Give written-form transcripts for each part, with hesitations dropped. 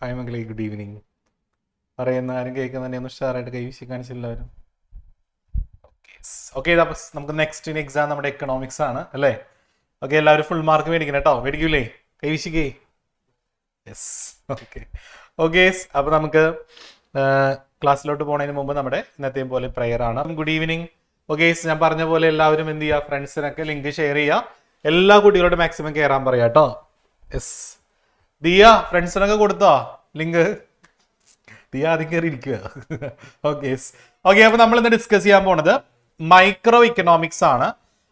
Hi മകളെ, good evening. പറയുന്ന ആരും കേൾക്കുന്ന തന്നെ ഒന്ന് ഉഷാറായിട്ട് കൈവീശി കാണിച്ചില്ലാവരും. ഓക്കെ, നമുക്ക് നെക്സ്റ്റ് എക്സാം നമ്മുടെ എക്കണോമിക്സ് ആണ് അല്ലേ? ഓക്കെ, എല്ലാവരും ഫുൾ മാർക്ക് മേടിക്കണം കേട്ടോ. മേടിക്കൂലേ? കൈവീശിക്കേ. യെസ്. ഓക്കെ ഓക്കെ അപ്പൊ നമുക്ക് ക്ലാസ്സിലോട്ട് പോകുന്നതിന് മുമ്പ് നമ്മുടെ ഇന്നത്തെയും പോലെ പ്രെയർ ആണ്. Good evening. ഓക്കെ, ഞാൻ പറഞ്ഞ പോലെ എല്ലാവരും എന്ത് ചെയ്യുക, ഫ്രണ്ട്സിനൊക്കെ ലിങ്ക് ഷെയർ ചെയ്യുക. എല്ലാ കുട്ടികളോടും മാക്സിമം കയറാൻ പറയാം കേട്ടോ. യെസ്. ദിയ ഫ്രണ്ട്സിനൊക്കെ കൊടുത്തോ ലിങ്ക്? ദിയ ആദ്യം കയറി ഇരിക്കുക. ഓക്കെ ഓക്കെ അപ്പൊ നമ്മൾ ഇന്ന് ഡിസ്കസ് ചെയ്യാൻ പോണത് മൈക്രോ ഇക്കണോമിക്സ് ആണ്.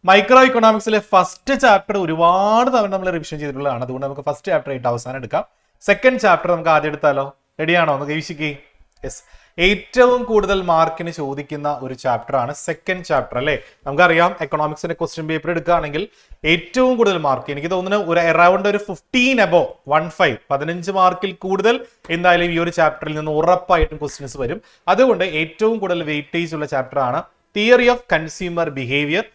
മൈക്രോ ഇക്കണോമിക്സിലെ ഫസ്റ്റ് ചാപ്റ്റർ ഒരുപാട് തവണ നമ്മൾ റിവിഷൻ ചെയ്തിട്ടുള്ളതാണ്. അതുകൊണ്ട് നമുക്ക് ഫസ്റ്റ് ചാപ്റ്റർ ആയിട്ട് അവസാനം എടുക്കാം. സെക്കൻഡ് ചാപ്റ്റർ നമുക്ക് ആദ്യം എടുത്താലോ? റെഡിയാണോ? ഒന്ന് കൈവശിക്കേ. യെസ്. ഏറ്റവും കൂടുതൽ മാർക്കിന് ചോദിക്കുന്ന ഒരു ചാപ്റ്റർ ആണ് സെക്കൻഡ് ചാപ്റ്റർ അല്ലേ? നമുക്കറിയാം എക്കണോമിക്സിന്റെ ക്വസ്റ്റ്യൻ പേപ്പർ എടുക്കുകയാണെങ്കിൽ ഏറ്റവും കൂടുതൽ മാർക്ക്, എനിക്ക് തോന്നുന്നു ഒരു അറൌണ്ട് ഒരു 15 above 15 മാർക്കിൽ കൂടുതൽ എന്തായാലും ഈ ഒരു ചാപ്റ്ററിൽ നിന്ന് ഉറപ്പായിട്ടും ക്വസ്റ്റ്യൻസ് വരും. അതുകൊണ്ട് ഏറ്റവും കൂടുതൽ വെയിറ്റേജ് ഉള്ള ചാപ്റ്റർ ആണ് theory of consumer behaviour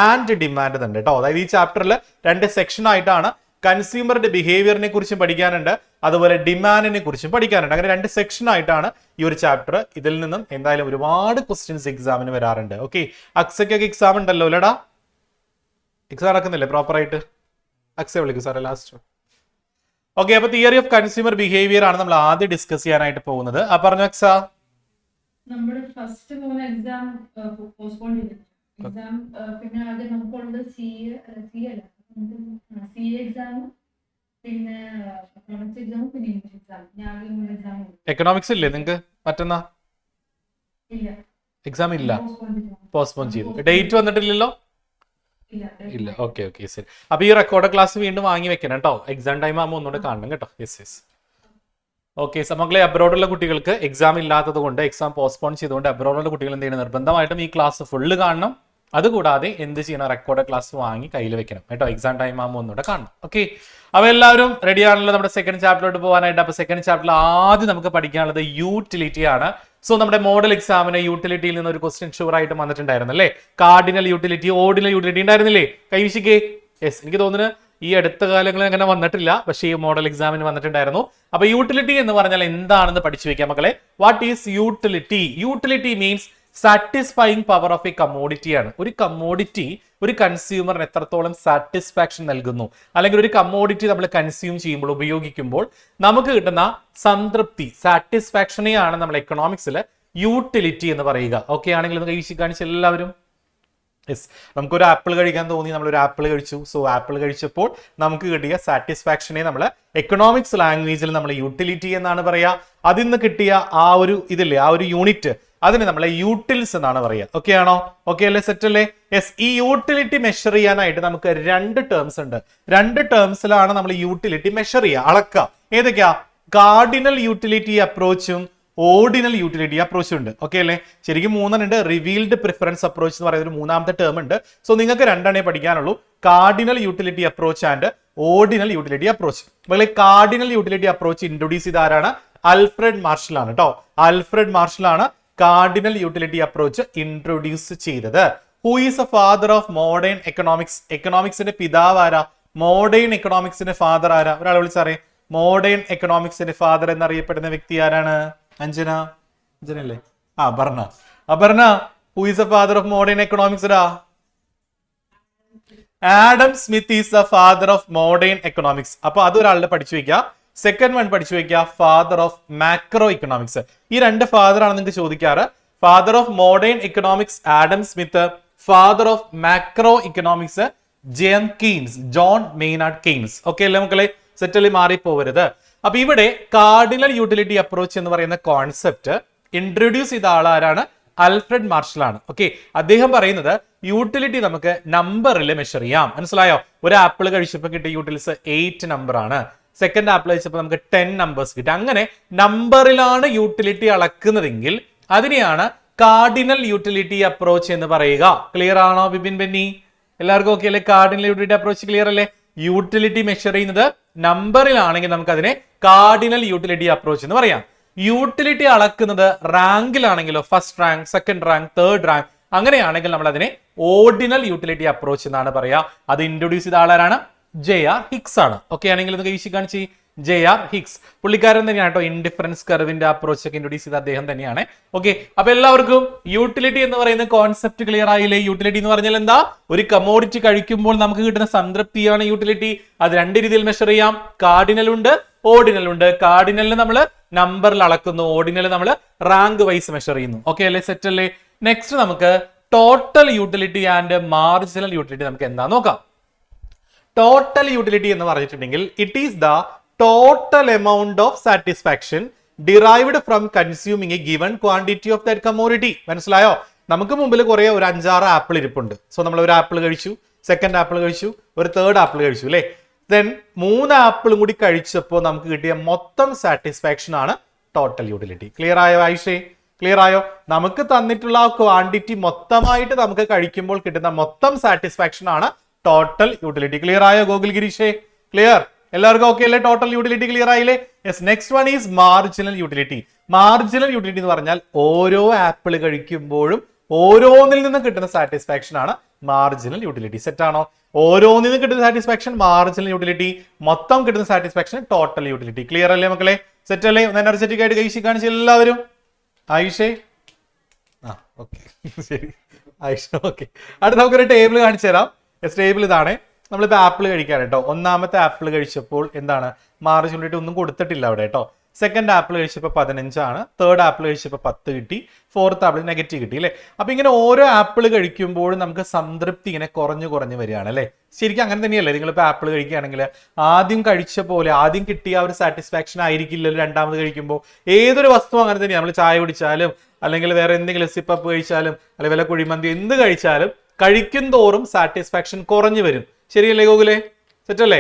and demand തന്നെ കേട്ടോ. അതായത് ഈ ചാപ്റ്ററിൽ 2 സെക്ഷൻ ആയിട്ടാണ്. കൺസ്യൂമറുടെ ബിഹേവിയറിനെ കുറിച്ചും പഠിക്കാനുണ്ട്, അതുപോലെ ഡിമാൻഡിനെ കുറിച്ചും പഠിക്കാനുണ്ട്. അങ്ങനെ 2 സെക്ഷൻ ആയിട്ടാണ് ഈ ഒരു ചാപ്റ്റർ. ഇതിൽ നിന്നും എന്തായാലും ഒരുപാട് ക്വസ്റ്റ്യൻസ് എക്സാമിന് വരാറുണ്ട്. ഓക്കെ, അക്സയ്ക്കൊക്കെ എക്സാം ഉണ്ടല്ലോ അല്ലേടാ? എക്സാം നടക്കുന്നില്ലേ പ്രോപ്പർ ആയിട്ട്? അക്സ വിളിക്കും സാറേ ലാസ്റ്റ്. ഓക്കെ, അപ്പൊ തിയറി ഓഫ് കൺസ്യൂമർ ബിഹേവിയർ ആണ് നമ്മൾ ആദ്യം ഡിസ്കസ് ചെയ്യാനായിട്ട് പോകുന്നത്. ആ പറഞ്ഞു അക്സ. നമ്മുടെ ഫസ്റ്റ് 3 എക്സാം പോസ്റ്റ്പോൺ ചെയ്തിട്ടുണ്ട്. എക്സാം പിന്നെ ആദ്യം നമുക്കുള്ളത് സി എക്സാമും പിന്നെ എക്കണോമിക്സ് എക്സാമും പിന്നെ ഇംഗ്ലീഷ് എക്സാം. ഞാൻ 3 എക്സാം. എക്കണോമിക്സ് ഇല്ലേ നിങ്ങൾക്ക്? മറ്റന്നാ ഇല്ല, എക്സാം ഇല്ല, പോസ്റ്റ്പോൺ ചെയ്തു. ഡേറ്റ് വന്നിട്ടില്ലല്ലോ? ഇല്ല. ഓക്കെ ഓക്കെ ശരി. അപ്പൊ ഈ റെക്കോർഡ് ക്ലാസ് വീണ്ടും വാങ്ങി വെക്കണം കേട്ടോ. എക്സാം ടൈം ആകുമ്പോൾ ഒന്നുകൂടെ കാണണം കേട്ടോ. Yes yes. ഓക്കെ, മക്കളെ അബ്രോഡുള്ള കുട്ടികൾക്ക് എക്സാം ഇല്ലാത്തത് കൊണ്ട്, എക്സാം പോസ്റ്റ്പോൺ ചെയ്തുകൊണ്ട് അബ്രോഡുള്ള കുട്ടികൾ എന്ത് ചെയ്യണം, നിർബന്ധമായിട്ടും ഈ ക്ലാസ് ഫുള്ള് കാണണം. അതുകൂടാതെ എന്ത് ചെയ്യണം, റെക്കോർഡ് ക്ലാസ് വാങ്ങി കയ്യിൽ വെക്കണം കേട്ടോ. എക്സാം ടൈം ആകുമ്പോൾ ഒന്നുകൂടെ കാണണം. ഓക്കെ, അപ്പൊ എല്ലാവരും റെഡി ആണല്ലോ നമ്മുടെ സെക്കൻഡ് ചാപ്റ്ററിലോട്ട് പോകാനായിട്ട്? അപ്പൊ സെക്കൻഡ് ചാപ്റ്ററിൽ ആദ്യം നമുക്ക് പഠിക്കാനുള്ളത് യൂട്ടിലിറ്റി ആണ്. സോ നമ്മുടെ മോഡൽ എക്സാമിന് യൂട്ടിലിറ്റിയിൽ നിന്ന് ഒരു ക്വസ്റ്റ്യൻ ഷുവർ ആയിട്ട് വന്നിട്ടുണ്ടായിരുന്നു അല്ലേ? കാർഡിനൽ യൂട്ടിലിറ്റി, ഓർഡിനൽ യൂട്ടിലിറ്റി ഉണ്ടായിരുന്നില്ലേ? കൈവിശിക്കേ. യെസ്, എനിക്ക് തോന്നുന്നു ഈ അടുത്ത കാലങ്ങളിൽ അങ്ങനെ വന്നിട്ടില്ല, പക്ഷേ ഈ മോഡൽ എക്സാമിന് വന്നിട്ടുണ്ടായിരുന്നു. അപ്പൊ യൂട്ടിലിറ്റി എന്ന് പറഞ്ഞാൽ എന്താണെന്ന് പഠിച്ചു വെക്കാം മക്കളെ. What is utility? Utility means satisfying power of A commodity ആണ്. ഒരു കമ്മോഡിറ്റി ഒരു കൺസ്യൂമറിന് എത്രത്തോളം സാറ്റിസ്ഫാക്ഷൻ നൽകുന്നു, അല്ലെങ്കിൽ ഒരു കമ്മോഡിറ്റി നമ്മൾ കൺസ്യൂം ചെയ്യുമ്പോൾ, ഉപയോഗിക്കുമ്പോൾ നമുക്ക് കിട്ടുന്ന സംതൃപ്തി, സാറ്റിസ്ഫാക്ഷനെയാണ് നമ്മൾ എക്കണോമിക്സിൽ യൂട്ടിലിറ്റി എന്ന് പറയുക. ഓക്കെ ആണെങ്കിൽ ഒന്ന് കൈവശി കാണിച്ച് എല്ലാവരും. യെസ്, നമുക്കൊരു ആപ്പിൾ കഴിക്കാൻ തോന്നി, നമ്മളൊരു ആപ്പിൾ കഴിച്ചു. സോ ആപ്പിൾ കഴിച്ചപ്പോൾ നമുക്ക് കിട്ടിയ സാറ്റിസ്ഫാക്ഷനെ നമ്മൾ എക്കണോമിക്സ് ലാംഗ്വേജിൽ നമ്മൾ യൂട്ടിലിറ്റി എന്നാണ് പറയുക. അതിൽ നിന്ന് കിട്ടിയ ആ ഒരു ഇതില്ലേ, ആ ഒരു യൂണിറ്റ്, അതിന് നമ്മളെ യൂട്ടിൽസ് എന്നാണ് പറയുക. ഓക്കെ ആണോ? ഓക്കെ അല്ലേ? സെറ്റ് അല്ലേ? യെസ്. ഈ യൂട്ടിലിറ്റി മെഷർ ചെയ്യാനായിട്ട് നമുക്ക് 2 ടേംസ് ഉണ്ട്. 2 ടേംസിലാണ് നമ്മൾ യൂട്ടിലിറ്റി മെഷർ ചെയ്യുക, അളക്കുക. ഏതൊക്കെയാ? കാർഡിനൽ യൂട്ടിലിറ്റി അപ്രോച്ചും ഓർഡിനൽ യൂട്ടിലിറ്റി അപ്രോച്ചും ഉണ്ട്. ഓക്കെ അല്ലേ? ശരിക്കും 3 ഉണ്ട്. റിവീൽഡ് പ്രിഫറൻസ് അപ്രോച്ച് എന്ന് പറയുന്ന ഒരു 3ാമത്തെ ടേം ഉണ്ട്. സോ നിങ്ങൾക്ക് 2 പഠിക്കാനുള്ളൂ, cardinal utility approach and ordinal utility approach. അതുപോലെ കാർഡിനൽ യൂട്ടിലിറ്റി അപ്രോച്ച് ഇൻട്രൊഡ്യൂസ് ചെയ്ത ആരാണ്? ആൽഫ്രഡ് മാർഷൽ ആണ് കേട്ടോ. ആൽഫ്രഡ് മാർഷൽ ആണ് കാർഡിനൽ യൂട്ടിലിറ്റി അപ്രോച്ച് ഇൻട്രൊഡ്യൂസ് ചെയ്തത്. Who is a father of modern economics? എക്കണോമിക്സിന്റെ പിതാവ് ആരാ? മോഡേൺ എക്കണോമിക്സിന്റെ ഫാദർ ആരാ? ഒരാളെ വിളിച്ചറിയാം. മോഡേൺ എക്കണോമിക്സിന്റെ ഫാദർ എന്നറിയപ്പെടുന്ന വ്യക്തി ആരാണ്? അഞ്ജനല്ലേ? Aparna. Who is a father of modern economics? Adam Smith is the father of modern economics. അപ്പൊ അതൊരാളുടെ പഠിച്ചു വെക്കുക. സെക്കൻഡ് വൺ പഠിച്ചു വെക്കുക, ഫാദർ ഓഫ് മാക്രോ ഇക്കണോമിക്സ്. ഈ 2 ഫാദർ ആണ് നിങ്ങൾക്ക് ചോദിക്കാറ്. Father of modern economics Adam Smith, father of macroeconomics John Maynard Keynes. Okay അല്ലേ മക്കളെ? സെറ്റലി മാറിപ്പോവരുത്. അപ്പൊ ഇവിടെ കാർഡിനൽ യൂട്ടിലിറ്റി അപ്രോച്ച് എന്ന് പറയുന്ന കോൺസെപ്റ്റ് ഇൻട്രൊഡ്യൂസ് ചെയ്ത ആളാരാണ്? ആൽഫ്രഡ് മാർഷൽ ആണ്. ഓക്കെ, അദ്ദേഹം പറയുന്നത് യൂട്ടിലിറ്റി നമുക്ക് നമ്പറിൽ മെഷർ ചെയ്യാം. മനസ്സിലായോ? ഒരു ആപ്പിൾ കഴിച്ചപ്പോൾ കിട്ടിയ യൂട്ടിൽസ് 8 നമ്പർ ആണ്. സെക്കൻഡ് ആപ്പിൾ കഴിച്ചപ്പോൾ നമുക്ക് 10 നമ്പേഴ്സ് കിട്ടി. അങ്ങനെ നമ്പറിലാണ് യൂട്ടിലിറ്റി അളക്കുന്നതെങ്കിൽ അതിനെയാണ് കാർഡിനൽ യൂട്ടിലിറ്റി അപ്രോച്ച് എന്ന് പറയുക. ക്ലിയർ ആണോ ബിബിൻ ബെന്നി? എല്ലാവർക്കും ഓക്കെ അല്ലേ? കാർഡിനൽ യൂട്ടിലിറ്റി അപ്രോച്ച് ക്ലിയർ അല്ലേ? യൂട്ടിലിറ്റി മെഷർ ചെയ്യുന്നത് നമ്പറിലാണെങ്കിൽ നമുക്ക് അതിനെ കാർഡിനൽ യൂട്ടിലിറ്റി അപ്രോച്ച് എന്ന് പറയാം. യൂട്ടിലിറ്റി അളക്കുന്നത് റാങ്കിലാണെങ്കിലോ, first rank, second rank, third rank, അങ്ങനെയാണെങ്കിൽ നമ്മൾ അതിനെ ഓർഡിനൽ യൂട്ടിലിറ്റി അപ്രോച്ച് എന്നാണ് പറയാ. അത് ഇൻട്രൊഡ്യൂസ് ചെയ്ത ആളാരാണ്? J.R. ഹിക്സ് ആണ്. ഓക്കെ ആണെങ്കിൽ ഒന്ന് കൈവശി കാണിച്ച്. J.R. ഹിക്സ്. പുള്ളിക്കാരൻ തന്നെയാണ് കേട്ടോ ഇൻഡിഫറൻസ് കർവിന്റെ അപ്രോച്ച് ഒക്കെ ഇൻട്രൊഡ്യൂസ് ചെയ്ത അദ്ദേഹം തന്നെയാണ്. ഓക്കെ, അപ്പൊ എല്ലാവർക്കും യൂട്ടിലിറ്റി എന്ന് പറയുന്ന കോൺസെപ്റ്റ് ക്ലിയർ ആയില്ലേ? യൂട്ടിലിറ്റി എന്ന് പറഞ്ഞാൽ എന്താ? ഒരു കമോഡിറ്റി കഴിക്കുമ്പോൾ നമുക്ക് കിട്ടുന്ന സംതൃപ്തിയാണ് യൂട്ടിലിറ്റി. അത് രണ്ട് രീതിയിൽ മെഷർ ചെയ്യാം. കാർഡിനൽ ഉണ്ട്, ഓർഡിനൽ ഉണ്ട്. കാർഡിനലിന് നമ്മൾ നമ്പറിൽ അളക്കുന്നു, ഓർഡിനൽ നമ്മൾ റാങ്ക് വൈസ് മെഷർ ചെയ്യുന്നു. ഓക്കെ അല്ലേ? സെറ്റ് അല്ലേ? നെക്സ്റ്റ് നമുക്ക് total utility and marginal utility നമുക്ക് എന്താ നോക്കാം. ടോട്ടൽ യൂട്ടിലിറ്റി എന്ന് പറഞ്ഞിട്ടുണ്ടെങ്കിൽ it is the total amount of satisfaction derived from consuming A given quantity of that commodity. മനസ്സിലായോ? നമുക്ക് മുമ്പിൽ കുറെ ഒരു 5-6 ആപ്പിൾ ഇരിപ്പുണ്ട്. സോ നമ്മൾ ഒരു ആപ്പിൾ കഴിച്ചു, സെക്കൻഡ് ആപ്പിൾ കഴിച്ചു, ഒരു തേർഡ് ആപ്പിൾ കഴിച്ചു അല്ലേ? ദെൻ 3 ആപ്പിളും കൂടി കഴിച്ചപ്പോൾ നമുക്ക് കിട്ടിയ മൊത്തം സാറ്റിസ്ഫാക്ഷൻ ആണ് ടോട്ടൽ യൂട്ടിലിറ്റി. ക്ലിയർ ആയോ ആയിഷേ? ക്ലിയർ ആയോ? നമുക്ക് തന്നിട്ടുള്ള ആ ക്വാണ്ടിറ്റി മൊത്തമായിട്ട് നമുക്ക് കഴിക്കുമ്പോൾ കിട്ടുന്ന മൊത്തം സാറ്റിസ്ഫാക്ഷൻ ആണ് ടോട്ടൽ യൂട്ടിലിറ്റി. ക്ലിയർ ആയോ ഗോകുൽ ഗിരീഷേ? ക്ലിയർ? എല്ലാവർക്കും ഓക്കെ അല്ലേ? ടോട്ടൽ യൂട്ടിലിറ്റി ക്ലിയർ ആയില്ലേ? Yes. Next one is marginal utility. Marginal utility എന്ന് പറഞ്ഞാൽ ഓരോ ആപ്പിൾ കഴിക്കുമ്പോഴും ഓരോന്നിൽ നിന്ന് കിട്ടുന്ന സാറ്റിസ്ഫാക്ഷൻ ആണ് മാർജിനൽ യൂട്ടിലിറ്റി. സെറ്റ് ആണോ? ഓരോന്നിൽ നിന്ന് കിട്ടുന്ന സാറ്റിസ്ഫാക്ഷൻ മാർജിനൽ യൂട്ടിലിറ്റി, മൊത്തം കിട്ടുന്ന സാറ്റിസ്ഫാക്ഷൻ ടോട്ടൽ യൂട്ടിലിറ്റി. ക്ലിയർ അല്ലേ മക്കളെ? സെറ്റ് അല്ലേ? ഒന്ന് എനർജറ്റിക് ആയിട്ട് കൈശി കാണിച്ച് എല്ലാവരും. ആയിഷേ? ആ ഓക്കെ ശരി ആയിഷ. ഓക്കെ, അടുത്ത നമുക്കൊരു ടേബിൾ കാണിച്ചു തരാം. യെസ്, ടേബിൾ ഇതാണ്. നമ്മളിപ്പോൾ ആപ്പിൾ കഴിക്കാൻ കേട്ടോ. ഒന്നാമത്തെ ആപ്പിൾ കഴിച്ചപ്പോൾ എന്താണ്? മാർജിനൽ യൂട്ടിലിറ്റി ഒന്നും കൊടുത്തിട്ടില്ല അവിടെ കേട്ടോ. സെക്കൻഡ് ആപ്പിൾ കഴിച്ചപ്പോൾ 15 ആണ്. തേർഡ് ആപ്പിൾ കഴിച്ചപ്പോൾ 10 കിട്ടി. ഫോർത്ത് ആപ്പിൾ നെഗറ്റീവ് കിട്ടി അല്ലേ? അപ്പൊ ഇങ്ങനെ ഓരോ ആപ്പിൾ കഴിക്കുമ്പോഴും നമുക്ക് സംതൃപ്തി ഇങ്ങനെ കുറഞ്ഞു വരികയാണ് അല്ലേ? ശരിക്കും അങ്ങനെ തന്നെയല്ലേ? നിങ്ങളിപ്പോൾ ആപ്പിൾ കഴിക്കുകയാണെങ്കിൽ ആദ്യം കഴിച്ച പോലെ ആദ്യം കിട്ടിയ ആ ഒരു സാറ്റിസ്ഫാക്ഷൻ ആയിരിക്കില്ലല്ലോ രണ്ടാമത് കഴിക്കുമ്പോൾ. ഏതൊരു വസ്തു അങ്ങനെ തന്നെയാണ്. നമ്മൾ ചായ കുടിച്ചാലും അല്ലെങ്കിൽ വേറെ എന്തെങ്കിലും സിപ്പപ്പ് കഴിച്ചാലും അല്ലെങ്കിൽ വല്ല കുഴിമന്തി എന്ത് കഴിച്ചാലും കഴിക്കും തോറും സാറ്റിസ്ഫാക്ഷൻ കുറഞ്ഞു വരും. ശരിയല്ലേ ഗോകുലേ? സെറ്റല്ലേ?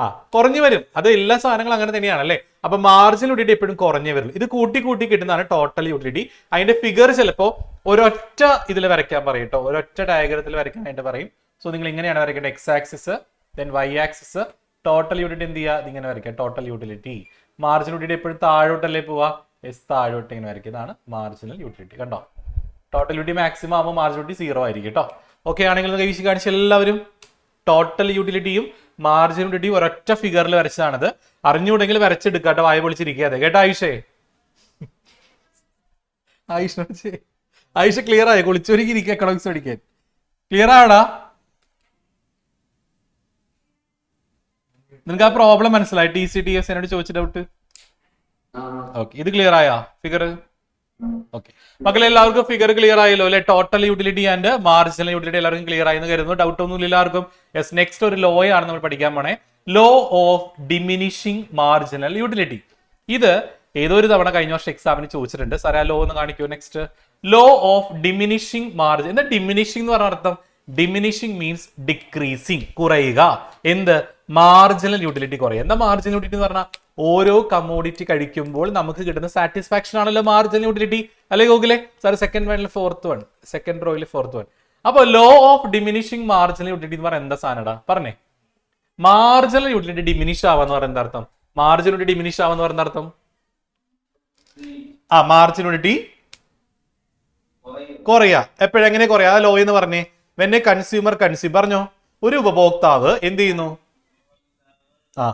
ആ, കുറഞ്ഞു വരും. അത് എല്ലാ സാധനങ്ങളും അങ്ങനെ തന്നെയാണ് അല്ലേ? അപ്പൊ മാർജിനൽ യൂട്ടിലിറ്റി എപ്പോഴും കുറഞ്ഞു വരുള്ളൂ. ഇത് കൂട്ടി കിട്ടുന്നതാണ് ടോട്ടൽ യൂട്ടിലിറ്റി. അതിന്റെ ഫിഗർ ചിലപ്പോൾ ഒരൊറ്റ ഇതിൽ വരയ്ക്കാൻ പറയും കേട്ടോ. ഒരൊറ്റ ഡയഗ്രത്തിൽ വരയ്ക്കാനായിട്ട് പറയും. സോ നിങ്ങൾ ഇങ്ങനെയാണ് വരയ്ക്കേണ്ടത്. X axis, then Y axis. Total utility എന്ത് ചെയ്യുക? ഇതിങ്ങനെ വരയ്ക്കുക. Total utility. മാർജിനൽ യൂട്ടിലിറ്റി എപ്പോഴും താഴോട്ടല്ലേ പോവാ? എസ്, താഴോട്ട് ഇങ്ങനെ വരയ്ക്കുക. ഇതാണ് മാർജിനൽ യൂട്ടിലിറ്റി. കണ്ടോ? ടോട്ടൽ യൂട്ടിലിറ്റി മാക്സിമം ആകുമ്പോൾ മാർജിനൽ യൂട്ടിലിറ്റി 0 ആയിരിക്കും കേട്ടോ. ഓക്കെ ആണെങ്കിൽ കൈവശം കാണിച്ച എല്ലാവരും ടോട്ടൽ യൂട്ടിലിറ്റിയും മാർജിനൽ യൂട്ടിലിറ്റിയും ഒരൊറ്റ ഫിഗറിൽ വരച്ചതാണത്. അറിഞ്ഞുകൂടെങ്കിൽ വരച്ചെടുക്കാട്ടോ, വായ പൊളിച്ചിരിക്കാതെ കേട്ടോ. ആയിഷേ? ആയിഷ ക്ലിയർ ആയോ? കുളിച്ചൊരുക്കി ഇരിക്കുക എക്കണോമിക്സ് പഠിക്കാൻ. ക്ലിയർ ആവടാ? നിനക്ക് ആ പ്രോബ്ലം മനസ്സിലായി? TCTS എന്നോട് ചോദിച്ച ഡൗട്ട്. ഓക്കെ, ഇത് ക്ലിയർ ആയാ ഫിഗർ? ഓക്കെ മക്കളെ, എല്ലാവർക്കും ഫിഗർ ക്ലിയർ ആയല്ലോ അല്ലെ? Total utility and marginal utility എല്ലാവർക്കും ക്ലിയർ ആയെന്ന് കരുതുന്നു. ഡൗട്ട് ഒന്നും എല്ലാവർക്കും? യെസ്. നെക്സ്റ്റ് ഒരു ലോ ആണ് നമ്മൾ പഠിക്കാൻ പോണേ. Law of diminishing marginal utility. ഇത് ഏതോ ഒരു തവണ കഴിഞ്ഞ വർഷം എക്സാമിന് ചോദിച്ചിട്ടുണ്ട്. സാറേ ആ ലോ ഒന്ന് കാണിക്കൂ. Next, law of diminishing margin. എന്താ ഡിമിനിഷിംഗ് എന്ന് പറഞ്ഞ അർത്ഥം? ഡിമിനിഷിംഗ് മീൻസ് ഡിക്രീസിങ്, കുറയുക. എന്ത്? മാർജിനൽ യൂട്ടിലിറ്റി കുറയുക. എന്താ മാർജിനൽ യൂട്ടിലിറ്റി എന്ന് പറഞ്ഞാൽ? ഓരോ കമോഡിറ്റി കഴിക്കുമ്പോൾ നമുക്ക് കിട്ടുന്ന സാറ്റിസ്ഫാക്ഷൻ ആണല്ലോ മാർജിനൽ യൂട്ടിലിറ്റി അല്ലെ ഗോകുലെ? സാർ സെക്കൻഡ് റോയിൽ ഫോർത്ത് വൺ. അപ്പൊ law of diminishing marginal utility എന്ന് പറഞ്ഞാൽ എന്താ സാധനടാ? പറഞ്ഞേ. മാർജിനൽ യൂട്ടിലിറ്റി ഡിമിനിഷ് ആവാന്ന് പറയുന്ന എന്താ അർത്ഥം? മാർജിനൽ യൂട്ടിലിറ്റി ഡിമിനിഷ് ആവാന്ന് പറയുന്ന അർത്ഥം? ആ, മാർജിനൽ യൂട്ടിലിറ്റി കുറയാ. എപ്പോഴെങ്ങനെ കുറയാ? ലോ എന്ന് പറഞ്ഞേ. വെൻ എ കൺസ്യൂമർ പറഞ്ഞോ, ഒരു ഉപഭോക്താവ് എന്ത് ചെയ്യുന്നു? ആ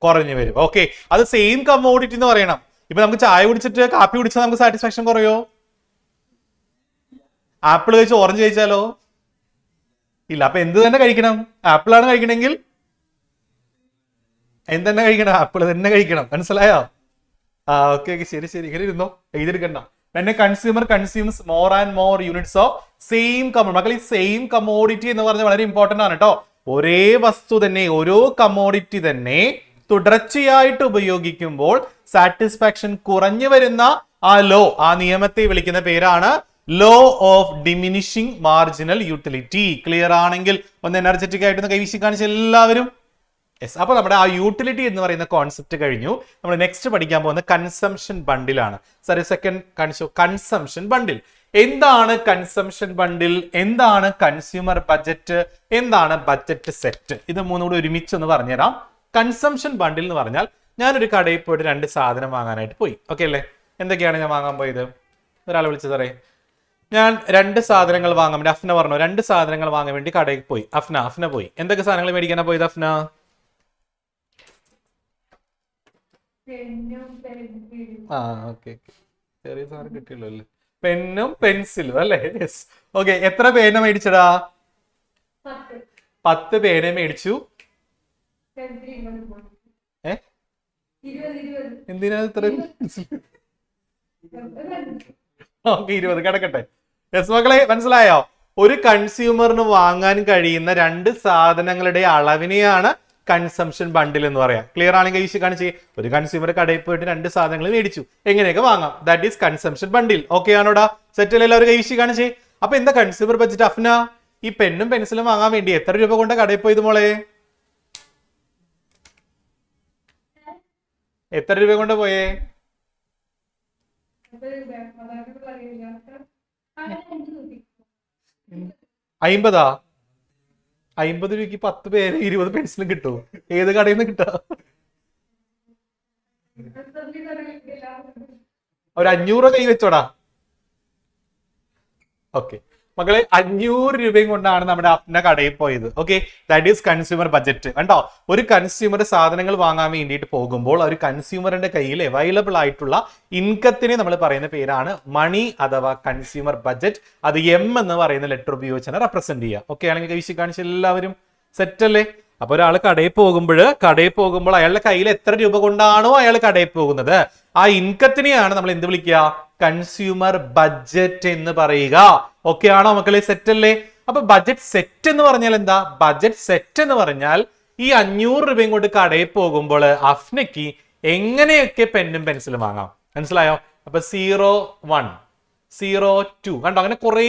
കുറഞ്ഞു വരും. ഓക്കെ, അത് സെയിം കമോഡിറ്റി എന്ന് പറയണം. ഇപ്പൊ നമുക്ക് ചായ കുടിച്ചിട്ട് കാപ്പി കുടിച്ചാൽ നമുക്ക് സാറ്റിസ്ഫാക്ഷൻ കുറയോ? ആപ്പിൾ കഴിച്ച് ഓറഞ്ച് കഴിച്ചാലോ? ഇല്ല. അപ്പൊ എന്ത് തന്നെ കഴിക്കണം? ആപ്പിൾ ആണ് കഴിക്കണമെങ്കിൽ എന്തെന്നെ കഴിക്കണം? ആപ്പിൾ തന്നെ കഴിക്കണം. മനസ്സിലായോ? ആ ഓക്കെ ശരി. ഇങ്ങനെ ഇരുന്നോ, എഴുതിയെടുക്കണ്ട. When a consumer consumes more and more units of same commodity. മക്കൾ, ഈ സെയിം കമോഡിറ്റി എന്ന് പറഞ്ഞാൽ വളരെ ഇമ്പോർട്ടന്റ് ആണ് കേട്ടോ. ഒരേ വസ്തു തന്നെ, ഓരോ കമോഡിറ്റി തന്നെ തുടർച്ചയായിട്ട് ഉപയോഗിക്കുമ്പോൾ സാറ്റിസ്ഫാക്ഷൻ കുറഞ്ഞു വരുന്ന ആ ലോ, ആ നിയമത്തെ വിളിക്കുന്ന പേരാണ് law of diminishing marginal utility. Clear ആണെങ്കിൽ ഒന്ന് എനർജറ്റിക് ആയിട്ടൊന്ന് കൈവശം കാണിച്ച എല്ലാവരും. യെസ്. അപ്പൊ നമ്മുടെ ആ യൂട്ടിലിറ്റി എന്ന് പറയുന്ന കോൺസെപ്റ്റ് കഴിഞ്ഞു. നമ്മൾ നെക്സ്റ്റ് പഠിക്കാൻ പോകുന്ന കൺസംഷൻ ബണ്ടിലാണ്. സാറി സെക്കൻഡ് കാണിച്ചു. കൺസംഷൻ ബണ്ടിൽ എന്താണ്? കൺസംഷൻ ബണ്ടിൽ എന്താണ്? കൺസ്യൂമർ ബഡ്ജറ്റ് എന്താണ്? Budget set. ഇത് മൂന്നും കൂടി ഒരുമിച്ച് ഒന്ന് പറഞ്ഞുതരാം. കൺസംഷൻ ബണ്ടിൽ എന്ന് പറഞ്ഞാൽ ഞാനൊരു കടയിൽ പോയിട്ട് 2 സാധനം വാങ്ങാനായിട്ട് പോയി. ഓക്കെ അല്ലേ? എന്തൊക്കെയാണ് ഞാൻ വാങ്ങാൻ പോയത്? ഒരാളെ വിളിച്ചു സാറേ, ഞാൻ 2 സാധനങ്ങൾ വാങ്ങാൻ വേണ്ടി, അഫ്ന പറഞ്ഞു 2 സാധനങ്ങൾ വാങ്ങാൻ വേണ്ടി കടയിൽ പോയി. അഫ്ന പോയി. എന്തൊക്കെ സാധനങ്ങൾ മേടിക്കാനാ പോയത് അഫ്ന? ആ ഓക്കെ, ചെറിയ സാധനം കിട്ടിയല്ലോ അല്ലേ, പെന്നും പെൻസിലും അല്ലേ. Yes, okay. എത്ര പേന മേടിച്ചടാ? 10 പേന മേടിച്ചു. എന്തിനാ ഇത്ര? ഓക്കെ, 20 കിടക്കട്ടെ. യെസ് മക്കളെ, മനസ്സിലായോ? ഒരു കൺസ്യൂമറിന് വാങ്ങാൻ കഴിയുന്ന 2 സാധനങ്ങളുടെ അളവിനെയാണ് കൺസംഷൻ ബണ്ടിൽ എന്ന് പറയാം. ക്ലിയർ ആണെങ്കിൽ ഈശി കാണിച്ച്, ഒരു കൺസ്യൂമർ കടയിൽ പോയിട്ട് 2 സാധനങ്ങൾ മേടിച്ചു, എങ്ങനെയൊക്കെ വാങ്ങാം, that is consumption bundle. Okay ആണോടാ? സെറ്റിൽ എല്ലാവരും ഈശി കാണിച്ച്. അപ്പൊ എന്താ കൺസ്യൂമർ ബഡ്ജറ്റ് അഫ്ന? ഈ പെന്നും പെൻസിലും വാങ്ങാൻ വേണ്ടി എത്ര രൂപ കൊണ്ട് കടയിൽ പോയത് മോളെ? എത്ര രൂപ കൊണ്ട് പോയേ? 50? 50 രൂപയ്ക്ക് 10 പേര് 20 പെൻസിലും കിട്ടും. ഏത് കടയിൽ നിന്ന് കിട്ടാ? ഒരു 500 കൈ വെച്ചോടാ. ഓക്കെ മക്കളെ, 500 രൂപയും കൊണ്ടാണ് നമ്മുടെ അഫ്ന കടയിൽ പോയത്. Okay, that is consumer budget. കണ്ടോ, ഒരു കൺസ്യൂമർ സാധനങ്ങൾ വാങ്ങാൻ വേണ്ടിയിട്ട് പോകുമ്പോൾ ഒരു കൺസ്യൂമറിന്റെ കയ്യിൽ അവൈലബിൾ ആയിട്ടുള്ള ഇൻകത്തിനെ നമ്മൾ പറയുന്ന പേരാണ് മണി അഥവാ കൺസ്യൂമർ ബഡ്ജറ്റ്. അത് എം എന്ന് പറയുന്ന ലെറ്റർ ഉപയോഗിച്ചാണ് റെപ്രസെന്റ് ചെയ്യുക. ഓക്കെ ആണെങ്കിൽ കൈവശി കാണിച്ച എല്ലാവരും സെറ്റ് അല്ലേ? അപ്പൊ ഒരാൾ കടയിൽ പോകുമ്പോൾ അയാളുടെ കയ്യിൽ എത്ര രൂപ കൊണ്ടാണോ അയാൾ കടയിൽ പോകുന്നത്, ആ ഇൻകത്തിനെയാണ് നമ്മൾ എന്ത് വിളിക്കുക? കൺസ്യൂമർ ബഡ്ജറ്റ് എന്ന് പറയുക. ഓക്കെ ആണോ മക്കളെ? സെറ്റ് അല്ലേ? അപ്പൊ ബഡ്ജറ്റ് സെറ്റ് എന്ന് പറഞ്ഞാൽ എന്താ? ബഡ്ജറ്റ് സെറ്റ് എന്ന് പറഞ്ഞാൽ ഈ 500 രൂപയും കൊണ്ട് കടയിൽ പോകുമ്പോൾ അഫ്നയ്ക്ക് എങ്ങനെയൊക്കെ പെന്നും പെൻസിലും വാങ്ങാം. മനസ്സിലായോ? അപ്പൊ 01, 02 കണ്ടോ, അങ്ങനെ കുറെ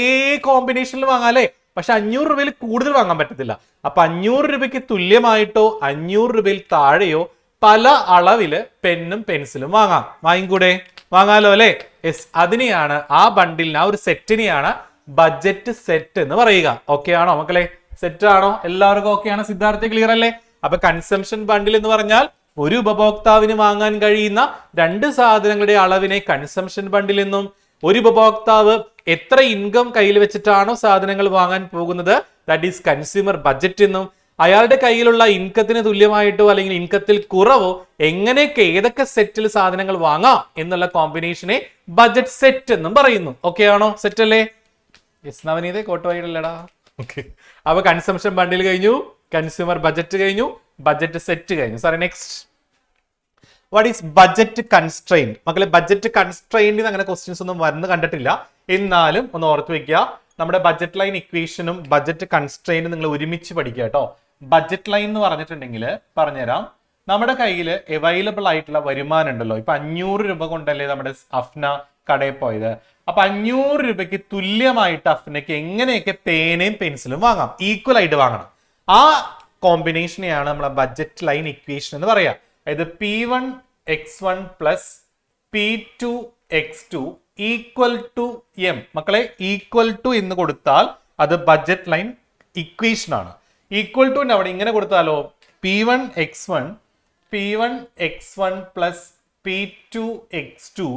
കോമ്പിനേഷനിൽ വാങ്ങാം അല്ലേ? പക്ഷെ 500 രൂപയിൽ കൂടുതൽ വാങ്ങാൻ പറ്റത്തില്ല. അപ്പൊ 500 രൂപയ്ക്ക് തുല്യമായിട്ടോ 500 രൂപയിൽ താഴെയോ പല അളവില് പെന്നും പെൻസിലും വാങ്ങാം. വാങ്ങിക്കൂടെ? വാങ്ങാലോ അല്ലെ? യെസ്, അതിനെയാണ്, ആ ബണ്ടിലിന്, ആ ഒരു സെറ്റിനെയാണ് ബഡ്ജറ്റ് സെറ്റ് എന്ന് പറയുക. ഓക്കെ ആണോ മക്കളെ? സെറ്റ് ആണോ? എല്ലാവർക്കും ഓക്കെ ആണ്? സിദ്ധാർത്ഥ ക്ലിയർ അല്ലേ? അപ്പൊ കൺസംഷൻ ബണ്ടിൽ എന്ന് പറഞ്ഞാൽ ഒരു ഉപഭോക്താവിന് വാങ്ങാൻ കഴിയുന്ന 2 സാധനങ്ങളുടെ അളവിനെ കൺസംഷൻ ബണ്ടിൽ എന്നും, ഒരു ഉപഭോക്താവ് എത്ര ഇൻകം കയ്യിൽ വെച്ചിട്ടാണോ സാധനങ്ങൾ വാങ്ങാൻ പോകുന്നത്, ദാറ്റ് ഈസ് കൺസ്യൂമർ ബഡ്ജറ്റ് എന്നും, അയാളുടെ കയ്യിലുള്ള ഇൻകത്തിന് തുല്യമായിട്ടോ അല്ലെങ്കിൽ ഇൻകത്തിൽ കുറവോ എങ്ങനെയൊക്കെ ഏതൊക്കെ സെറ്റിൽ സാധനങ്ങൾ വാങ്ങാം എന്നുള്ള കോമ്പിനേഷനെ ബഡ്ജറ്റ് സെറ്റ് എന്നും പറയുന്നു. ഓക്കെ ആണോ? സെറ്റ് അല്ലേ? യെസ്, നവനീതേ കോട്ടുവായിട്ടല്ലടാ. ഓക്കെ, അപ്പൊ കൺസംഷൻ ബണ്ടിൽ കഴിഞ്ഞു, കൺസ്യൂമർ ബഡ്ജറ്റ് കഴിഞ്ഞു, ബഡ്ജറ്റ് സെറ്റ് കഴിഞ്ഞു. സാറേ next, what is budget constrained? മക്കളെ, ബഡ്ജറ്റ് കൺസ്ട്രെയിൻഡ് അങ്ങനെ ക്വസ്റ്റ്യൻസ് ഒന്നും വരുന്ന കണ്ടിട്ടില്ല. എന്നാലും ഒന്ന് ഓർത്ത് വെക്കുക, നമ്മുടെ ബഡ്ജറ്റ് ലൈൻ ഇക്വേഷനും ബഡ്ജറ്റ് കൺസ്ട്രെയിൻഡ് നിങ്ങൾ ഒരുമിച്ച് പഠിക്കുക കേട്ടോ. ബഡ്ജറ്റ് ലൈൻ എന്ന് പറഞ്ഞിട്ടുണ്ടെങ്കിൽ പറഞ്ഞുതരാം, നമ്മുടെ കയ്യിൽ അവൈലബിൾ ആയിട്ടുള്ള വരുമാനം ഉണ്ടല്ലോ. ഇപ്പൊ 500 രൂപ കൊണ്ടല്ലേ നമ്മുടെ അഫ്ന കടയിൽ പോയത്. അപ്പൊ 500 രൂപയ്ക്ക് തുല്യമായിട്ട് അഫ്നയ്ക്ക് എങ്ങനെയൊക്കെ പേനയും പെൻസിലും വാങ്ങാം, ഈക്വൽ ആയിട്ട് വാങ്ങണം. ആ കോമ്പിനേഷനെയാണ് നമ്മളെ ബഡ്ജറ്റ് ലൈൻ ഇക്വേഷൻ എന്ന് പറയാ. അതായത് P1x1 plus P2x2 equal to M. മക്കളെ, ഈക്വൽ ടു എന്ന് കൊടുത്താൽ അത് ബഡ്ജറ്റ് ലൈൻ ഇക്വേഷൻ ആണ്. ഈക്വൽ ടു അവിടെ ഇങ്ങനെ കൊടുത്താലോ, P1x1 plus P2x2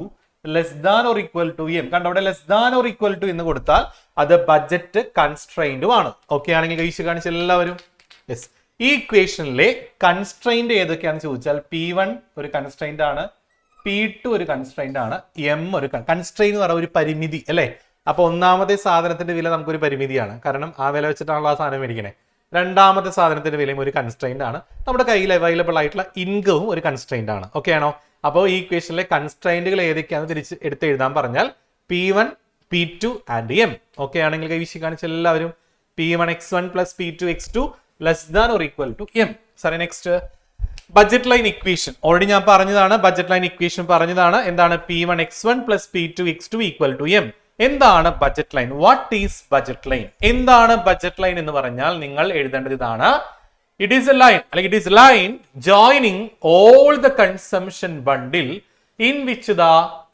less than or equal to M. കണ്ടോ, അവിടെ less than or equal to എന്ന് കൊടുത്താൽ അത് ബഡ്ജറ്റ് കൺസ്ട്രെയിൻഡും ആണ്. ഓക്കെ ആണെങ്കിൽ കഴിച്ച് കാണിച്ച എല്ലാവരും യെസ്. ഈ ഇക്വേഷനിലെ കൺസ്ട്രെയിൻഡ് ഏതൊക്കെയാണെന്ന് ചോദിച്ചാൽ P1 ഒരു കൺസ്ട്രെയിൻഡ് ആണ്, P2 ഒരു കൺസ്ട്രെയിൻഡ് ആണ്, എം ഒരു കൺസ്ട്രെയിൻ എന്ന് പറയുന്ന ഒരു പരിമിതി അല്ലേ. അപ്പൊ ഒന്നാമത്തെ സാധനത്തിന്റെ വില നമുക്കൊരു പരിമിതിയാണ്, കാരണം ആ വില വെച്ചിട്ടാണല്ലോ ആ സാധനം മേടിക്കണേ. രണ്ടാമത്തെ സാധനത്തിന്റെ വിലയും ഒരു കൺസ്ട്രെയിൻഡ് ആണ്. നമ്മുടെ കയ്യിൽ അവൈലബിൾ ആയിട്ടുള്ള ഇൻകവും ഒരു കൺസ്ട്രെയിൻഡ് ആണ്. ഓക്കെ ആണോ? അപ്പോൾ ഈ ഇക്വേഷനിലെ കൺസ്ട്രെയിൻഡുകൾ ഏതൊക്കെയാണെന്ന് തിരിച്ച് എടുത്ത് എഴുതാൻ പറഞ്ഞാൽ P1, P2 and M. Okay ആണെങ്കിൽ കൈവിശി കാണിച്ച എല്ലാവരും P1x1 plus P2x2 less than or equal to M. സാറേ next, budget line equation already ഞാൻ പറഞ്ഞതാണ്. ബഡ്ജറ്റ് ലൈൻ ഇക്വേഷൻ പറഞ്ഞതാണ്. എന്താണ്? P1x1 plus P2x2 equal to M. എന്താണ് budget line? What is budget line? എന്താണ് ബഡ്ജറ്റ് ലൈൻ എന്ന് പറഞ്ഞാൽ നിങ്ങൾ എഴുതേണ്ടത് ഇതാണ്. ഇറ്റ് ഈസ് എ ലൈൻ, അല്ലെങ്കിൽ it is line joining all the consumption bundle in which the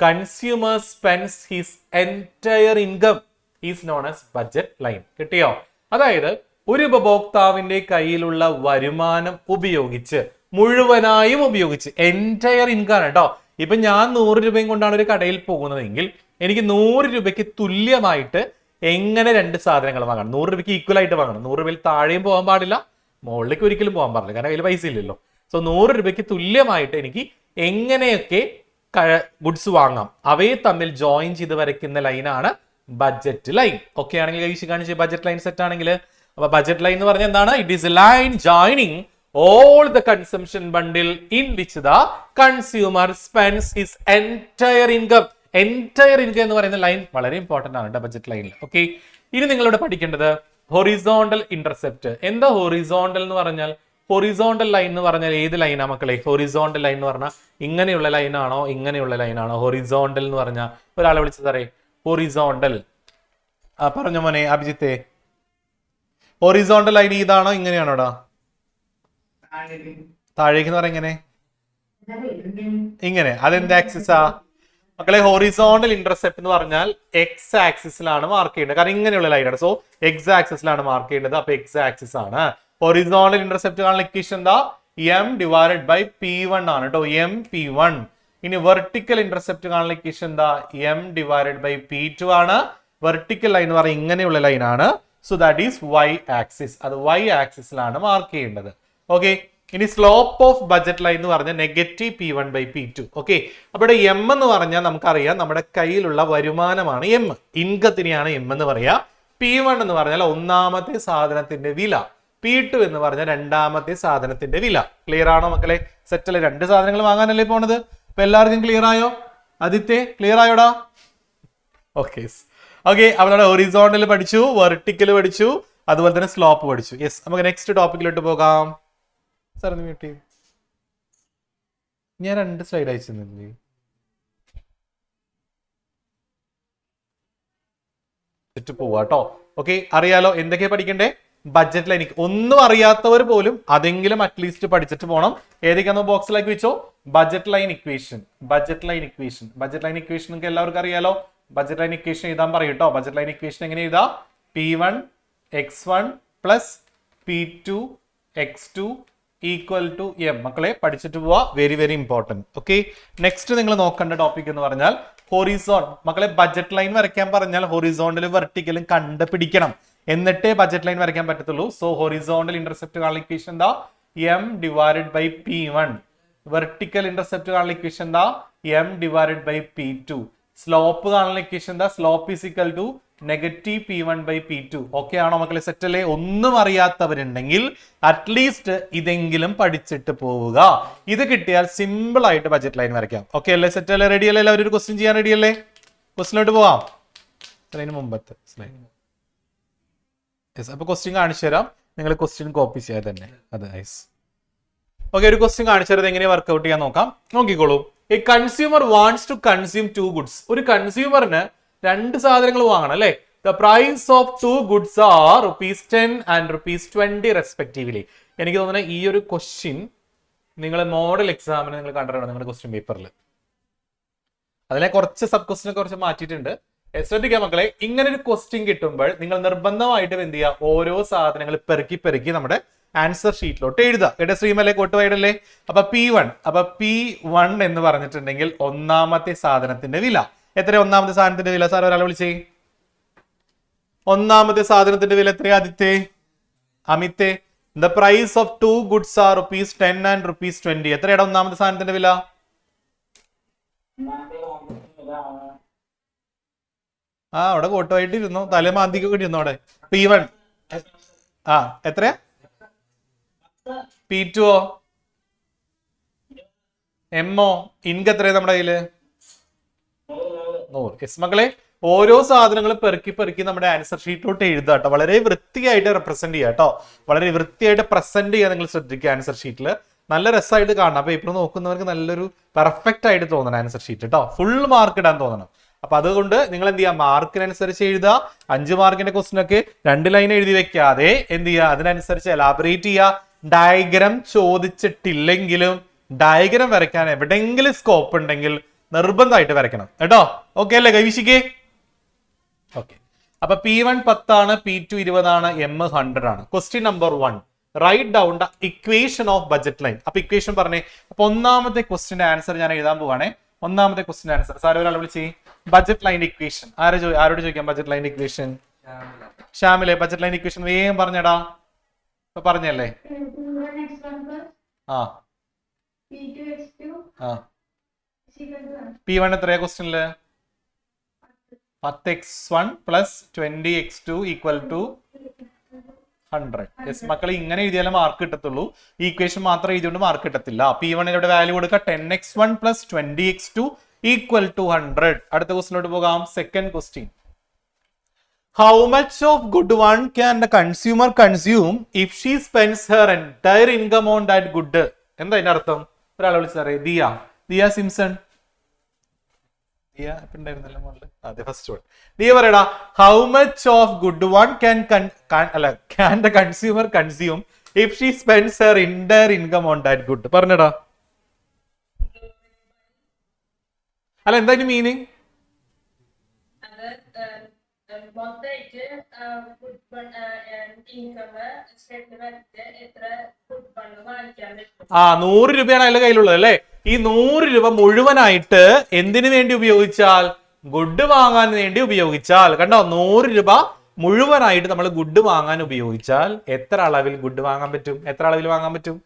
consumer spends his entire income is known as budget line. കിട്ടിയോ? അതായത് ഒരു ഉപഭോക്താവിന്റെ കയ്യിലുള്ള വരുമാനം ഉപയോഗിച്ച്, മുഴുവനായും ഉപയോഗിച്ച്, എൻറ്റയർ ഇൻകം ആണ് കേട്ടോ. ഇപ്പൊ ഞാൻ 100 രൂപയും കൊണ്ടാണ് ഒരു കടയിൽ പോകുന്നതെങ്കിൽ എനിക്ക് 100 രൂപയ്ക്ക് തുല്യമായിട്ട് എങ്ങനെ രണ്ട് സാധനങ്ങൾ വാങ്ങണം? 100 രൂപയ്ക്ക് ഈക്വൽ ആയിട്ട് വാങ്ങണം. 100 രൂപയിൽ താഴെയും പോകാൻ പാടില്ല, മുകളിലേക്ക് ഒരിക്കലും പോകാൻ പാടില്ല, കാരണം കയ്യിൽ പൈസ ഇല്ലല്ലോ. സോ 100 രൂപയ്ക്ക് തുല്യമായിട്ട് എനിക്ക് എങ്ങനെയൊക്കെ ഗുഡ്സ് വാങ്ങാം, അവയെ തമ്മിൽ ജോയിൻ ചെയ്ത് വരയ്ക്കുന്ന ലൈനാണ് ബഡ്ജറ്റ് ലൈൻ. ഓക്കെ ആണെങ്കിൽ കൈവശം കാണിച്ച് ബഡ്ജറ്റ് ലൈൻ സെറ്റ് ആണെങ്കിൽ, അപ്പൊ ബഡ്ജറ്റ് ലൈൻ എന്ന് പറഞ്ഞാൽ എന്താണ്? It is a line joining all the consumption bundle in which the consumer spends his entire income. Entire income എന്ന് പറയുന്ന ലൈൻ വളരെ ഇമ്പോർട്ടന്റ് ആണ് ബഡ്ജറ്റ് ലൈനിൽ. ഓക്കെ, ഇനി നിങ്ങളിവിടെ പഠിക്കേണ്ടത് ഹൊറിസോണ്ടൽ ഇന്റർസെപ്റ്റ്. എന്താ ഹൊറിസോണ്ടൽ എന്ന് പറഞ്ഞാൽ? ഹൊറിസോണ്ടൽ ലൈൻ എന്ന് പറഞ്ഞാൽ ഏത് ലൈനാ മക്കളെ? ഹൊറിസോണ്ടൽ ലൈൻ എന്ന് പറഞ്ഞാൽ ഇങ്ങനെയുള്ള ലൈനാണോ ഇങ്ങനെയുള്ള ലൈനാണോ ഹൊറിസോണ്ടൽ എന്ന് പറഞ്ഞാൽ? ഒരാളെ വിളിച്ചത് അറിയേ ഹൊറിസോണ്ടൽ. പറഞ്ഞ മോനെ അഭിജിത്തെ, ഹൊറിസോണ്ടൽ ലൈൻ ഇതാണോ ഇങ്ങനെയാണോടാ? താഴേക്ക് എന്ന് പറഞ്ഞ എങ്ങനെ? ഇങ്ങനെ. അതെന്ത് ആക്സിസാ മക്കളെ? ഹൊറിസോണ്ടൽ ഇന്റർസെപ്റ്റ് എന്ന് പറഞ്ഞാൽ എക്സ് ആക്സിസിലാണ് മാർക്ക് ചെയ്യേണ്ടത്, കാരണം ഇങ്ങനെയുള്ള ലൈനാണ്. സോ എക്സ് ആക്സിസിലാണ് മാർക്ക് ചെയ്യേണ്ടത്, അപ്പൊ എക്സ് ആക്സിസ് ആണ്. ഹൊറിസോണ്ടൽ ഇന്റർസെപ്റ്റ് കാണുന്ന ഇക്വേഷൻ എന്താ? എം ഡിവൈഡഡ് ബൈ P1 ആണ് കേട്ടോ, എം P1. ഇനി വെർട്ടിക്കൽ ഇന്റർസെപ്റ്റ് കാണുന്ന ഇക്വേഷൻ എന്താ? എം ഡിവൈഡഡ് ബൈ P2 ആണ്. വെർട്ടിക്കൽ ലൈൻ എന്ന് പറഞ്ഞാൽ ഇങ്ങനെയുള്ള ലൈനാണ്. So that is Y axis, അത് വൈ ആക്സിസിലാണ് മാർക്ക് ചെയ്യേണ്ടത്. ഓക്കെ, ഇനി സ്ലോപ്പ് ഓഫ് ബഡ്ജറ്റ് ലൈൻ എന്ന് പറഞ്ഞാൽ negative P1 by P2. Okay, അവിടെ എം എന്ന് പറഞ്ഞാൽ നമുക്കറിയാം നമ്മുടെ കയ്യിലുള്ള വരുമാനമാണ് എം, ഇൻകത്തിനെയാണ് എം എന്ന് പറയാ. P1 എന്ന് പറഞ്ഞാൽ ഒന്നാമത്തെ സാധനത്തിന്റെ വില, P2 എന്ന് പറഞ്ഞാൽ രണ്ടാമത്തെ സാധനത്തിന്റെ വില. ക്ലിയർ ആണോ മക്കളെ? സെറ്റല്ലേ? രണ്ട് സാധനങ്ങൾ വാങ്ങാനല്ലേ പോണത്. അപ്പൊ എല്ലാവർക്കും ക്ലിയർ ആയോ? ആദിത്യ ക്ലിയർ ആയോടാ? ഓക്കെ ഓക്കെ, അവിടെ ഹൊറിസോണ്ടൽ പഠിച്ചു, വെർട്ടിക്കൽ പഠിച്ചു, അതുപോലെ തന്നെ സ്ലോപ്പ് പഠിച്ചു. യെസ്, നമുക്ക് നെക്സ്റ്റ് ടോപ്പിക്കിലോട്ട് പോകാം. സാർ ഒന്ന് മ്യൂട്ട് ചെയ്യും. ഞാൻ 2 സ്ലൈഡ് അയച്ചിരുന്നില്ലേ? പോവാട്ടോ. ഓക്കെ, അറിയാലോ എന്തൊക്കെയാ പഠിക്കണ്ടേ? Budget line. ഒന്നും അറിയാത്തവർ പോലും അതെങ്കിലും അറ്റ്ലീസ്റ്റ് പഠിച്ചിട്ട് പോകണം. ഏതൊക്കെയാണോ ബോക്സിലേക്ക് വെച്ചോ? Budget line equation, budget line equation, budget line equation നിങ്ങൾക്ക് എല്ലാവർക്കും അറിയാലോ. ബഡ്ജറ്റ് ലൈൻ ഇക്വേഷൻ എഴുതാൻ പറയും കേട്ടോ. ബഡ്ജറ്റ് ലൈൻ ഇക്വേഷൻ എങ്ങനെ എഴുതാ? P1 x1 plus P2 x2 equal to M. മക്കളെ പഠിച്ചിട്ട് പോവാ, very very important. Okay, next നിങ്ങൾ നോക്കേണ്ട ടോപ്പിക് എന്ന് പറഞ്ഞാൽ ഹൊറിസോൺ. മക്കളെ ബഡ്ജറ്റ് ലൈൻ വരയ്ക്കാൻ പറഞ്ഞാൽ ഹൊറിസോണ്ടലും വെർട്ടിക്കലും കണ്ടുപിടിക്കണം, എന്നിട്ടേ ബഡ്ജറ്റ് ലൈൻ വരയ്ക്കാൻ പറ്റത്തുള്ളൂ. സോ ഹൊറിസോണ്ടൽ ഇന്റർസെപ്റ്റ് കാണുന്ന ഇക്വേഷൻ എന്താ? M divided by P1. Vertical intercept കാണുന്ന ഇക്വേഷൻ എന്താ? M divided by P2. Slope കാണുന്ന ഇക്വേഷൻ എന്താ? Slope is equal to negative P1 by P2. Okay ആണോ മക്കളെ? സെറ്റല്ലേ? ഒന്നും അറിയാത്തവരുണ്ടെങ്കിൽ അറ്റ്ലീസ്റ്റ് ഇതെങ്കിലും പഠിച്ചിട്ട് പോവുക. ഇത് കിട്ടിയാൽ സിമ്പിൾ ആയിട്ട് ബഡ്ജറ്റ് ലൈൻ വരയ്ക്കാം. ഓക്കെ അല്ലേ? സെറ്റല്ലേ? റെഡി അല്ലേ? എല്ലാവരും ഒരു ക്വസ്റ്റ്യൻ ചെയ്യാൻ റെഡി അല്ലേ? ക്വസ്റ്റിനോട്ട് പോവാം. അതിന് മുമ്പത്തെ സ്ലൈഡ്. യെസ്, അപ്പൊ ക്വസ്റ്റ്യൻ കാണിച്ചു തരാം, നിങ്ങൾ ക്വസ്റ്റ്യൻ കോപ്പി ചെയ്യാൻ തന്നെ. അത് നൈസ്. ഓക്കെ, ഒരു ക്വസ്റ്റ്യൻ കാണിച്ചു തരാം, എങ്ങനെ വർക്ക്ഔട്ട് ചെയ്യാൻ നോക്കാം. നോക്കിക്കോളൂ. A consumer wants to consume 2 goods. ഒരു കൺസ്യൂമറിന് 2 സാധനങ്ങൾ വാങ്ങണം അല്ലേ? The price of 2 goods are ₹10 and ₹20 respectively. എനിക്ക് തോന്നുന്നത് ഈ ഒരു ക്വസ്റ്റ്യൻ നിങ്ങൾ മോഡൽ എക്സാമിന് നിങ്ങൾ കണ്ടിട്ടുണ്ടോ നിങ്ങളുടെ ക്വസ്റ്റ്യൻ പേപ്പറിൽ? അതിനെ കുറച്ച് സബ് ക്വസ്റ്റ്യനെ കുറച്ച് മാറ്റിയിട്ടുണ്ട്. ശ്രദ്ധിക്കാം മക്കളെ, ഇങ്ങനെ ഒരു ക്വസ്റ്റ്യൻ കിട്ടുമ്പോൾ നിങ്ങൾ നിർബന്ധമായിട്ടും എന്ത് ചെയ്യുക? ഓരോ സാധനങ്ങൾ പെറുക്കി പെറുക്കി നമ്മുടെ ആൻസർ ഷീറ്റിലോട്ട് എഴുതുക. ഇവിടെ ശ്രീമല്ലേ കോട്ടുവൈഡല്ലേ? അപ്പൊ P1, അപ്പൊ P1 എന്ന് പറഞ്ഞിട്ടുണ്ടെങ്കിൽ ഒന്നാമത്തെ സാധനത്തിന്റെ വില എത്ര? ഒന്നാമത്തെ സാധനത്തിന്റെ വില സാർ ഒരാളെ വിളിച്ചേ. ഒന്നാമത്തെ സാധനത്തിന്റെ വില എത്രയാ ആദിത്യ? അമിത്തെ, the price of 2 goods are ₹10 and ₹20. എത്രയാണ് ഒന്നാമത്തെ സാധനത്തിന്റെ വില? അവിടെ കോട്ടുമായിട്ട് ഇരുന്നു, തലമാന്തിക്കൊക്കെ ഇരുന്നു അവിടെ. P1 എത്രയാ? P2 എമ്മോ ഇൻകം എത്രയാ നമ്മുടെ കയ്യില്? 100. യെസ് മക്കളെ, ഓരോ സാധനങ്ങളും പെറുക്കി പെറുക്കി നമ്മുടെ ആൻസർ ഷീറ്റിലോട്ട് എഴുതുക കേട്ടോ. വളരെ വൃത്തിയായിട്ട് റെപ്രസെന്റ് ചെയ്യുക കേട്ടോ. വളരെ വൃത്തിയായിട്ട് പ്രസന്റ് ചെയ്യാൻ നിങ്ങൾ ശ്രദ്ധിക്കുക. ആൻസർ ഷീറ്റിൽ നല്ല രസമായിട്ട് കാണണം. പേപ്പർ നോക്കുന്നവർക്ക് നല്ലൊരു പെർഫെക്റ്റ് ആയിട്ട് തോന്നണം ആൻസർ ഷീറ്റ് കേട്ടോ. ഫുൾ മാർക്ക് ഇടാൻ തോന്നണം. അപ്പൊ അതുകൊണ്ട് നിങ്ങൾ എന്ത് ചെയ്യുക? മാർക്കിനനുസരിച്ച് എഴുതുക. 5 മാർക്കിന്റെ ക്വസ്റ്റ്യൻ ഒക്കെ 2 ലൈൻ എഴുതി വെക്കാതെ എന്ത് ചെയ്യുക? അതിനനുസരിച്ച് എലാബറേറ്റ് ചെയ്യുക. ഡയഗ്രാം ചോദിച്ചിട്ടില്ലെങ്കിലും ഡയഗ്രാം വരയ്ക്കാൻ എവിടെയെങ്കിലും സ്കോപ്പ് ഉണ്ടെങ്കിൽ നിർബന്ധമായിട്ട് വരയ്ക്കണം കേട്ടോ. ഓക്കെ അല്ലേ? കൈവിശിക്കേ. ഓക്കെ, അപ്പൊ P1 10 ആണ്, P2 20 ആണ്, M 100 ആണ്. Question number 1, write down the equation of budget line. അപ്പൊ ഇക്വേഷൻ പറഞ്ഞേ. അപ്പൊ ഒന്നാമത്തെ ക്വസ്റ്റിന്റെ ആൻസർ ഞാൻ എഴുതാൻ പോവാണേ. ഒന്നാമത്തെ ക്വസ്റ്റിന്റെ ആൻസർ സാർ ഒരാൾ വിളിച്ചേ. ബഡ്ജറ്റ് ലൈൻ ഇക്വേഷൻ ആരോട് ചോദിക്കാം? ബഡ്ജറ്റ് ലൈൻ ഇക്വേഷൻ ഷ്യാമിലെ ബഡ്ജറ്റ് ലൈൻ ഇക്വേഷൻ വേഗം പറഞ്ഞടാ. ഇപ്പൊ പറഞ്ഞല്ലേ? ആ ആ P1 എത്രയാ ക്വസ്റ്റ്യനില്? 10x1 plus 20x2 equal to 100. Yes മക്കളെ, ഇങ്ങനെ എഴുതിയാലേ മാർക്ക് കിട്ടത്തുള്ളൂ. ഈ ഇക്വേഷൻ മാത്രം എഴുതിയോണ്ട് മാർക്ക് കിട്ടത്തില്ല. P1 ഇവിടെ വാല്യൂ കൊടുക്കുക 10x1 plus 20x2 equal to 100. അടുത്ത ക്വസ്റ്റിനോട്ട് പോകാം. Second question. How much of good one can the consumer consume if she spends her entire income on that good? എന്താ അതിന്റെ അർത്ഥം? ഒരാളെ വിളിച്ചറിയ ദിയ സിംസൺ. ദിയ ഉണ്ടായിരുന്നല്ലോ മോളില്. അതെ, ഫസ്റ്റ് വൺ. ദിയ പറയടാ, how much of good one can the consumer consume if she spends her entire income on that good? പറഞ്ഞടാ. അല്ല, എന്താ ഇതിന്റെ മീനിങ്? ആ 100 രൂപയാണ് അയാളുടെ കയ്യിലുള്ളത് അല്ലെ. ഈ 100 രൂപ മുഴുവനായിട്ട് എന്തിനു വേണ്ടി ഉപയോഗിച്ചാൽ? ഗുഡ് വാങ്ങാൻ വേണ്ടി ഉപയോഗിച്ചാൽ. കണ്ടോ, 100 രൂപ മുഴുവനായിട്ട് നമ്മൾ ഗുഡ് വാങ്ങാൻ ഉപയോഗിച്ചാൽ എത്ര അളവിൽ ഗുഡ് വാങ്ങാൻ പറ്റും? എത്ര അളവിൽ വാങ്ങാൻ പറ്റും?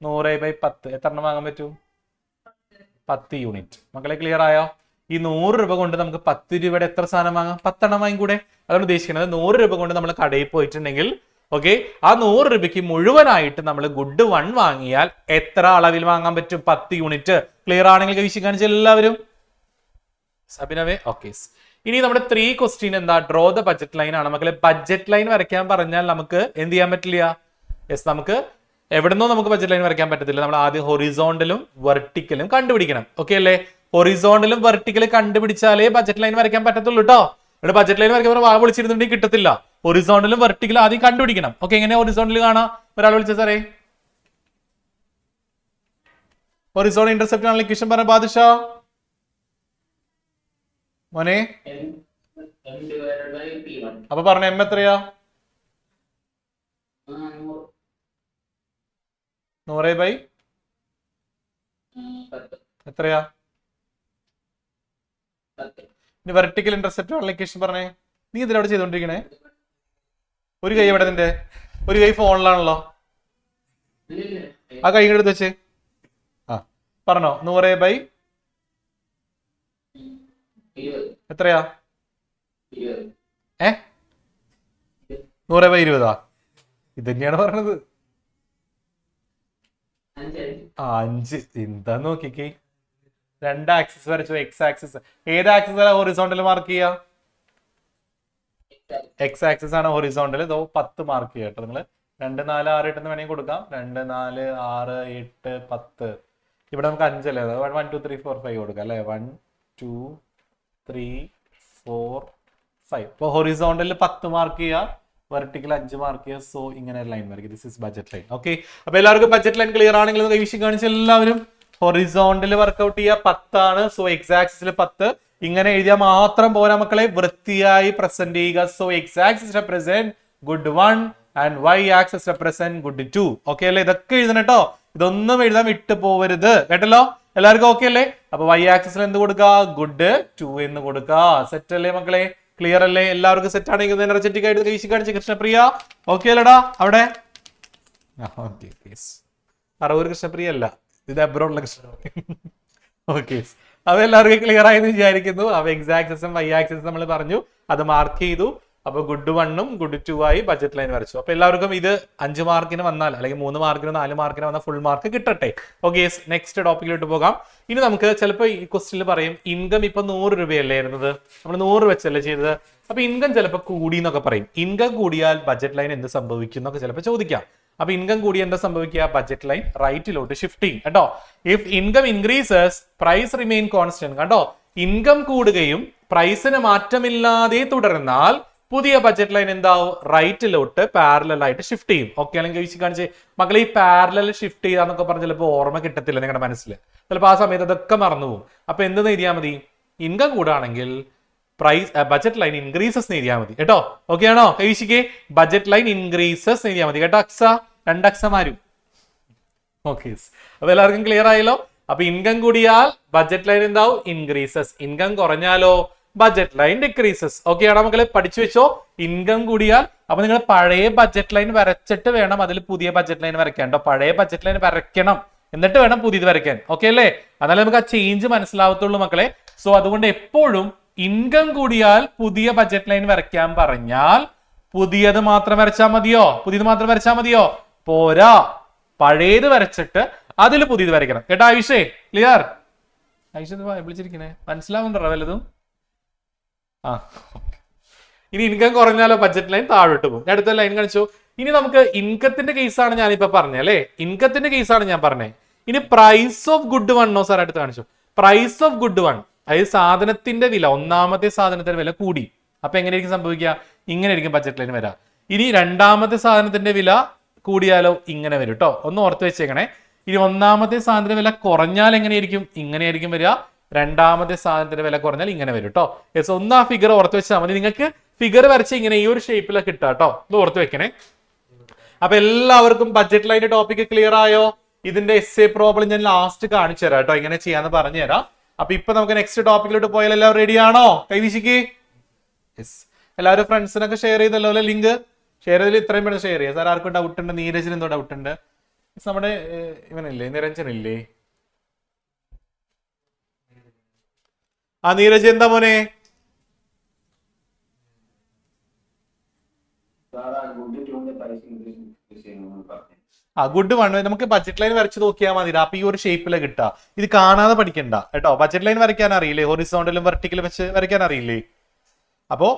100/10. എത്ര എണ്ണം വാങ്ങാൻ പറ്റും? 10 യൂണിറ്റ്. മക്കളെ ക്ലിയർ ആയോ? ഈ 100 രൂപ കൊണ്ട് നമുക്ക് 10 രൂപയുടെ എത്ര സാധനം വാങ്ങാം? 10 എണ്ണം വാങ്ങിക്കൂടെ? അതാണ് ഉദ്ദേശിക്കുന്നത്. 100 രൂപ കൊണ്ട് നമ്മൾ കടയിൽ പോയിട്ടുണ്ടെങ്കിൽ ഓക്കെ, ആ 100 രൂപയ്ക്ക് മുഴുവനായിട്ട് നമ്മൾ ഗുഡ് 1 വാങ്ങിയാൽ എത്ര അളവിൽ വാങ്ങാൻ പറ്റും? 10 യൂണിറ്റ്. ക്ലിയർ ആണെങ്കിൽ കൈവശി കാണിച്ച എല്ലാവരും സബിനവേ. ഓക്കെ, ഇനി നമ്മുടെ 3 ക്വസ്റ്റ്യൻ എന്താ? ഡ്രോ ദ ബഡ്ജറ്റ് ലൈൻ ആണ്. മക്കളെ, ബഡ്ജറ്റ് ലൈൻ വരയ്ക്കാൻ പറഞ്ഞാൽ നമുക്ക് എന്ത് ചെയ്യാൻ പറ്റില്ല? യെസ്, നമുക്ക് എവിടുന്നോ നമുക്ക് ബഡ്ജറ്റ് ലൈൻ വരയ്ക്കാൻ പറ്റത്തില്ല. നമ്മൾ ആദ്യം ഹൊറിസോണ്ടലും വെർട്ടിക്കലും കണ്ടുപിടിക്കണം. ഓക്കെ അല്ലേ? ഹൊറിസോണ്ടലും വെർട്ടിക്കലും കണ്ടുപിടിച്ചാലേ ബഡ്ജറ്റ് ലൈൻ വരയ്ക്കാൻ പറ്റത്തുള്ളൂ കേട്ടോ. ഇവിടെ ബഡ്ജറ്റ് ലൈൻ വരയ്ക്കാൻ വാ വിളിച്ചിരുന്നുണ്ടെങ്കിൽ കിട്ടത്തില്ല. ഹൊറിസോണ്ടലും വെർട്ടിക്കലും ആദ്യം കണ്ടുപിടിക്കണം. ഓക്കെ, എങ്ങനെ ഹൊറിസോണ്ടൽ കാണാം? ഒരാൾ വിളിച്ച സാറേ, ഹൊറിസോണ്ടൽ ഇന്റർസെപ്റ്റ് ആണ് ഇക്വേഷൻ പറഞ്ഞ ബാദുഷാ മോനെ. അപ്പൊ പറഞ്ഞ എം എത്രയാ? 100/10 എത്രയാ? ഇനി വെർട്ടിക്കൽ ഇന്റർസെപ്റ്റ് ആണ് ഇക്വേഷൻ പറഞ്ഞേ. നീ ഇതിലവിടെ ചെയ്തോണ്ടിരിക്കണേ? ഒരു കൈ എവിടെ? നിന്റെ ഒരു കൈ ഫോണിലാണല്ലോ. ആ കൈ എടുത്ത് വെച്ചേ. ആ പറഞ്ഞോ. 100/10 എത്രയാ? 100/20. ഇത് തന്നെയാണ് പറഞ്ഞത്. 5. എന്താ നോക്കിക്കേ, 2 ആക്സിസ് വരച്ചു. എക്സ് ആക്സിസ് ഏത് ആക്സിസ് ഹൊറിസോണ്ടൽ മാർക്ക് ചെയ്യാ? എക്സ് ആക്സിസ് ആണ് ഹൊറിസോണ്ടൽ. 10 മാർക്ക് ചെയ്യാം കേട്ടോ. നിങ്ങൾ 2, 4, 6, 8 എന്ന് വേണമെങ്കിൽ കൊടുക്കാം. 2, 4, 6, 8, 10. ഇവിടെ നമുക്ക് 5 അല്ലേ? 1, 2, 3, 4, 5 കൊടുക്കാം അല്ലെ? 1, 2, 3, 4, 5. ഇപ്പൊ ഹൊറിസോണ്ടലിൽ 10 മാർക്ക് ചെയ്യുക, വെർട്ടിക്കൽ 5 മാർക്ക് ചെയ്യുക. സോ ഇങ്ങനെ ലൈൻ വരയ്ക്കുക. This is budget line. Okay, അപ്പൊ എല്ലാവർക്കും ബഡ്ജറ്റ് ലൈൻ ക്ലിയർ ആണെങ്കിൽ കൈവിഷി കാണിച്ച എല്ലാവരും ഹൊറിസോണ്ടൽ വർക്ക്ഔട്ട് ചെയ്യുക. 10 ആണ്. സോ എക്സ് ആക്സിസിൽ 10. ഇങ്ങനെ എഴുതിയാൽ മാത്രം പോരാ മക്കളെ, വൃത്തിയായി പ്രസന്റ് ചെയ്യുക. So X axis represent good 1 and Y axis represent good 2. Okay അല്ലേ? ഇതൊക്കെ എഴുതണം കേട്ടോ. ഇതൊന്നും എഴുതാൻ വിട്ടു പോവരുത് കേട്ടല്ലോ. എല്ലാവർക്കും ഓക്കെ അല്ലേ? അപ്പൊ വൈ ആക്സിസിൽ എന്ത് കൊടുക്കുക? ഗുഡ് 2 എന്ന് കൊടുക്കുക. സെറ്റ് അല്ലേ മക്കളെ? ക്ലിയർ അല്ലേ? എല്ലാവർക്കും സെറ്റ് ആണെങ്കിൽ എനർജറ്റിക് ആയിട്ട് കൈവശി കാണിച്ച് കൃഷ്ണപ്രിയ ഓക്കെ അല്ലടാ അവിടെ? അറൂർ കൃഷ്ണപ്രിയ അല്ല, ഇത് അബ്രോഡുള്ള കൃഷ്ണപ്രിയ. ഓക്കെ, അപ്പൊ എല്ലാവർക്കും ക്ലിയർ ആയെന്ന് വിചാരിക്കുന്നു. അപ്പൊ എക്സ് ആക്സിസും വൈ ആക്സിസും നമ്മൾ പറഞ്ഞു, അത് മാർക്ക് ചെയ്തു. അപ്പൊ ഗുഡ് 1ഉം ഗുഡ് 2 ആയി ബഡ്ജറ്റ് ലൈൻ വരച്ചു. അപ്പൊ എല്ലാവർക്കും ഇത് 5 മാർക്കിന് വന്നാൽ അല്ലെങ്കിൽ 3 മാർക്കിന് 4 മാർക്കിന് വന്നാൽ ഫുൾ മാർക്ക് കിട്ടട്ടെ. ഓക്കെ, നെക്സ്റ്റ് ടോപ്പിക്കിലോട്ട് പോകാം. ഇനി നമുക്ക് ചിലപ്പോൾ ഈ ക്വസ്റ്റ്യനിൽ പറയും ഇൻകം ഇപ്പൊ 100 രൂപയല്ലേ ഇരുന്നത്, നമ്മൾ 100 വെച്ചല്ലേ ചെയ്തത്. അപ്പൊ ഇൻകം ചിലപ്പോൾ കൂടി എന്നൊക്കെ പറയും. ഇൻകം കൂടിയാൽ ബഡ്ജറ്റ് ലൈൻ എന്ത് സംഭവിക്കും എന്നൊക്കെ ചിലപ്പോൾ ചോദിക്കാം. അപ്പൊ ഇൻകം കൂടി എന്താ സംഭവിക്കുക? ബഡ്ജറ്റ് ലൈൻ റൈറ്റിലോട്ട് ഷിഫ്റ്റ് ചെയ്യും കേട്ടോ. If income increases price remain constant. കണ്ടോ, ഇൻകം കൂടുകയും പ്രൈസിന് മാറ്റമില്ലാതെ തുടർന്നാൽ പുതിയ ബഡ്ജറ്റ് ലൈൻ എന്താവും? റൈറ്റിലോട്ട് പാരലൽ ആയിട്ട് ഷിഫ്റ്റ് ചെയ്യും. ഓക്കെ അല്ലെങ്കിൽ ചോദിച്ചു കാണിച്ച് മക്കളെ, ഈ പാരലൽ ഷിഫ്റ്റ് ചെയ്യാന്നൊക്കെ പറഞ്ഞ ചിലപ്പോൾ ഓർമ്മ കിട്ടത്തില്ല നിങ്ങളുടെ മനസ്സിൽ. ചിലപ്പോൾ ആ സമയത്ത് അതൊക്കെ മറന്നു പോകും. അപ്പൊ എന്തെന്ന് എഴുതിയാൽ മതി? ഇൻകം കൂടാണെങ്കിൽ പ്രൈസ് ബഡ്ജറ്റ് ലൈൻ ഇൻക്രീസസ് എഴുതിയാൽ മതി കേട്ടോ. ഓക്കെ ആണോ? കൈശിക്ക് ബഡ്ജറ്റ് ലൈൻ ഇൻക്രീസസ് എഴുതിയാൽ മതി കേട്ടോ. 2 അക്സമാരും. ഓക്കെ, അപ്പൊ എല്ലാവർക്കും ക്ലിയർ ആയല്ലോ. അപ്പൊ ഇൻകം കൂടിയാൽ ബഡ്ജറ്റ് ലൈൻ എന്താവും? ഇൻക്രീസസ്. ഇൻകം കുറഞ്ഞാലോ? Budget line decreases. ഓക്കെ ആണോ മക്കളെ? പഠിച്ചു വെച്ചോ. ഇൻകം കൂടിയാൽ അപ്പൊ നിങ്ങൾ പഴയ ബഡ്ജറ്റ് ലൈൻ വരച്ചിട്ട് വേണം അതിൽ പുതിയ ബഡ്ജറ്റ് ലൈൻ വരയ്ക്കാൻ കേട്ടോ. പഴയ ബഡ്ജറ്റ് ലൈൻ വരയ്ക്കണം, എന്നിട്ട് വേണം പുതിയത് വരയ്ക്കാൻ. ഓക്കെ അല്ലേ? എന്നാലേ നമുക്ക് ആ ചേഞ്ച് മനസ്സിലാവത്തുള്ളൂ മക്കളെ. സോ അതുകൊണ്ട് എപ്പോഴും ഇൻകം കൂടിയാൽ പുതിയ ബഡ്ജറ്റ് ലൈൻ വരയ്ക്കാൻ പറഞ്ഞാൽ പുതിയത് മാത്രം വരച്ചാൽ മതിയോ? പുതിയത് മാത്രം വരച്ചാൽ മതിയോ? പോരാ, പഴയത് വരച്ചിട്ട് അതിൽ പുതിയത് വരയ്ക്കണം കേട്ടോ. ആയിഷേ ക്ലിയർ? ആയിഷ വിളിച്ചിരിക്കണേ, മനസ്സിലാവുന്നുണ്ടോ വല്ലതും? ആ, ഇനി ഇൻകം കുറഞ്ഞാലോ ബഡ്ജറ്റ് ലൈൻ താഴോട്ട് പോകും. ഞാൻ അടുത്ത ലൈൻ കാണിച്ചു. ഇനി നമുക്ക് ഇൻകത്തിന്റെ കേസാണ് ഞാനിപ്പോ പറഞ്ഞത് അല്ലേ? ഇൻകത്തിന്റെ കേസാണ് ഞാൻ പറഞ്ഞത്. ഇനി പ്രൈസ് ഓഫ് ഗുഡ് വണ്ണോ സാർ അടുത്ത് കാണിച്ചു. പ്രൈസ് ഓഫ് ഗുഡ് വൺ, അതായത് സാധനത്തിന്റെ വില, ഒന്നാമത്തെ സാധനത്തിന്റെ വില കൂടി. അപ്പൊ എങ്ങനെയായിരിക്കും സംഭവിക്കുക? ഇങ്ങനെയായിരിക്കും ബഡ്ജറ്റ് ലൈൻ വരാം. ഇനി രണ്ടാമത്തെ സാധനത്തിന്റെ വില കൂടിയാലോ? ഇങ്ങനെ വരും കേട്ടോ, ഒന്ന് ഓർത്ത് വെച്ചേക്കണേ. ഇനി ഒന്നാമത്തെ സാധനത്തിന്റെ വില കുറഞ്ഞാൽ എങ്ങനെയായിരിക്കും? ഇങ്ങനെയായിരിക്കും വരിക. രണ്ടാമത്തെ സാധനത്തിന്റെ വില കുറഞ്ഞാൽ ഇങ്ങനെ വരും കേട്ടോ. യെസ്, ഒന്ന് ആ ഫിഗർ ഓർത്ത് വെച്ചാൽ മതി. നിങ്ങൾക്ക് ഫിഗർ വരച്ച് ഇങ്ങനെ ഈ ഒരു ഷേപ്പിലൊക്കെ കിട്ടുക കേട്ടോ, ഇത് ഓർത്ത് വെക്കണേ. അപ്പൊ എല്ലാവർക്കും ബഡ്ജറ്റ് ലൈൻ്റെ ടോപ്പിക് ക്ലിയർ ആയോ? ഇതിന്റെ എസ്സേ പ്രോബ്ലം ഞാൻ ലാസ്റ്റ് കാണിച്ചു തരാം കേട്ടോ, ഇങ്ങനെ ചെയ്യാന്ന് പറഞ്ഞു തരാം. അപ്പൊ ഇപ്പൊ നമുക്ക് നെക്സ്റ്റ് ടോപ്പിക്കിലോട്ട് പോയാൽ എല്ലാവരും റെഡി ആണോ? കൈവീശിക്ക്. യെസ്, എല്ലാവരും ഫ്രണ്ട്സിനൊക്കെ ഷെയർ ചെയ്തല്ലോ അല്ലെ? ലിങ്ക് ഷെയർ ചെയ്തതിൽ ഇത്രയും പേര് ഷെയർ ചെയ്യാം. സാർ ആർക്കും ഡൗട്ട് ഉണ്ട്? നീരജിന് എന്തോ ഡൗട്ട് ഉണ്ട്? നമ്മുടെ ഇവനില്ലേ, നിരഞ്ജനില്ലേ? ആ നീരജ് എന്താ മോനെ? ആ ഗുഡ് വൺ നമുക്ക് ബഡ്ജറ്റ് ലൈൻ വരച്ച് നോക്കിയാൽ മതി. അപ്പൊ ഈ ഒരു ഷേപ്പില് കിട്ടുക. ഇത് കാണാതെ പഠിക്കണ്ട കേട്ടോ. ബഡ്ജറ്റ് ലൈൻ വരയ്ക്കാൻ അറിയില്ലേ? ഹൊറിസോണ്ടലും വെർട്ടിക്കലും വെച്ച് വരയ്ക്കാൻ അറിയില്ലേ? അപ്പോ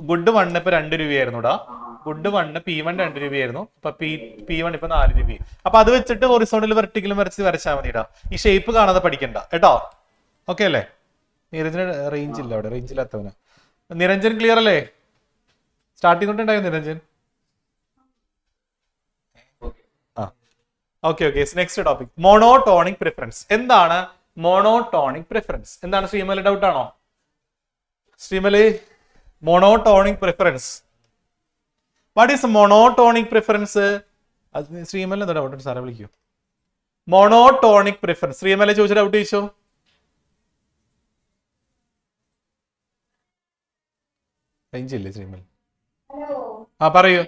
ഗുഡ് വണ്ണ് ഇപ്പൊ 2 രൂപയായിരുന്നു ഇടാ. ഗുഡ് വണ്ണ് P1 2 രൂപയായിരുന്നു. ഇപ്പൊ P1 ഇപ്പൊ 4 രൂപ. അപ്പൊ അത് വെച്ചിട്ട് ഹൊറിസോണ്ടലും വെർട്ടിക്കലും വരച്ചാൽ മതി ഇടാ. ഈ ഷേപ്പ് കാണാതെ പഠിക്കണ്ട കേട്ടോ. ഓക്കെ അല്ലേ? നിരഞ്ജന് റേഞ്ച് ഇല്ല, അവിടെ റേഞ്ച് ഇല്ലാത്തവന്. നിരഞ്ജൻ ക്ലിയർ അല്ലേ? സ്റ്റാർട്ട് ചെയ്തോണ്ടായോ നിരഞ്ജൻ? ആ okay okay. Next topic monotonic preference. എന്താണ് മോണോടോണിക് പ്രിഫറൻസ്? എന്താണ് ശ്രീമല? ഡൗട്ട് ആണോ ശ്രീമലി? Monotonic preference, what is monotonic preference? Sreemala എന്താ ഡൗട്ട്? സാറെ വിളിക്കൂ. മോണോടോണിക് പ്രിഫറൻസ് ശ്രീമല ചോദിച്ച ഡൗട്ട് ചോദിച്ചോ. റേഞ്ച് ഇല്ലേ ശ്രീമൽ? ആ പറയൂ.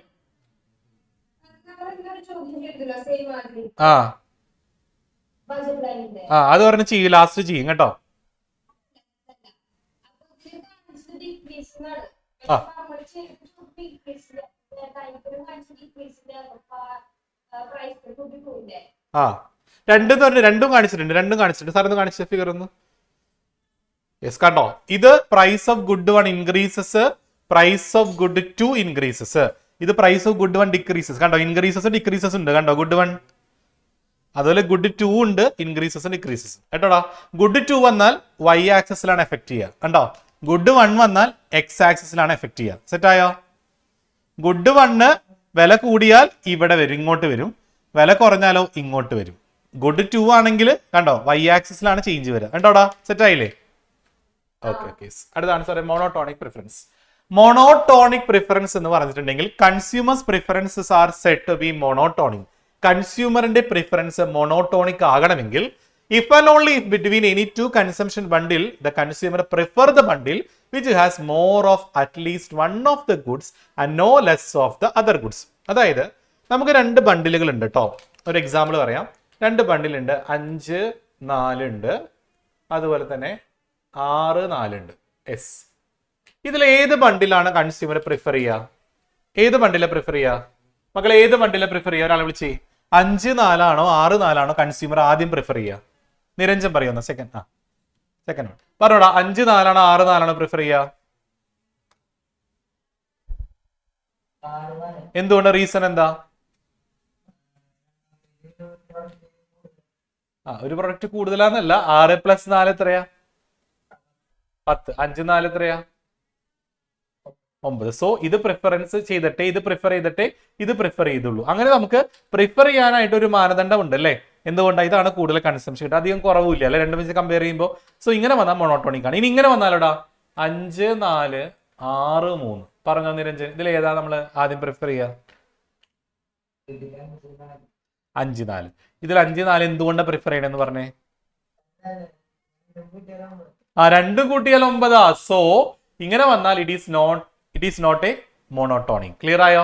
ആ ആ അത് പറഞ്ഞ് ചെയ്യും, ലാസ്റ്റ് ചെയ്യും കേട്ടോ. ആ ആ രണ്ടും കാണിച്ചിട്ടുണ്ട്. സാർ ഒന്ന് കാണിച്ച ഫിഗർ ഒന്ന്. യെസ് കണ്ടോ, ഇത് price of good one increases, price of good 2 increases. ഇത് price of good one decreases. കണ്ടോ, ഇൻക്രീസസ് ഡിക്രീസസ് ഉണ്ട്. കണ്ടോ ഗുഡ് വൺ, അതുപോലെ ഗുഡ് 2 ഉണ്ട്, ഇൻക്രീസസ് ഡിക്രീസസ് കേട്ടോടാ. ഗുഡ് 2 വന്നാൽ y ആക്സിസിലാണ് എഫക്ട് ചെയ്യുക. കണ്ടോ, ഗുഡ് 1 വന്നാൽ x ആക്സിസിലാണ് എഫക്ട് ചെയ്യുക. സെറ്റായോ? ഗുഡ് 1 വില കൂടിയാൽ ഇവിടെ വരും, ഇങ്ങോട്ട് വരും. വില കുറഞ്ഞാലോ ഇങ്ങോട്ട് വരും. ഗുഡ് 2 ആണെങ്കിൽ കണ്ടോ y ആക്സിസിലാണ് ചേഞ്ച് വരിക. കണ്ടോടാ, സെറ്റായില്ലേ? Okay okay. അടുത്താണ് സാറേ മോണോടോണിക് പ്രിഫറൻസ്. മോണോടോണിക് പ്രിഫറൻസ് എന്ന് പറഞ്ഞിട്ടുണ്ടെങ്കിൽ consumer's preferences are set to be monotonic. കൺസ്യൂമറിന്റെ പ്രിഫറൻസ് മോണോടോണിക് ആകണമെങ്കിൽ if and only if between any two consumption bundle the consumer prefer the bundle which has more of at least one of the goods and no less of the other goods. അതായത് നമുക്ക് 2 ബണ്ടിലുകൾ ഉണ്ട് കേട്ടോ. ഒരു example പറയാം. 2 ബണ്ടിൽ ഉണ്ട്, 5 4 ഉണ്ട്, അതുപോലെ തന്നെ 6 4 ഉണ്ട്. എസ്, ഇതിൽ ഏത് ബണ്ടിലാണ് കൺസ്യൂമർ പ്രിഫർ ചെയ്യുക? ഏത് ബണ്ടിലെ പ്രിഫർ ചെയ്യുക മക്കളെ? ഏത് ബണ്ടിലെ പ്രിഫർ ചെയ്യുക? ഒരാളെ വിളിച്ചേ. 5 4 ആണോ 6 4 ആണോ കൺസ്യൂമർ ആദ്യം പ്രിഫർ ചെയ്യുക? നിരഞ്ജൻ പറയുന്ന സെക്കൻഡ് പറഞ്ഞോടാ. 5 4 ആണോ 6 4 ആണോ പ്രിഫർ ചെയ്യുക? എന്തുകൊണ്ട്? റീസൺ എന്താ? ഒരു പ്രൊഡക്റ്റ് കൂടുതലാന്നല്ല. 6 + 4 എത്രയാ? 10. 5 4 എത്രയാ? 9. സോ ഇത് പ്രിഫറൻസ് ചെയ്തിട്ടേ ഇത് പ്രിഫർ ചെയ്തിട്ടേ ഇത് പ്രിഫർ ചെയ്തുള്ളൂ. അങ്ങനെ നമുക്ക് പ്രിഫർ ചെയ്യാനായിട്ട് ഒരു മാനദണ്ഡം ഉണ്ട് അല്ലേ? എന്തുകൊണ്ടാണ്? ഇതാണ് കൂടുതൽ കൺസംഷൻ കിട്ടുക, അധികം കുറവില്ല അല്ലെ രണ്ടും വെച്ച് കമ്പയർ ചെയ്യുമ്പോൾ. സോ ഇങ്ങനെ വന്നാൽ മോണോട്ടോണിക് ആണ്. ഇനി ഇങ്ങനെ വന്നാലോടാ 5 4 6 3 പറഞ്ഞോ നിരഞ്ജൻ, ഇതിൽ ഏതാ നമ്മൾ ആദ്യം പ്രിഫർ ചെയ്യുക? 5 4. ഇതിൽ 5 4 എന്തുകൊണ്ടാണ് പ്രിഫർ ചെയ്യണമെന്ന് പറഞ്ഞേ? രണ്ടും കൂട്ടിയാൽ 9. സോ ഇങ്ങനെ വന്നാൽ it is not a monotonic. Clear ആയോ?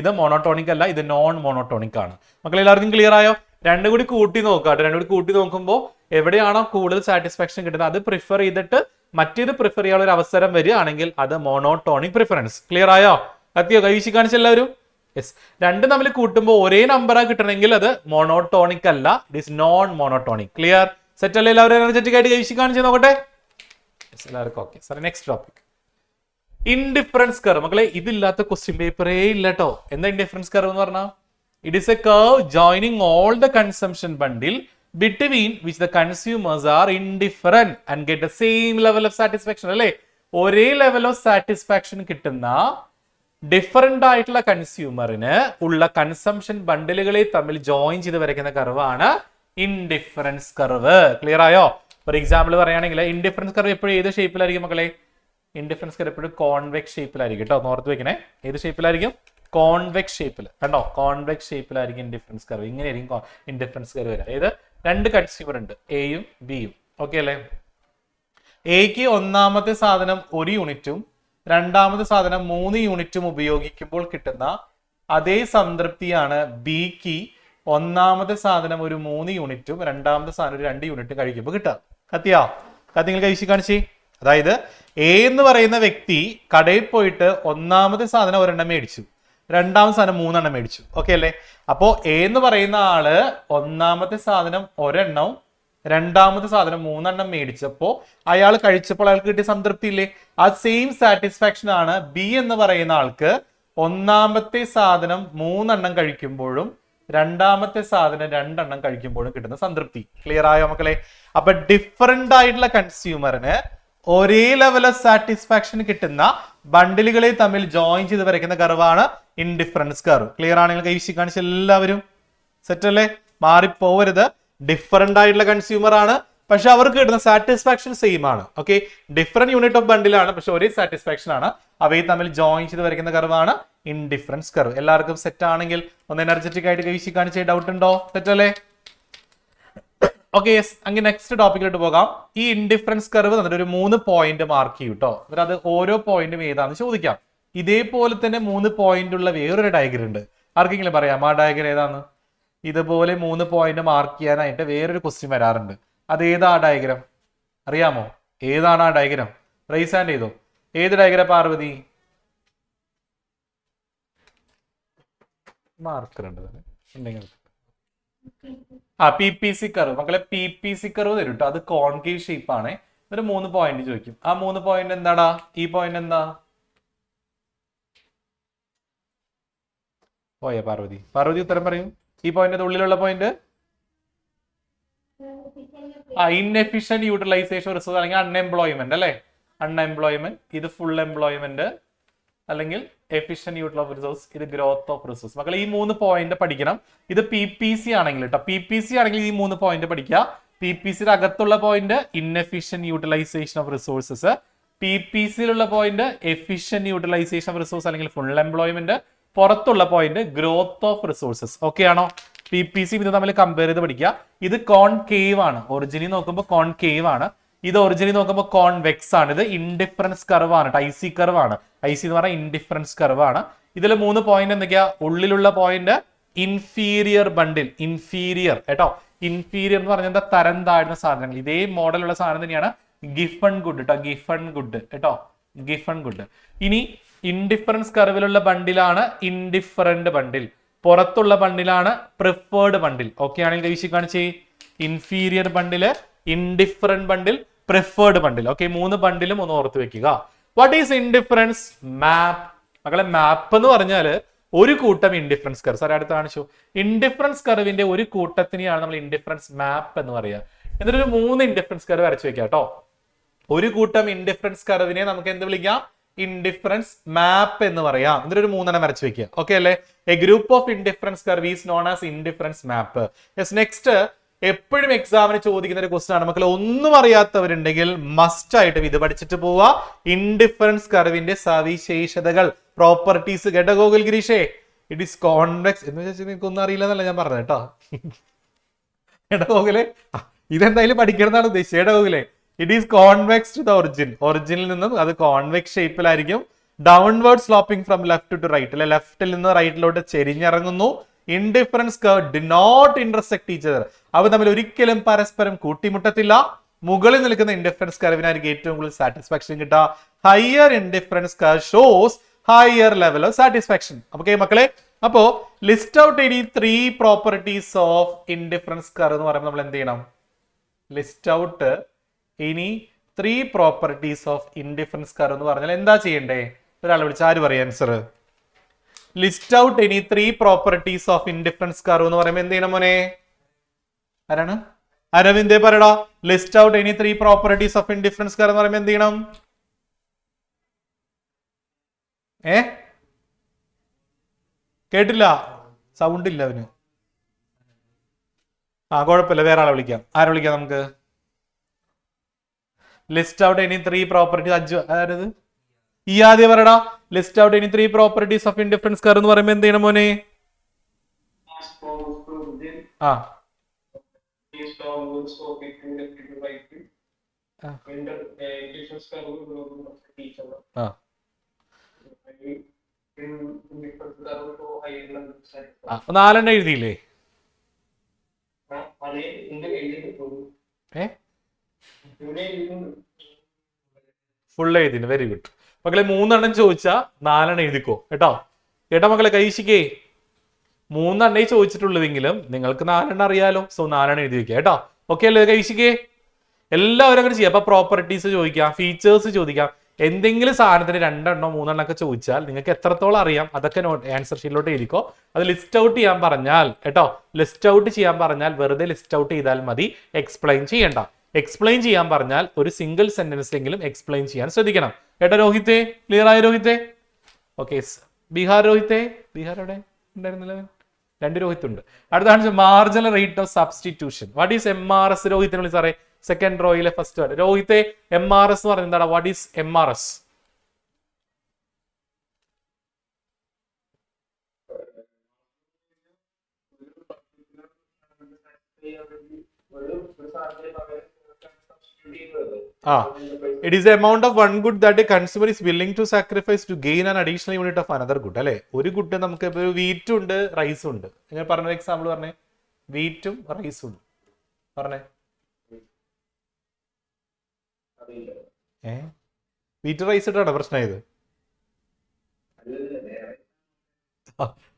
ഇത് മോണോട്ടോണിക് അല്ല, ഇത് നോൺ മോണോട്ടോണിക് ആണ്. മക്കളെ എല്ലാവർക്കും ക്ലിയർ ആയോ? രണ്ടും കൂടി കൂട്ടി നോക്കാം. രണ്ടും കൂടി കൂട്ടി നോക്കുമ്പോൾ എവിടെയാണോ കൂടുതൽ സാറ്റിസ്ഫാക്ഷൻ കിട്ടുന്നത് അത് പ്രിഫർ ചെയ്തിട്ട് മറ്റേത് പ്രിഫർ ചെയ്യാനുള്ള ഒരു അവസരം വരികയാണെങ്കിൽ അത് മോണോട്ടോണിക് പ്രിഫറൻസ്. ക്ലിയർ ആയോ? കത്തിയോ? കൈ വീശി കാണിച്ച എല്ലാവരും? യെസ്. രണ്ടും തമ്മിൽ കൂട്ടുമ്പോൾ ഒരേ നമ്പറാ കിട്ടണമെങ്കിൽ അത് മോണോട്ടോണിക് അല്ല, it is known monotonic. Clear? Set അല്ലേ? എല്ലാവരും എനർജറ്റിക് ആയിട്ട് കൈ വീശി കാണിച്ച് നോക്കട്ടെ. എല്ലാവർക്കും okay. Sir next topic indifference curve. മക്കളെ ഇതില്ലാത്ത ക്വസ്റ്റ്യൻ പേപ്പറേ ഇല്ല കേട്ടോ. എന്താ ഇൻഡിഫറൻസ് കർവ് എന്ന് പറഞ്ഞാൽ? It is A curve joining all the consumption bundle between which the consumers are indifferent and get the same level of satisfaction. അല്ലേ? ഒരേ level of satisfaction കിട്ടുന്ന ഡിഫറെന്റ് ആയിട്ടുള്ള കൺസ്യൂമറിന് ഉള്ള കൺസംഷൻ ബണ്ടിലുകളെ തമ്മിൽ ജോയിൻ ചെയ്ത് വരയ്ക്കുന്ന കർവാണ് ഇൻഡിഫറൻസ് കർവ്. ക്ലിയർ ആയോ? ഫോർ എക്സാമ്പിൾ പറയുകയാണെങ്കിൽ ഇൻഡിഫറൻസ് കർവ് എപ്പോഴും ഏത് ഷേപ്പിലായിരിക്കും മക്കളെ? ഇൻഡിഫറൻസ് കർവ് എപ്പോഴും കോൺവെക്സ് ഷേപ്പിലായിരിക്കും കേട്ടോ. ഓർത്ത് വെക്കണേ. ഏത് ഷേപ്പിലായിരിക്കും? കോൺവെക്സ് ഷേപ്പിൽ. കണ്ടോ? കോൺവെക്സ് ഷേപ്പിലായിരിക്കും ഇൻഡിഫറൻസ് കർവ്. ഇങ്ങനെയായിരിക്കും ഇൻഡിഫറൻസ് കർവ് വരിക. ഏത്? രണ്ട് കൺസ്യൂമർ ഉണ്ട്, എയും ബിയും. ഓക്കെ അല്ലേ? എക്ക് ഒന്നാമത്തെ സാധനം 1 യൂണിറ്റും രണ്ടാമത്തെ സാധനം 3 യൂണിറ്റും ഉപയോഗിക്കുമ്പോൾ കിട്ടുന്ന അതേ സംതൃപ്തിയാണ് ബിക്ക് ഒന്നാമത്തെ സാധനം ഒരു 3 യൂണിറ്റും രണ്ടാമത്തെ സാധനം ഒരു 2 യൂണിറ്റും കഴിക്കുമ്പോൾ കിട്ടുക. കത്തിയാ? കത്തി നിങ്ങൾ കഴിച്ച് കാണിച്ചേ. അതായത് എ എന്ന് പറയുന്ന വ്യക്തി കടയിൽ പോയിട്ട് ഒന്നാമത്തെ സാധനം 1 എണ്ണം മേടിച്ചു, രണ്ടാമത്തെ സാധനം 3 എണ്ണം മേടിച്ചു. ഓക്കെ അല്ലേ? അപ്പോ എ എന്ന് പറയുന്ന ആള് ഒന്നാമത്തെ സാധനം 1 എണ്ണം രണ്ടാമത്തെ സാധനം 3 എണ്ണം മേടിച്ചപ്പോ അയാൾ കഴിച്ചപ്പോൾ അയാൾക്ക് കിട്ടിയ സംതൃപ്തി ഇല്ലേ? ആ സെയിം സാറ്റിസ്ഫാക്ഷൻ ആണ് ബി എന്ന് പറയുന്ന ആൾക്ക് ഒന്നാമത്തെ സാധനം 3 എണ്ണം കഴിക്കുമ്പോഴും രണ്ടാമത്തെ സാധനം 2 എണ്ണം കഴിക്കുമ്പോഴും കിട്ടുന്ന സംതൃപ്തി. ക്ലിയർ ആയോ മക്കളെ? അപ്പൊ ഡിഫറെന്റ് ആയിട്ടുള്ള കൺസ്യൂമറിന് ഒരേ ലെവൽ ഓഫ് സാറ്റിസ്ഫാക്ഷൻ കിട്ടുന്ന ബണ്ടിലുകളെ തമ്മിൽ ജോയിൻ ചെയ്ത് വരയ്ക്കുന്ന കർവാണ് ഇൻഡിഫറൻസ് കർവ്. ക്ലിയർ ആണെങ്കിൽ കൈവശി കാണിച്ച എല്ലാവരും സെറ്റ് അല്ലേ? മാറിപ്പോവരുത്. ഡിഫറെന്റ് ആയിട്ടുള്ള കൺസ്യൂമർ ആണ്, പക്ഷെ അവർക്ക് കിട്ടുന്ന സാറ്റിസ്ഫാക്ഷൻ സെയിം ആണ്. ഓക്കെ, ഡിഫറെന്റ് യൂണിറ്റ് ഓഫ് ബണ്ടിലാണ്, പക്ഷെ ഒരേ സാറ്റിസ്ഫാക്ഷൻ ആണ്. അവയെ തമ്മിൽ ജോയിൻ ചെയ്ത് വരയ്ക്കുന്ന കർവാണ് ഇൻഡിഫറൻസ് കർവ്. എല്ലാവർക്കും സെറ്റ് ആണെങ്കിൽ ഒന്ന് എനർജറ്റിക് ആയിട്ട് കൈവശി കാണിച്ച ഡൗട്ട് ഉണ്ടോ? സെറ്റ് അല്ലേ? Okay, yes. അങ്ങനെ നെക്സ്റ്റ് ടോപ്പിക്കിലോട്ട് പോകാം. ഈ ഇൻഡിഫറൻസ് കർവ് എന്നിട്ട് ഒരു 3 പോയിന്റ് മാർക്ക് ചെയ്യും കേട്ടോ. എന്നിട്ട് അത് ഓരോ പോയിന്റും ഏതാണെന്ന് ചോദിക്കാം. ഇതേപോലെ തന്നെ 3 പോയിന്റ് ഉള്ള വേറൊരു ഡയഗ്രം ഉണ്ട്. ആർക്കെങ്കിലും പറയാം ആ ഡയഗ്രം ഏതാണ്? ഇതുപോലെ 3 പോയിന്റ് മാർക്ക് ചെയ്യാനായിട്ട് വേറൊരു ക്വസ്റ്റ്യൻ വരാറുണ്ട്. അത് ഏതാ ഡയഗ്രം? അറിയാമോ? ഏതാണ് ആ ഡയഗ്രം? റൈസ് ഹാൻഡ് ചെയ്തോ. ഏത് ഡയഗ്രം പാർവതി? മാർക്കർ ഉണ്ട് ഉണ്ടെങ്കിൽ പി പി സി കർവ്. മക്കളെ പി പി സി കർവ് തരും കേട്ടോ. അത് കോൺകേവ് ഷേപ്പ് ആണ്. എന്നിട്ട് 3 പോയിന്റ് ചോദിക്കും. ആ 3 പോയിന്റ് എന്താടാ? ഈ പോയിന്റ് എന്താ? പോയ പാർവതി? പാർവതി ഉത്തരം പറയും. ഈ പോയിന്റ് ഉള്ളിലുള്ള പോയിന്റ് ഇൻഎഫിഷ്യന്റ് യൂട്ടിലൈസേഷൻ റിസോഴ്സ് അല്ലെങ്കിൽ അൺഎംപ്ലോയ്മെന്റ് അല്ലെ? അൺഎംപ്ലോയ്മെന്റ്. ഇത് ഫുൾ എംപ്ലോയ്മെന്റ് അല്ലെങ്കിൽ എഫിഷ്യന്റ് യൂട്ടിൽ ഓഫ് റിസോഴ്സ്, ഇത് ഗ്രോത്ത് ഓഫ് റിസോഴ്സ്. മക്കളെ ഈ 3 പോയിന്റ് പഠിക്കണം. ഇത് പി പി സി ആണെങ്കിൽ കേട്ടോ. പി പി സി ആണെങ്കിൽ ഈ 3 പോയിന്റ് പഠിക്കുക. പി പി സിയുടെ അകത്തുള്ള point inefficient utilisation of resources, P P സിയിലുള്ള point efficient utilisation of resource അല്ലെങ്കിൽ ഫുൾ എംപ്ലോയ്മെന്റ്, പുറത്തുള്ള point growth of resources. Okay ആണോ? പി പി സി ഇത് തമ്മിൽ കമ്പയർ ചെയ്ത് പഠിക്കുക. ഇത് കോൺകേവ് ആണ്. ഒറിജിനിൽ നോക്കുമ്പോൾ കോൺകേവ് ആണ്. ഇത് ഒറിജിനിൽ നോക്കുമ്പോൾ കോൺവെക്സ് ആണ്. ഇത് ഇൻഡിഫറൻസ് കർവ് ആണ്. ഐ സി കർവ് ആണ്. ഐ സി എന്ന് പറഞ്ഞാൽ ഇൻഡിഫറൻസ് കർവ് ആണ്. ഇതിൽ 3 പോയിന്റ് എന്തൊക്കെയാ? ഉള്ളിലുള്ള പോയിന്റ് ഇൻഫീരിയർ ബണ്ടിൽ. ഇൻഫീരിയർ കേട്ടോ. ഇൻഫീരിയർ എന്ന് പറഞ്ഞാൽ എന്താ? തരം താഴ്ന്ന സാധനങ്ങൾ. ഇതേ മോഡലുള്ള സാധനം തന്നെയാണ് ഗിഫൺ ഗുഡ് കേട്ടോ. ഗിഫൺ ഗുഡ് കേട്ടോ. Giffen good. ഇനി ഇൻഡിഫറൻസ് കർവിലുള്ള ബണ്ടിലാണ് ഇൻഡിഫറന്റ് ബണ്ടിൽ. പുറത്തുള്ള ബണ്ടിലാണ് പ്രിഫേർഡ് ബണ്ടിൽ. ഓക്കെ ആണെങ്കിൽ വീശി കാണിച്ചേ. ഇൻഫീരിയർ ബണ്ടില്, ഇൻഡിഫറന്റ് ബണ്ടിൽ, പ്രിഫേർഡ് ബണ്ടിൽ. ഓക്കെ, 3 ബണ്ടിലും ഒന്ന് ഓർത്ത് വെക്കുക. വാട്ട് ഈസ് ഇൻഡിഫറൻസ് മാപ്പ്? മക്കളെ മാപ്പ് എന്ന് പറഞ്ഞാൽ ഒരു കൂട്ടം ഇൻഡിഫറൻസ് കർവ്. സാർ അടുത്ത് കാണിച്ചു. ഇൻഡിഫറൻസ് കർവിന്റെ ഒരു കൂട്ടത്തിനെയാണ് നമ്മൾ ഇൻഡിഫറൻസ് മാപ്പ് എന്ന് പറയുക. എന്നിട്ടൊരു 3 ഇൻഡിഫറൻസ് കർവ് വരച്ചു വെക്കാം കേട്ടോ. ഒരു കൂട്ടം ഇൻഡിഫറൻസ് കർവിനെ നമുക്ക് എന്ത് വിളിക്കാം? ഇൻഡിഫറൻസ് മാപ്പ് എന്ന് പറയാം. എന്നിട്ടൊരു 3 എണ്ണം വരച്ചു വെക്കുക. ഓക്കെ അല്ലേ? A group of indifference curve is known as indifference map. Yes. Next എപ്പോഴും എക്സാമിന് ചോദിക്കുന്ന ഒരു ക്വസ്റ്റൻ ആണ് മക്കളെ. ഒന്നും അറിയാത്തവരുണ്ടെങ്കിൽ മസ്റ്റ് ആയിട്ട് ഇത് പഠിച്ചിട്ട് പോവാ. ഇൻഡിഫറൻസ് കർവിന്റെ സവിശേഷതകൾ, പ്രോപ്പർട്ടീസ്. കേട്ടോ ഗോകുൽ ഗിരീഷേ? ഇറ്റ് ഈസ് കോൺവെക്സ് എന്ന് വെച്ചാൽ നിനക്കൊന്നും അറിയില്ല എന്നല്ല ഞാൻ പറഞ്ഞത് കേട്ടോ. കേട്ടോ ഗോകുലെ? ഇതെന്തായാലും പഠിക്കണമെന്നാണ് ഉദ്ദേശിച്ചത്. It is convex to the origin. ഒറിജിനിൽ നിന്നും അത് കോൺവെക്സ് ഷേപ്പിലായിരിക്കും. Downward sloping from left to right, അല്ലെ ലെഫ്റ്റിൽ നിന്ന് റൈറ്റിലോട്ട് ചെരിഞ്ഞിറങ്ങുന്നു. Indifference curve do not intersect each other, അവ തമ്മിൽ ഒരിക്കലും പരസ്പരം കൂട്ടിമുട്ടത്തില്ല. മുകളിൽ നിൽക്കുന്ന ഇൻഡിഫറൻസ് കർവിനായിരിക്കും ഏറ്റവും കൂടുതൽ സാറ്റിസ്ഫാക്ഷൻ കിട്ടുക. Higher indifference curve shows higher level of satisfaction. Okay മക്കളെ, അപ്പോ list out any 3 properties of indifference curve എന്ന് പറയുമ്പോൾ നമ്മൾ എന്ത് ചെയ്യണം? ലിസ്റ്റ് ഔട്ട് ഇനി 3 പ്രോപ്പർട്ടീസ് ഓഫ് ഇൻഡിഫറൻസ് കർവ് എന്ന് പറഞ്ഞാൽ എന്താ ചെയ്യണ്ടേ? ഒരാളെ വിളിച്ച് ആര് പറയും ആൻസർ? ലിസ്റ്റ് ഔട്ട് ഇനി 3 പ്രോപ്പർട്ടീസ് ഓഫ് ഇൻഡിഫറൻസ് കർവ് എന്ന് പറയുമ്പോൾ എന്ത് ചെയ്യണം മോനെ? ആരാണ്? അരവിന്ദേ പറയടാ. ലിസ്റ്റ് ഔട്ട് ഇനി 3 പ്രോപ്പർട്ടീസ് ഓഫ് ഇൻഡിഫറൻസ് കർവ് എന്ന് പറയുമ്പോൾ എന്ത് ചെയ്യണം? കേട്ടില്ല, സൗണ്ട് ഇല്ല അവന്. കുഴപ്പമില്ല, വേറെ ആളെ വിളിക്കാം. ആരെ വിളിക്കാം നമുക്ക്? List out any 3 properties. Ajju ആരത്? ഈ ആദ്യം പറയടാ. List out any 3 properties of indifference curve എന്ന് പറയുമ്പോൾ എന്ത് ചെയ്യണം മോനെ? ആ നാലെണ്ണം എഴുതിയില്ലേ? ഫുൾ എഴുതിന്. വെരി ഗുഡ് മക്കളെ. 3 ചോദിച്ചാ 4 എഴുതിക്കോ കേട്ടോ. മക്കളെ കൈശിക്കേ 3 ചോദിച്ചിട്ടുള്ളതെങ്കിലും നിങ്ങൾക്ക് 4 അറിയാലോ. സോ 4 എഴുതി വെക്കുക കേട്ടോ. ഓക്കെ അല്ലേ കൈശിക്കേ? എല്ലാവരും അങ്ങനെ ചെയ്യാം. അപ്പൊ പ്രോപ്പർട്ടീസ് ചോദിക്കാം, ഫീച്ചേഴ്സ് ചോദിക്കാം, എന്തെങ്കിലും സാധനത്തിന് 2 3 ഒക്കെ ചോദിച്ചാൽ നിങ്ങൾക്ക് എത്രത്തോളം അറിയാം അതൊക്കെ ആൻസർ ഷീറ്റിലോട്ട് എഴുതിക്കോ. അത് ലിസ്റ്റ് ഔട്ട് ചെയ്യാൻ പറഞ്ഞാൽ കേട്ടോ, ലിസ്റ്റ് ഔട്ട് ചെയ്യാൻ പറഞ്ഞാൽ വെറുതെ ലിസ്റ്റ് ഔട്ട് ചെയ്താൽ മതി, എക്സ്പ്ലെയിൻ ചെയ്യണ്ട. എക്സ്പ്ലെയിൻ ചെയ്യാൻ പറഞ്ഞാൽ ഒരു സിംഗിൾ സെന്റൻസിലെങ്കിലും എക്സ്പ്ലെയിൻ ചെയ്യാൻ ശ്രദ്ധിക്കണം കേട്ടോ. രോഹിത്തെ ക്ലിയർ ആയ? രോഹിത്തെ ഓക്കെ. ബീഹാർ രോഹിത്തെ? ബീഹാർ എവിടെ ഉണ്ടായിരുന്നില്ല? 2 രോഹിത് ഉണ്ട്. അടുത്താണ് marginal rate of substitution. What is MRS? രോഹിത്തിനെ വിളി സാറേ. സെക്കൻഡ് റോയിലെ ഫസ്റ്റ് വേർഡ്. രോഹിത്തെ MRS എന്ന് പറയുന്നത് എന്താണ്? What is MRS? It is the amount of one good that a consumer is willing to sacrifice to gain an additional unit of another good. അല്ലെ, ഒരു ഗുഡ് നമുക്ക് ഇപ്പോൾ വീറ്റും ഉണ്ട് റൈസും ഉണ്ട്. ഞാൻ പറഞ്ഞ എക്സാമ്പിൾ പറഞ്ഞേ. വീറ്റും റൈസും ഉണ്ട് പറഞ്ഞേ. വീറ്റ് റൈസ് ഇട്ടാണ് പ്രശ്നമായത്.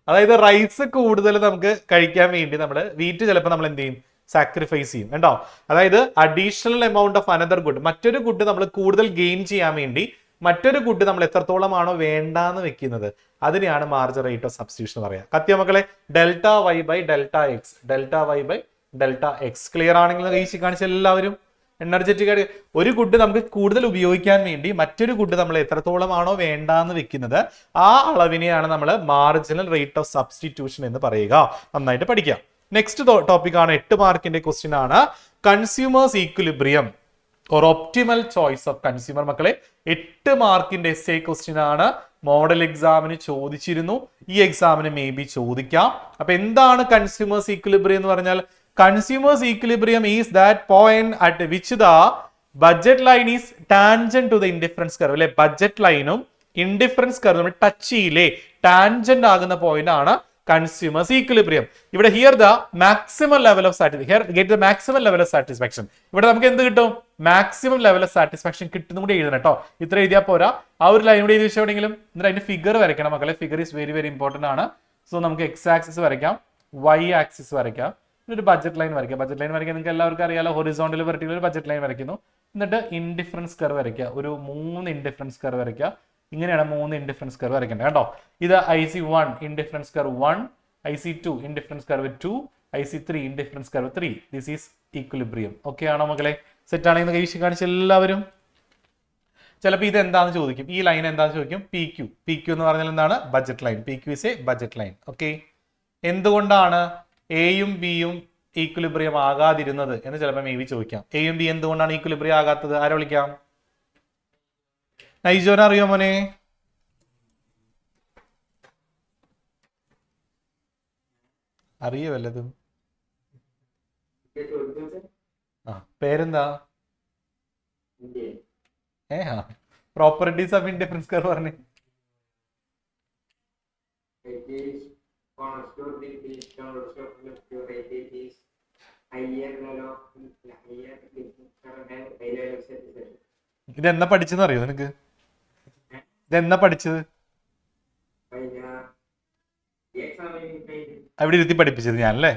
അതായത് റൈസ് കൂടുതൽ നമുക്ക് കഴിക്കാൻ വേണ്ടി നമ്മള് വീറ്റ് ചിലപ്പോൾ നമ്മൾ എന്ത് ചെയ്യും? സാക്രിഫൈസ് ചെയ്യും കേട്ടോ. അതായത് additional amount of another good, മറ്റൊരു ഗുഡ് നമ്മൾ കൂടുതൽ ഗെയിൻ ചെയ്യാൻ വേണ്ടി മറ്റൊരു ഗുഡ് നമ്മൾ എത്രത്തോളമാണോ വേണ്ടാന്ന് വെക്കുന്നത് അതിനെയാണ് മാർജിനൽ റേറ്റ് ഓഫ് സബ്സ്റ്റിറ്റ്യൂഷൻ എന്ന് പറയാം. കത്തിയ മക്കളെ, delta Y by delta X, delta Y by delta X. Clear ആണെങ്കിൽ കൈശി കാണിച്ച എല്ലാവരും. എനർജറ്റിക് ആയിട്ട് ഒരു ഗുഡ് നമുക്ക് കൂടുതൽ ഉപയോഗിക്കാൻ വേണ്ടി മറ്റൊരു ഗുഡ് നമ്മൾ എത്രത്തോളമാണോ വേണ്ടാന്ന് വെക്കുന്നത് ആ അളവിനെയാണ് നമ്മൾ മാർജിനൽ റേറ്റ് ഓഫ് സബ്സ്റ്റിറ്റ്യൂഷൻ എന്ന് പറയുക. നന്നായിട്ട് പഠിക്കാം. നെക്സ്റ്റ് ടോപ്പിക് ആണ് 8 മാർക്കിന്റെ ക്വസ്റ്റ്യൻ ആണ് consumer's equilibrium or optimal choice of consumer. മക്കളെ 8 മാർക്കിന്റെ എസ്സേ ക്വസ്റ്റ്യൻ ആണ്. മോഡൽ എക്സാമിന് ചോദിച്ചിരുന്നു, ഈ എക്സാമിന് മേ ബി ചോദിക്കാം. അപ്പൊ എന്താണ് കൺസ്യൂമേഴ്സ് ഈക്വിലിബ്രിയം എന്ന് പറഞ്ഞാൽ? Consumer's equilibrium is that point at which the budget line is tangent to the indifference curve. അല്ലെ, ബഡ്ജറ്റ് ലൈനും ഇൻഡിഫറൻസ് കർവ് നമ്മൾ ടച്ച് ചെയ്യില്ലേ, ടാൻജന്റ് ആകുന്ന പോയിന്റ് ആണ് കൺസ്യൂമേഴ്സ് ഈക്വിലിബ്രിയം. ഇവിടെ here the maximum level of maximum level of satisfaction. ഇവിടെ നമുക്ക് എന്ത് കിട്ടും? മാക്സിമം ലെവൽ ഓഫ് സാറ്റിസ്ഫാക്ഷൻ കിട്ടുന്ന കൂടി എഴുതണം കേട്ടോ. ഇത്ര എഴുതിയാൽ പോരാ, ആ ഒരു ലൈൻ കൂടി എഴുതി വെച്ചെവിടെയെങ്കിലും എന്നിട്ട് അതിന്റെ ഫിഗർ വരയ്ക്കണം മക്കളെ. Figure is very very important ആണ്. സോ നമുക്ക് എക്സ് ആക്സിസ് വരയ്ക്കാം, വൈ ആക്സിസ് വരയ്ക്കാം, ഒരു ബഡ്ജറ്റ് ലൈൻ വരയ്ക്കാം. ബഡ്ജറ്റ് ലൈൻ വരയ്ക്കാൻ നിങ്ങൾക്ക് എല്ലാവർക്കും അറിയാലോ, ഹൊറിസോണ്ടൽ വെർട്ടിക്കൽ ഒരു ബഡ്ജറ്റ് ലൈൻ വരയ്ക്കുന്നു. എന്നിട്ട് ഇൻഡിഫറൻസ് കർവ് വരയ്ക്കുക, ഒരു 3 ഇൻഡിഫറൻസ് കർവ് വരയ്ക്കുക. ഇങ്ങനെയാണ് 3 ഇൻഡിഫറൻസ് കർവ് വരയ്ക്കേണ്ടത് കേട്ടോ. ഇത് IC1 indifference curve 1, IC2 indifference curve 2, IC3 indifference curve 3. This is equilibrium. Okay ആണോ മക്കളെ? സെറ്റ് ആണെങ്കിൽ കൈ കാണിച്ച എല്ലാവരും. ചിലപ്പോൾ ഇത് എന്താണെന്ന് ചോദിക്കും, ഈ ലൈൻ എന്താണെന്ന് ചോദിക്കും. PQ എന്ന് പറഞ്ഞാൽ എന്താണ്? Budget line. PQ is A budget line. Okay, എന്തുകൊണ്ടാണ് എയും ബിയും ഈക്വിലിബ്രിയം ആകാതിരുന്നത് എന്ന് ചിലപ്പോൾ മേ ബി ചോദിക്കാം. എയും ബി എന്തുകൊണ്ടാണ് ഈക്വിലിബ്രിയം ആകാത്തത്? ആരെ വിളിക്കാം? നൈജോന അറിയോ മോനെ? അറിയോ വല്ലതും? ആ പേരെന്താ? പ്രോപ്പർട്ടീസ് ഓഫ് ഇൻഡിഫറൻസ് കർവ് പറഞ്ഞു. ഇതെന്നാ പഠിച്ചെന്ന് അറിയോ നിനക്ക്? ഇതെന്നാ പഠിച്ചത്? അവിടെ ഇരുത്തി പഠിപ്പിച്ചത് ഞാനല്ലേ?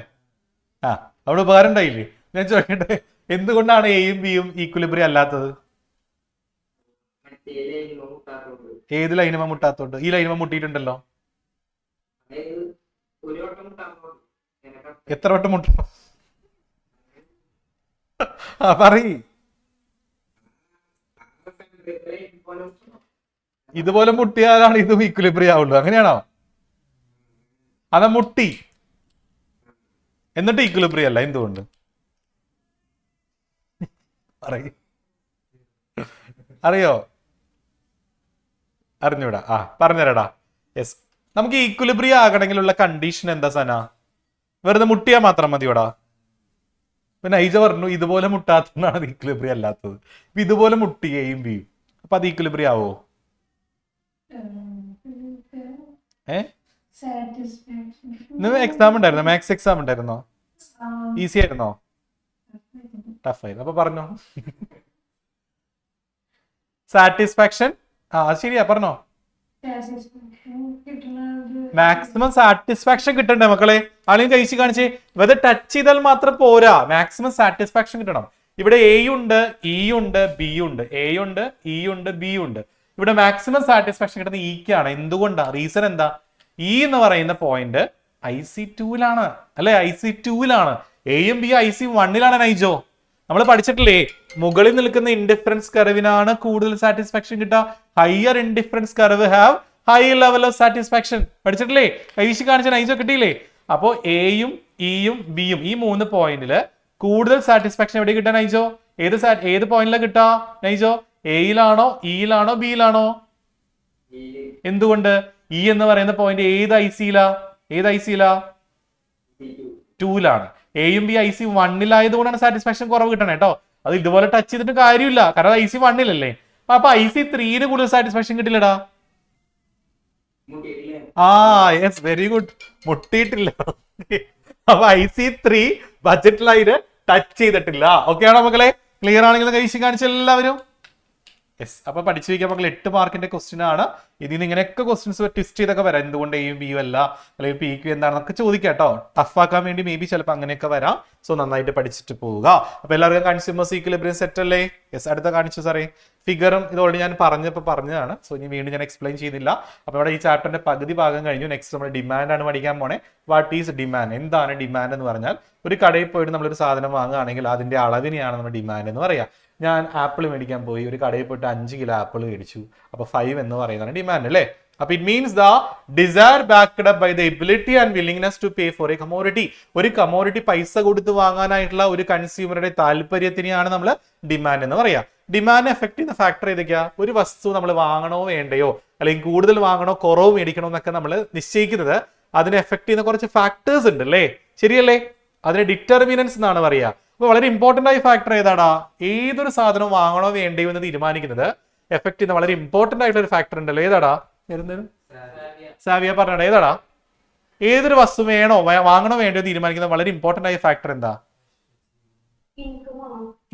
ആ അവിടെ ഉപകാരം ഉണ്ടായില്ലേ? ഞാൻ ചോദിക്കട്ടെ, എന്തുകൊണ്ടാണ് എയും ബിയും ഈക്വലിബ്രിയം അല്ലാത്തത്? ഏത് ലൈനുമ മുട്ടാത്തോണ്ട്? ഈ ലൈനുമ മുട്ടിയിട്ടുണ്ടല്ലോ. എത്ര വട്ടം മുട്ട? ആ പറയ്. ഇതുപോലെ മുട്ടിയാലാണ് ഇതും ഈക്വലിബ്രിയം ആവുള്ളൂ, അങ്ങനെയാണോ? അതാ മുട്ടി എന്നിട്ട് ഈക്വലിബ്രിയം അല്ല, എന്തുകൊണ്ട്? പറയ്. അറിയോ? അറിഞ്ഞൂടാ? ആ പറഞ്ഞുതരാടാ. യെസ്, നമുക്ക് ഈക്വലിബ്രിയം ആകണമെങ്കിലുള്ള കണ്ടീഷൻ എന്താ സന? വെറുതെ മുട്ടിയാൽ മാത്രം മതിയോടാ. പിന്നെ ഐജ പറഞ്ഞു ഇതുപോലെ മുട്ടാത്തതാണ് ഈക്വലിബ്രിയം അല്ലാത്തത്. ഇതുപോലെ മുട്ടി എയും ബിയും, അപ്പൊ അത് ഈക്വലിബ്രിയം ആവോ? ഇന്ന് എക്സാം ഉണ്ടായിരുന്നോ? മാത്സ് എക്സാം ഉണ്ടായിരുന്നോ? ഈസി ആയിരുന്നോ? ടഫ് ആയിരുന്നു. അപ്പൊ പറഞ്ഞോ. സാറ്റിസ്ഫാക്ഷൻ. ആ ശരിയാ, പറഞ്ഞോ. മാക്സിമം സാറ്റിസ്ഫാക്ഷൻ കിട്ടണ്ടേ മക്കളെ? ആണെങ്കിൽ കഴിച്ച് കാണിച്ചേ. വെറുതെ ടച്ച് ചെയ്താൽ മാത്രം പോരാ, മാക്സിമം സാറ്റിസ്ഫാക്ഷൻ കിട്ടണം. ഇവിടെ എ ഉണ്ട്, ഇ ഉണ്ട്, ബി ഉണ്ട്. എ ഉണ്ട്, ഇ ഉണ്ട്, ബി ഉണ്ട്. ഇവിടെ മാക്സിമം സാറ്റിസ്ഫാക്ഷൻ കിട്ടുന്നത് ഇക്കാണ്. എന്തുകൊണ്ടാ? റീസൺ എന്താ? ഇ എന്ന് പറയുന്ന പോയിന്റ് IC2-ലാണ് അല്ലെ? IC2-ലാണ്. എയും ബി IC1-ലാണ് നൈജോ. നമ്മൾ പഠിച്ചിട്ടില്ലേ, മുകളിൽ നിൽക്കുന്ന ഇൻഡിഫറൻസ് കർവിനാണ് കൂടുതൽ സാറ്റിസ്ഫാക്ഷൻ കിട്ടുക. Higher indifference curve have high level of satisfaction. പഠിച്ചിട്ടില്ലേ? കൈവശി കാണിച്ച നൈജോ കിട്ടിയില്ലേ? അപ്പോ എയും ഇയും ബിയും ഈ 3 പോയിന്റില് കൂടുതൽ സാറ്റിസ്ഫാക്ഷൻ എവിടെ കിട്ടാൻ നൈജോ? ഏത് പോയിന്റിലാണ് കിട്ടാ നൈജോ? എയിലാണോ, ഇയിലാണോ, ബിയിലാണോ? എന്തുകൊണ്ട്? ഇ എന്ന് പറയുന്ന പോയിന്റ് ഏത് ഐസിയിലാ? 2-ലാണ്. എയും ബി IC1-ലായതുകൊണ്ടാണ് സാറ്റിസ്ഫാക്ഷൻ കുറവ് കിട്ടണേ കേട്ടോ. അത് ഇതുപോലെ ടച്ച് ചെയ്തിട്ട് കാര്യമില്ല, കാരണം IC1-ലല്ലേ. അപ്പൊ IC3-ന് കൂടുതൽ സാറ്റിസ്ഫാക്ഷൻ കിട്ടില്ലടാ. ആ യെസ്, വെരി ഗുഡ്. മുട്ടിയിട്ടില്ല. അപ്പൊ IC3 ബഡ്ജറ്റ് ലൈന് ടച്ച് ചെയ്തിട്ടില്ല. ഓക്കെ ആണോ മക്കളെ? ക്ലിയർ ആണെങ്കിൽ കഴിച്ച് കാണിച്ച എല്ലാവരും. യെസ്, അപ്പൊ പഠിച്ചു വയ്ക്കാൻ മക്കൾ 8 മാർക്കിന്റെ ക്വസ്റ്റ്യൻ ആണ്. ഇതിൽ നിന്ന് ഇങ്ങനെയൊക്കെ ക്വസ്റ്റ്യൻസ് ട്വിസ്റ്റ് ചെയ്തൊക്കെ വരാം. എന്തുകൊണ്ട് എയും ബിയും അല്ല, അല്ലെങ്കിൽ പി ക്യു എന്താണെന്നൊക്കെ ചോദിക്കാം കേട്ടോ. ടഫ് ആക്കാൻ വേണ്ടി മേ ബി ചിലപ്പോൾ അങ്ങനെയൊക്കെ വരാം. സോ നന്നായിട്ട് പഠിച്ചിട്ട് പോവുക. അപ്പൊ എല്ലാവർക്കും കൺസ്യൂമേഴ്സ് ഈക്വലിബ്രിയം സെറ്റ് അല്ലേ? യെസ്, അടുത്ത കാണിച്ചു സാറേ. ഫിഗറും ഇത് ഓൾറെഡി ഞാൻ പറഞ്ഞതാണ്. സോ ഇനി വീണ്ടും ഞാൻ എക്സ്പ്ലെയിൻ ചെയ്യുന്നില്ല. അപ്പൊ ഇവിടെ ഈ ചാപ്റ്ററിന്റെ പകുതി ഭാഗം കഴിഞ്ഞു. നെക്സ്റ്റ് നമ്മൾ ഡിമാൻഡ് ആണ് പഠിക്കാൻ പോണേ. What is demand? എന്താണ് ഡിമാൻഡ് എന്ന് പറഞ്ഞാൽ, ഒരു കടയിൽ പോയിട്ട് നമ്മളൊരു സാധനം വാങ്ങുകയാണെങ്കിൽ അതിന്റെ അളവിനെയാണ് നമ്മൾ ഡിമാൻഡ് എന്ന് പറയാം. ഞാൻ ആപ്പിൾ മേടിക്കാൻ പോയി, ഒരു കടയിൽ പോയിട്ട് 5 കിലോ ആപ്പിൾ മേടിച്ചു. അപ്പൊ 5 എന്ന് പറയുന്നതാണ് ഡിമാൻഡ് അല്ലേ? അപ്പൊ it means the desire backed up by the ability and willingness to pay for a commodity. ഒരു കമോഡിറ്റി പൈസ കൊടുത്ത് വാങ്ങാനായിട്ടുള്ള ഒരു കൺസ്യൂമറുടെ താല്പര്യത്തിനെയാണ് നമ്മൾ ഡിമാൻഡ് എന്ന് പറയാം. ഡിമാൻഡ് എഫക്ട് ചെയ്യുന്ന ഫാക്ടർ ഏതൊക്കെയാ? ഒരു വസ്തു നമ്മൾ വാങ്ങണോ വേണ്ടയോ, അല്ലെങ്കിൽ കൂടുതൽ വാങ്ങണോ കുറവ് മേടിക്കണോ എന്നൊക്കെ നമ്മൾ നിശ്ചയിക്കുന്നത് അതിനെ എഫക്ട് ചെയ്യുന്ന കുറച്ച് ഫാക്ടേഴ്സ് ഉണ്ട് അല്ലേ? ശരിയല്ലേ? അതിനെ ഡിറ്റർമിനൻസ് എന്നാണ് പറയുക. അപ്പൊ വളരെ ഇമ്പോർട്ടന്റ് ആയ ഫാക്ടർ ഏതാടാ? ഏതൊരു സാധനം വാങ്ങണോ വേണ്ടയോ എന്ന് തീരുമാനിക്കുന്നത് എഫക്ട് ചെയ്യുന്ന വളരെ ഇമ്പോർട്ടന്റ് ആയിട്ടുള്ള ഒരു ഫാക്ടർ ഉണ്ടല്ലോ. ഏതാടാ? സാവിയ പറഞ്ഞടാ, ഏതാടാ? ഏതൊരു വസ്തു വാങ്ങണോ വേണ്ടയോ തീരുമാനിക്കുന്ന വളരെ ഇമ്പോർട്ടന്റ് ആയ ഫാക്ടർ എന്താ?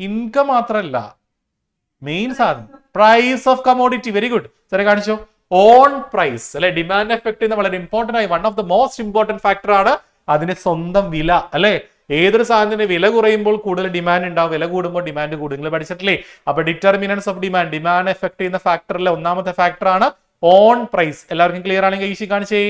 ഇൻകം മാത്രല്ല, മെയിൻ സാധനം price of commodity. Very good സാറേ, കാണിച്ചോ. ഓൺ പ്രൈസ് അല്ലെ? ഡിമാൻഡ് എഫക്ട് ചെയ്യുന്ന വളരെ ഇമ്പോർട്ടന്റ് ആയ one of the most important factor ആണ് അതിന്റെ സ്വന്തം വില അല്ലെ? ഏതൊരു സാധനത്തിന് വില കുറയുമ്പോൾ കൂടുതൽ ഡിമാൻഡ് ഉണ്ടാവും, വില കൂടുമ്പോൾ ഡിമാൻഡ് കൂടും. നിങ്ങൾ പഠിച്ചിട്ടില്ലേ? അപ്പൊ ഡിറ്റർമിനൻസ് ഓഫ് ഡിമാൻഡ് എഫക്ട് ചെയ്യുന്ന ഫാക്ടറിലെ ഒന്നാമത്തെ ഫാക്ടർ ആണ് ഓൺ പ്രൈസ്. എല്ലാവർക്കും ക്ലിയർ ആണെങ്കിൽ ഈസി കാണിച്ചേ.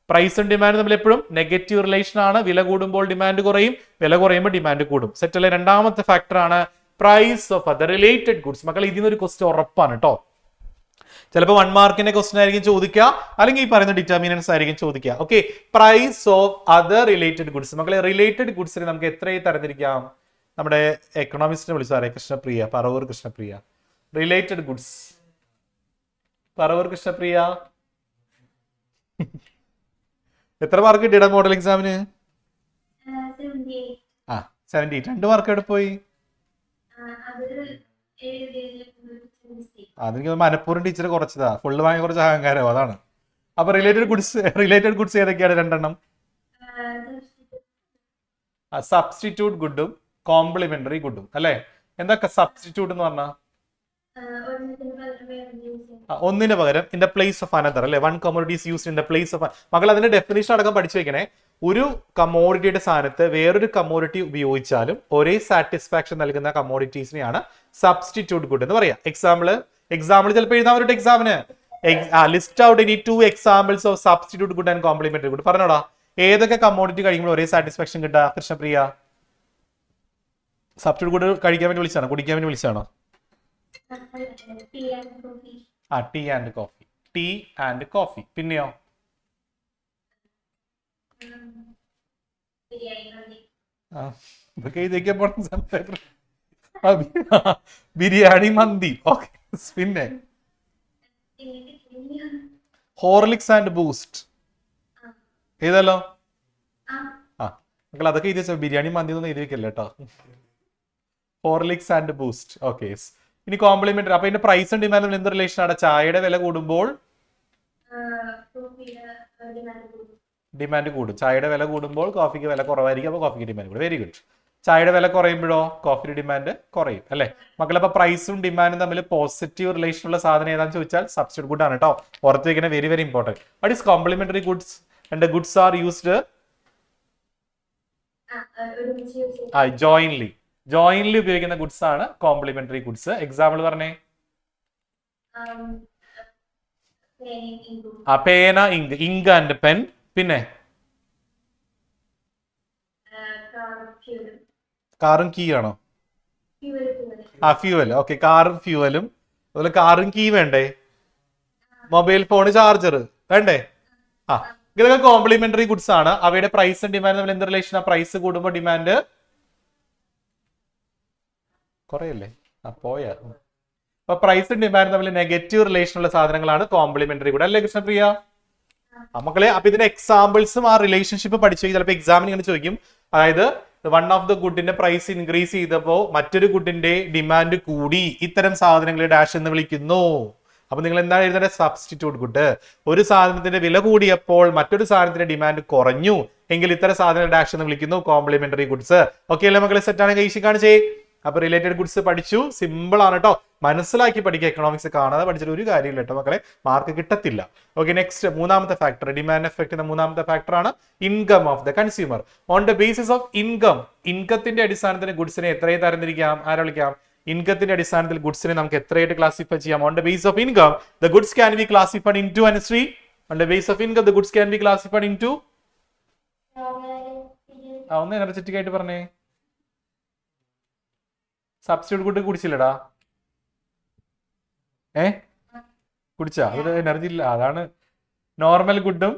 പ്രൈസും ഡിമാൻഡും തമ്മിൽ എപ്പോഴും നെഗറ്റീവ് റിലേഷൻ ആണ്. വില കൂടുമ്പോൾ ഡിമാൻഡ് കുറയും, വില കുറയുമ്പോൾ ഡിമാൻഡ് കൂടും. സെറ്റ് അല്ലേ? രണ്ടാമത്തെ ഫാക്ടർ ആണ് price of other related goods. മക്കൾ ഇതിൽ നിന്ന് ഒരു ക്വസ്റ്റ്യൻ ഉറപ്പാണ് കേട്ടോ. ചിലപ്പോൾ 1 മാർക്കിന്റെ ക്വസ്റ്റ്യൻ ആയിരിക്കും ചോദിക്കുക, അല്ലെങ്കിൽ ഈ പറയുന്ന ഡിറ്റർമിനൻസ് ആയിരിക്കും ചോദിക്കുക. Okay, price of other related goods. മക്കളെ റിലേറ്റഡ് ഗുഡ്സിനെ നമുക്ക് എത്രയായി തരംതിരിക്കാം? നമ്മുടെ എക്കണോമിസ്റ്റിനെ വിളിച്ചാറേ, കൃഷ്ണപ്രിയ, പറവൂർ കൃഷ്ണപ്രിയ. Related goods, Paravur Krishnapriya. എത്ര മാർക്ക് കിട്ടിയടാ മോഡൽ എക്സാമിന്? 78. 78. 2 മാർക്ക് എവിടെ പോയി? അതെനിക്ക് മനഃപൂർവ്വം ടീച്ചർ കുറച്ചതാ, ഫുള്ള് വാങ്ങി കുറച്ച് അഹങ്കാരം അതാണ്. അപ്പൊ റിലേറ്റഡ് ഗുഡ്സ് ഏതൊക്കെയാണ് രണ്ടെണ്ണം? സബ്സ്റ്റിറ്റ്യൂട്ട് ഗുഡും കോംപ്ലിമെന്ററി ഗുഡും അല്ലെ. എന്തൊക്കെ സബ്സ്റ്റിറ്റ്യൂട്ട് എന്ന് പറഞ്ഞാൽ ഒന്നിന് പകരം in the place of another അല്ലെ. One commodities used in the place of. മകൾ അതിന്റെ ഡെഫിനേഷൻ അടക്കം പഠിച്ചു വെക്കണേ. ഒരു കമോഡിറ്റിയുടെ സ്ഥാനത്ത് വേറൊരു കമോഡിറ്റി ഉപയോഗിച്ചാലും ഒരേ സാറ്റിസ്ഫാക്ഷൻ നൽകുന്ന കമോഡിറ്റീസിനെയാണ് സബ്സ്റ്റിറ്റ്യൂട്ട് ഗുഡ് എന്ന് പറയാം. എക്സാമ്പിൾ ചിലപ്പോൾ എഴുതാൻ ഒരു എക്സാമിന് list out any 2 examples of substitute good and complementary good. പറഞ്ഞോടാ, ഏതൊക്കെ കമോഡിറ്റി കഴിക്കുമ്പോൾ ഒരേ സാറ്റിസ്ഫാക്ഷൻ കിട്ടുക കൃഷ്ണപ്രിയ? സബ്സ്റ്റിറ്റ്യൂട്ട് ഗുഡ് കഴിക്കാൻ വേണ്ടി വിളിച്ചാണോ, കുടിക്കാൻ വേണ്ടി വിളിച്ചാണോ? Tea and coffee. പിന്നെയോ? ഇതൊക്കെ ഇതൊക്കെ ബിരിയാണി, മന്തി. ഓക്കെ, പിന്നെ ഹോർലിക്സ് ആൻഡ് ബൂസ്റ്റ്. ഏതല്ലോ? മക്കൾ അതൊക്കെ എഴുതി വെച്ചോ. ബിരിയാണി, മന്തി ഒന്നും എഴുതി വെക്കല്ലേ കേട്ടോ. Horlicks and boost. ഓക്കെ. ഇനി കോംപ്ലിമെന്ററി. അപ്പൊ ഇതിന്റെ പ്രൈസും ഡിമാൻഡും എന്ത് റിലേഷൻ ആണ്? ചായയുടെ വില കൂടുമ്പോൾ ഡിമാൻഡ് കൂടും. ചായയുടെ വില കൂടുമ്പോൾ കോഫിക്ക് വില കുറവായിരിക്കും, അപ്പൊ കോഫിക്ക് ഡിമാൻഡ് കൂടും. Very good. ചായയുടെ വില കുറയുമ്പോഴോ കോഫിയുടെ ഡിമാൻഡ് കുറയും അല്ലെ. മക്കളെ, അപ്പൊ പ്രൈസും ഡിമാൻഡും തമ്മിൽ പോസിറ്റീവ് റിലേഷൻ ഉള്ള സാധനം ഏതാണെന്ന് ചോദിച്ചാൽ സബ്സ്റ്റിറ്റ്യൂട്ട് ഗുഡ് ആണ് കേട്ടോ. ഓർത്ത് വെക്കുന്നത് very very important. What is complementary goods? And goods are used jointly ഉപയോഗിക്കുന്ന ഗുഡ്സ് ആണ് കോംപ്ലിമെന്ററി ഗുഡ്സ്. എക്സാമ്പിൾ പറഞ്ഞേ. പേന, ഇങ്ക് ആൻഡ് പെൻ. പിന്നെ കാറും കീ ആണോ? ഫ്യൂവൽ. ഓക്കെ, കാറും ഫ്യൂവലും. അതുപോലെ കാറും കീ വേണ്ടേ? മൊബൈൽ ഫോൺ ചാർജർ വേണ്ടേ? ഇതൊക്കെ കോംപ്ലിമെന്ററി ഗുഡ്സ് ആണ്. അവയുടെ പ്രൈസും ഡിമാൻഡ് തമ്മിൽ എന്ത് റിലേഷൻ? പ്രൈസ് കൂടുമ്പോൾ ഡിമാൻഡ് കുറയല്ലേ? പോയാ. അപ്പൊ പ്രൈസും ഡിമാൻഡ് തമ്മിൽ നെഗറ്റീവ് റിലേഷൻ ഉള്ള സാധനങ്ങളാണ് കോംപ്ലിമെന്ററി ഗുഡ് അല്ലേ കൃഷ്ണപ്രിയ? മക്കളെ, അപ്പൊ ഇതിന്റെ എക്സാമ്പിൾസും ആ റിലേഷൻഷിപ്പ് പഠിച്ചു. ചിലപ്പോൾ എക്സാമിന് ഇങ്ങനെ ചോദിക്കും. അതായത് വൺ ഓഫ് ദ ഗുഡിന്റെ പ്രൈസ് ഇൻക്രീസ് ചെയ്തപ്പോ മറ്റൊരു ഗുഡിന്റെ ഡിമാൻഡ് കൂടി, ഇത്തരം സാധനങ്ങളെ ഡാഷ് എന്ന് വിളിക്കുന്നു. അപ്പൊ നിങ്ങൾ എന്താണ് എഴുതേണ്ടത്? Substitute good. ഒരു സാധനത്തിന്റെ വില കൂടിയപ്പോൾ മറ്റൊരു സാധനത്തിന്റെ ഡിമാൻഡ് കുറഞ്ഞു എങ്കിൽ ഇത്തരം സാധനങ്ങൾ ഡാഷ് എന്ന് വിളിക്കുന്നു കോംപ്ലിമെന്ററി ഗുഡ്സ്. ഓക്കെ അല്ലേ മക്കളെ? സെറ്റാണ് കൈശി കാണിച്ചേ. അപ്പൊ റിലേറ്റഡ് ഗുഡ്സ് പഠിച്ചു. സിമ്പിൾ ആണ് കേട്ടോ, മനസ്സിലാക്കി പഠിക്കുക. എക്കണോമിക്സ് കാണാതെ പഠിച്ചിട്ട് ഒരു കാര്യമില്ല കേട്ടോ മക്കളെ, മാർക്ക് കിട്ടത്തില്ല. ഓക്കെ, നെക്സ്റ്റ് മൂന്നാമത്തെ ഫാക്ടർ, ഡിമാൻഡ് എഫക്ട് മൂന്നാമത്തെ ഫാക്ടർ ആണ് income of the consumer. On the basis of ഇൻകത്തിന്റെ അടിസ്ഥാനത്തിൽ ഗുഡ്സിനെ എത്രയെ തരംതിരിക്കാം? ആരെ വിളിക്കാം? ഇൻകത്തിന്റെ അടിസ്ഥാനത്തിൽ ഗുഡ്സിനെ നമുക്ക് എത്രയായിട്ട് ക്ലാസിഫൈ ചെയ്യാം? On the base of income the goods can be classified into Anushree. On the base of income the goods can be classified into. ഒന്ന് എനർജറ്റിക് ആയിട്ട് പറഞ്ഞേ. സബ്സ്റ്റിറ്റ്യൂട്ട് ഗുഡ് കുടിച്ചില്ലടാ? കുടിച്ചാ? അത് എനർജി ഇല്ല. അതാണ് നോർമൽ ഗുഡും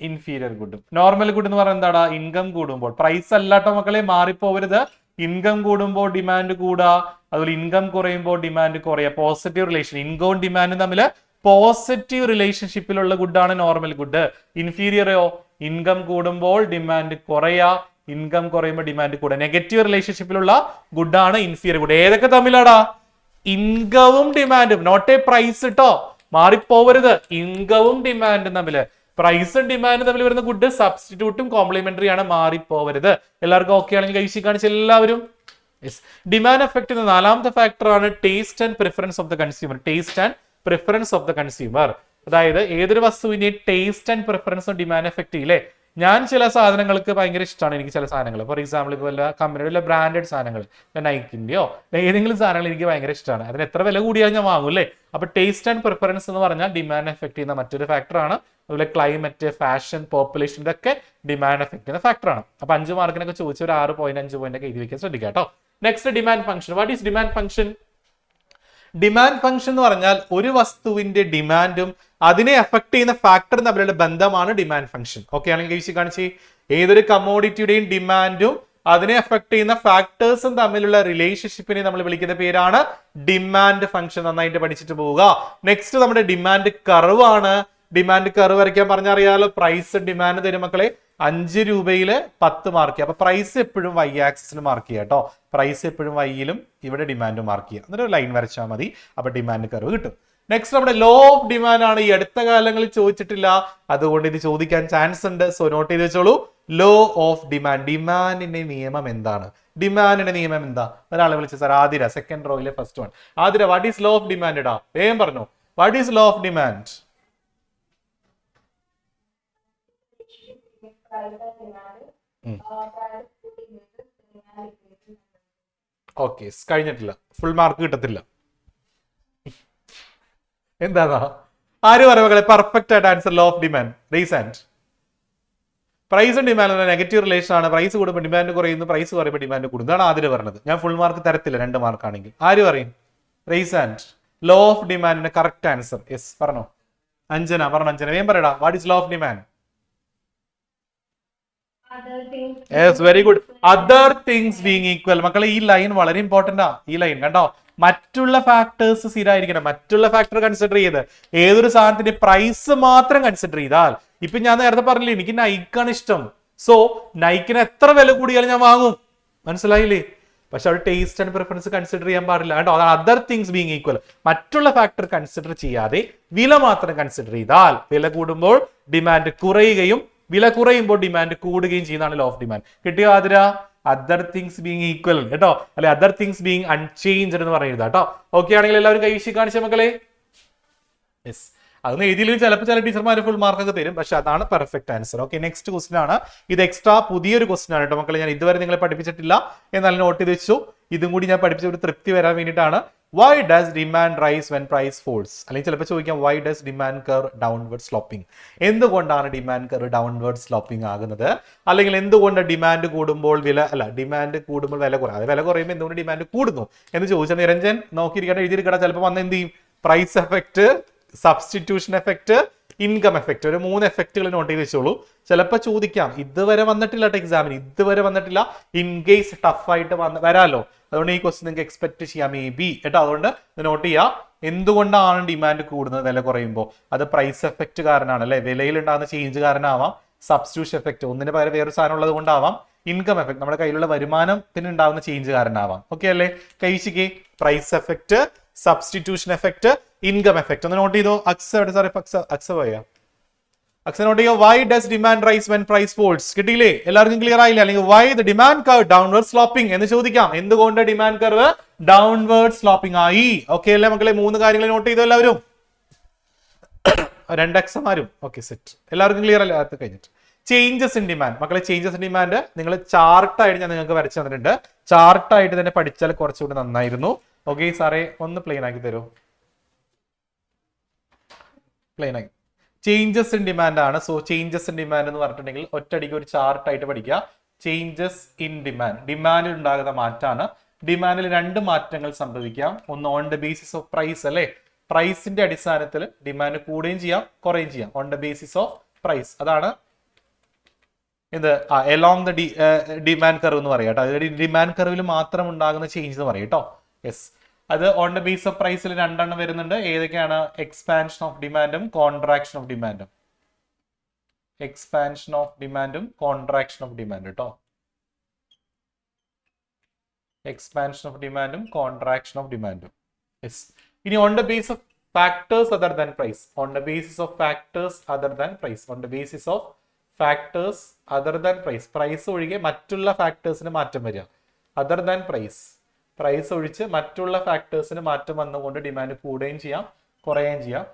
ഇൻഫീരിയർ ഗുഡും. നോർമൽ ഗുഡ് എന്ന് പറയുന്നത് എന്താടാ? ഇൻകം കൂടുമ്പോൾ. പ്രൈസ് അല്ലാട്ടോ മക്കളെ, മാറിപ്പോവരുത്. ഇൻകം കൂടുമ്പോൾ ഡിമാൻഡ് കൂടാ, അതുപോലെ ഇൻകം കുറയുമ്പോൾ ഡിമാൻഡ് കുറയാ. Positive relation. ഇൻകവും ഡിമാൻഡും തമ്മിൽ പോസിറ്റീവ് റിലേഷൻഷിപ്പിലുള്ള ഗുഡാണ് നോർമൽ ഗുഡ്. ഇൻഫീരിയറോ? ഇൻകം കൂടുമ്പോൾ ഡിമാൻഡ് കുറയാ, ഇൻകം കുറയുമ്പോൾ ഡിമാൻഡ് കൂടെ. നെഗറ്റീവ് റിലേഷൻഷിപ്പിലുള്ള ഗുഡാണ് ഇൻഫീരിയർ ഗുഡ്. ഏതൊക്കെ തമ്മിലാടാ? ഇൻകവും ഡിമാൻഡും. നോട്ട് എ പ്രൈസ് കേട്ടോ, മാറിപ്പോവരുത്. ഇൻകവും ഡിമാൻഡും തമ്മില്, പ്രൈസും ഡിമാൻഡും തമ്മിൽ വരുന്ന ഗുഡ് സബ്സ്റ്റിറ്റ്യൂട്ടും കോംപ്ലിമെന്ററി ആണ്, മാറിപ്പോവരുത്. എല്ലാവർക്കും ഓക്കെ ആണെങ്കിൽ കൈശി കാണിച്ച എല്ലാവരും. ഡിമാൻഡ് എഫക്ട് എന്ന നാലാമത്തെ ഫാക്ടർ ആണ് taste and preference of the consumer. Taste and preference of the consumer. അതായത് ഏതൊരു വസ്തുവിന്റെ ടേസ്റ്റ് ആൻഡ് പ്രിഫറൻസും ഡിമാൻഡ് എഫക്ട് ഇല്ലേ? ഞാൻ ചില സാധനങ്ങൾക്ക് ഭയങ്കര ഇഷ്ടമാണ്. എനിക്ക് ചില സാധനങ്ങൾ, ഫോർ എക്സാമ്പിൾ ഇപ്പോൾ വല്ല കമ്പനിയുടെ വല്ല ബ്രാൻഡഡ് സാധനങ്ങൾ, നൈക്കിന്റെയോ ഏതെങ്കിലും സാധനങ്ങൾ എനിക്ക് ഭയങ്കര ഇഷ്ടമാണ്. അതിന് എത്ര വില കൂടിയാൽ ഞാൻ വാങ്ങും അല്ലേ? അപ്പൊ ടേസ്റ്റ് ആൻഡ് പ്രിഫറൻസ് എന്ന് പറഞ്ഞാൽ ഡിമാൻഡ് എഫക്ട് ചെയ്യുന്ന മറ്റൊരു ഫാക്ടറാണ്. അതുപോലെ ക്ലൈമറ്റ്, ഫാഷൻ, പോപ്പുലേഷൻ, ഇതൊക്കെ ഡിമാൻഡ് എഫക്ട് ചെയ്യുന്ന ഫാക്ടറാണ്. അപ്പൊ 5 മാർക്കിനൊക്കെ ചോദിച്ച ഒരു 6.5 പോയിന്റ് ഒക്കെ എഴുതി വെക്കാൻ ശ്രദ്ധിക്കാം കേട്ടോ. Next, demand function. What is demand function? Demand function എന്ന് പറഞ്ഞാൽ ഒരു വസ്തുവിന്റെ ഡിമാൻഡും അതിനെ എഫക്ട് ചെയ്യുന്ന ഫാക്ടറും തമ്മിലുള്ള ബന്ധമാണ് ഡിമാൻഡ് ഫംഗ്ഷൻ. ഓക്കെ ആണെങ്കിൽ കാണിച്ച്, ഏതൊരു കമ്മോഡിറ്റിയുടെയും ഡിമാൻഡും അതിനെ എഫക്ട് ചെയ്യുന്ന ഫാക്ടേഴ്സും തമ്മിലുള്ള റിലേഷൻഷിപ്പിനെ നമ്മൾ വിളിക്കുന്ന പേരാണ് ഡിമാൻഡ് ഫംഗ്ഷൻ. നന്നായിട്ട് പഠിച്ചിട്ട് പോവുക. നെക്സ്റ്റ് നമ്മുടെ ഡിമാൻഡ് കർവ് ആണ്. ഡിമാൻഡ് കർവ് വരയ്ക്കാൻ പറഞ്ഞറിയാലോ. പ്രൈസ് ഡിമാൻഡ് തരും മക്കളെ. 5 രൂപയിൽ 10 മാർക്ക് ചെയ്യുക. അപ്പൊ പ്രൈസ് എപ്പോഴും വൈ ആക്സിസിൽ മാർക്ക് ചെയ്യുക കേട്ടോ. പ്രൈസ് എപ്പോഴും വൈയിലും ഇവിടെ ഡിമാൻഡ് മാർക്ക് ചെയ്യുക. എന്നിട്ട് ലൈൻ വരച്ചാൽ മതി. അപ്പൊ ഡിമാൻഡ് കർവ് കിട്ടും. നെക്സ്റ്റ് നമ്മുടെ ലോ ഓഫ് ഡിമാൻഡ് ആണ്. ഈ അടുത്ത കാലങ്ങളിൽ ചോദിച്ചിട്ടില്ല, അതുകൊണ്ട് ഇത് ചോദിക്കാൻ ചാൻസ് ഉണ്ട്. സോ നോട്ട് ചെയ്ത് വെച്ചോളൂ. Law of demand. ഡിമാൻഡിന്റെ നിയമം എന്താണ്? ഡിമാൻഡിന്റെ നിയമം എന്താ? ഒരാളെ വിളിച്ചു സാർ ആതിര, സെക്കൻഡ് റോയിലെ first one. Athira, what is law of demand? ഇടാ വേഗം പറഞ്ഞു. What is law of demand? Okay, കഴിഞ്ഞിട്ടില്ല. ഫുൾ മാർക്ക് കിട്ടത്തില്ല. എന്താ ആര് പറയുക? പെർഫെക്റ്റ് ആയിട്ട് answer law of demand. Raise hand. പ്രൈസും ഡിമാൻഡും നെഗറ്റീവ് റിലേഷൻ ആണ്. പ്രൈസ് കൂടുമ്പോൾ ഡിമാൻഡ് കുറയുന്നു, പ്രൈസ് കുറയുമ്പോൾ ഡിമാൻഡ് കൂടുന്നു. ഇതാണ് ആദ്യം പറഞ്ഞത്. ഞാൻ ഫുൾ മാർക്ക് തരത്തില്ല 2 മാർക്കാണെങ്കിൽ. ആര് പറയും? Raise hand. ലോ ഓഫ് ഡിമാൻഡിന്റെ കറക്റ്റ് ആൻസർ. യെസ് പറഞ്ഞോ. അഞ്ജന പറഞ്ഞു. അഞ്ജന വേഗം പറയടാ. What is law of demand? Yes, very good. Other things being equal. മക്കളെ ഈ ലൈൻ വളരെ ഇമ്പോർട്ടന്റ് ആ. ഈ ലൈൻ കണ്ടോ? മറ്റുള്ള ഫാക്ടേഴ്സ് സ്ഥിരമായിരിക്കണം. മറ്റുള്ള ഫാക്ടർ കൺസിഡർ ചെയ്ത് ഏതൊരു സാധനത്തിന്റെ പ്രൈസ് മാത്രം കൺസിഡർ ചെയ്താൽ, ഇപ്പൊ ഞാൻ നേരത്തെ പറഞ്ഞില്ലേ എനിക്ക് നൈക്കാണ് ഇഷ്ടം. സോ നൈക്കിന് എത്ര വില കൂടിയാലും ഞാൻ വാങ്ങും. മനസ്സിലായില്ലേ? പക്ഷെ അവിടെ ടേസ്റ്റ് ആൻഡ് പ്രിഫറൻസ് കൺസിഡർ ചെയ്യാൻ പാടില്ല കേട്ടോ. അതാണ് അതർ തിങ്സ് ബീങ് ഈക്വൽ. മറ്റുള്ള ഫാക്ടർ കൺസിഡർ ചെയ്യാതെ വില മാത്രം കൺസിഡർ ചെയ്താൽ വില കൂടുമ്പോൾ ഡിമാൻഡ് കുറയുകയും വില കുറയുമ്പോൾ ഡിമാൻഡ് കൂടുകയും ചെയ്യുന്നതാണ് ലോ ഓഫ് ഡിമാൻഡ്. കിട്ടിയോ Athira? Other things being equal കേട്ടോ, അല്ലെ അതർ തിങ്സ് ബീങ് അൺചേഞ്ച്ഡ് എന്ന് പറയുന്നത് കേട്ടോ. ഓക്കെ ആണെങ്കിൽ എല്ലാവരും കൈ വീശി കാണിച്ച മക്കളെ. യെസ്, അതൊന്നും എഴുതിയില്ലെങ്കിൽ ചിലപ്പോൾ ചില ടീച്ചർമാർ ഫുൾ മാർക്ക് ഒക്കെ തരും. പക്ഷെ അതാണ് perfect answer. Okay, next question ആണ്. ഇത് എക്സ്ട്രാ പുതിയൊരു ക്വസ്റ്റൻ ആണ് കേട്ടോ മക്കളെ. ഞാൻ ഇതുവരെ നിങ്ങളെ പഠിപ്പിച്ചിട്ടില്ല, എന്നാൽ നോട്ട് ചെയ്ത് വെച്ചു. ഇതും കൂടി ഞാൻ പഠിപ്പിച്ച ഒരു തൃപ്തി വരാൻ വേണ്ടിയിട്ടാണ്. Why does demand rise when price falls? അല്ലെങ്കിൽ ചിലപ്പോൾ ചോദിക്കാം why does demand curve downward sloping? എന്തുകൊണ്ടാണ് ഡിമാൻഡ് കർവ് ഡൗൺവേർഡ് സ്ലോപ്പിംഗ് ആകുന്നത്? അല്ലെങ്കിൽ എന്തുകൊണ്ട് ഡിമാൻഡ് കൂടുമ്പോൾ ഡിമാൻഡ് കൂടുമ്പോൾ വില കുറയും? അത് വില കുറയുമ്പോൾ എന്തുകൊണ്ട് ഡിമാൻഡ് കൂടുന്നു എന്ന് ചോദിച്ചാൽ നിരഞ്ജൻ നോക്കിയിരിക്കണം, എഴുതിയിരിക്കണം. ചിലപ്പോൾ വന്ന് എന്ത് ചെയ്യും? Price effect, substitution effect, income effect, ഒരു 3 എഫക്റ്റുകൾ നോട്ട് ചെയ്ത് വെച്ചോളൂ. ചിലപ്പോൾ ചോദിക്കാം. ഇതുവരെ വന്നിട്ടില്ല എക്സാമിന്, ഇതുവരെ വന്നിട്ടില്ല. ഇൻ കേസ് ടഫ് ആയിട്ട് വരാലോ, അതുകൊണ്ട് ഈ ക്വസ്റ്റ്യൻ നിങ്ങൾക്ക് എക്സ്പെക്ട് ചെയ്യാം മേ ബി കേട്ടോ. അതുകൊണ്ട് നോട്ട് ചെയ്യാം. എന്തുകൊണ്ടാണ് ഡിമാൻഡ് കൂടുന്നത് വില കുറയുമ്പോൾ? അത് പ്രൈസ് എഫക്ട് കാരണമാണ് അല്ലെ, വിലയിൽ ഉണ്ടാകുന്ന ചേഞ്ച് കാരണമാവാം. സബ്സ്റ്റിറ്റ്യൂഷൻ എഫക്ട്, ഒന്നിന് പകരം വേറൊരു സാധനം ഉള്ളത് കൊണ്ടാവാം. ഇൻകം എഫക്ട്, നമ്മുടെ കയ്യിലുള്ള വരുമാനത്തിന് ഉണ്ടാകുന്ന ചേഞ്ച് കാരണമാവാം. ഓക്കെ അല്ലേ? കഴിച്ചിക്ക് price effect, substitution effect, income effect. ഒന്ന് നോട്ട് ചെയ്തോ. അക്സ എവിടെ സാറേ? അക്സ പോയാ? അക്സ നോട്ട് ചെയ്യോ. Why does demand rise when price falls? കിട്ടിയില്ലേ? എല്ലാവർക്കും ക്ലിയർ ആയില്ല? അല്ലെങ്കിൽ why the demand curve downward sloping എന്ന് ചോദിക്കാം. എന്തുകൊണ്ട് ഡിമാൻഡ് കർവ് ഡൗൺവേർഡ് സ്ലോപ്പിംഗ് ആയി? ഓക്കെ അല്ലേ മക്കളെ? 3 കാര്യങ്ങൾ നോട്ട് ചെയ്തോ എല്ലാവരും? 2 എക്സമാരും. Okay, set. എല്ലാവർക്കും ക്ലിയർ അല്ലേ? അത് കഴിഞ്ഞിട്ട് ചേഞ്ചസ് ഇൻ ഡിമാൻഡ്. മക്കളെ ചേഞ്ചസ് ഇൻ ഡിമാൻഡ് നിങ്ങൾ ചാർട്ടായിട്ട് ഞാൻ നിങ്ങൾക്ക് വരച്ചു തന്നിട്ടുണ്ട്. ചാർട്ടായിട്ട് തന്നെ പഠിച്ചാൽ കുറച്ചുകൂടി നന്നായിരുന്നു. ഓക്കെ സാറേ, ഒന്ന് പ്ലെയിൻ ആക്കി തരുമോ? പ്ലെയിൻ ആക്കി. ചേഞ്ചസ് ഇൻ ഡിമാൻഡ് ആണ്. സോ ചേഞ്ചസ് ഇൻ ഡിമാൻഡ് എന്ന് പറഞ്ഞിട്ടുണ്ടെങ്കിൽ ഒറ്റയടിക്ക് ഒരു ചാർട്ടായിട്ട് പഠിക്കുക. ചേഞ്ചസ് ഇൻ ഡിമാൻഡ്, ഡിമാൻഡിൽ ഉണ്ടാകുന്ന മാറ്റമാണ്. ഡിമാൻഡിൽ 2 മാറ്റങ്ങൾ സംഭവിക്കാം. ഒന്ന് on the basis of price അല്ലെ, പ്രൈസിന്റെ അടിസ്ഥാനത്തിൽ ഡിമാൻഡ് കൂടുകയും ചെയ്യാം കുറയുകയും ചെയ്യാം. On the basis of price, അതാണ് ഇത് എലോങ് ദ ഡിമാൻഡ് കർവ് എന്ന് പറയാം കേട്ടോ. അതായത് ഡിമാൻഡ് കർവിൽ മാത്രം ഉണ്ടാകുന്ന ചേഞ്ച് എന്ന് പറയും കേട്ടോ. യെസ്, അത് ഓൺ ദ ബേസ് ഓഫ് പ്രൈസിൽ 2 എണ്ണം വരുന്നുണ്ട്. ഏതൊക്കെയാണ്? എക്സ്പാൻഷൻ ഓഫ് ഡിമാൻഡും കോൺട്രാക്ഷൻ ഓഫ് ഡിമാൻഡും. എക്സ്പാൻഷൻ ഓഫ് ഡിമാൻഡും കോൺട്രാക്ഷൻ ഓഫ് ഡിമാൻഡ് കേട്ടോ. എക്സ്പാൻഷൻ ഓഫ് ഡിമാൻഡും കോൺട്രാക്ഷൻ ഓഫ് ഡിമാൻഡും. യെസ്. ഇനി on the base of factors other than price. On the basis of factors other than price. On the basis of factors other than price. Price ഒഴികെ മറ്റുള്ള ഫാക്ടേഴ്സിന് മാറ്റം വരിക. Other than price, price ഒഴിച്ച് മറ്റുള്ള ഫാക്ടേഴ്സിന് മാറ്റം വന്നുകൊണ്ട് ഡിമാൻഡ് കൂടുകയും ചെയ്യാം കുറയുകയും ചെയ്യാം.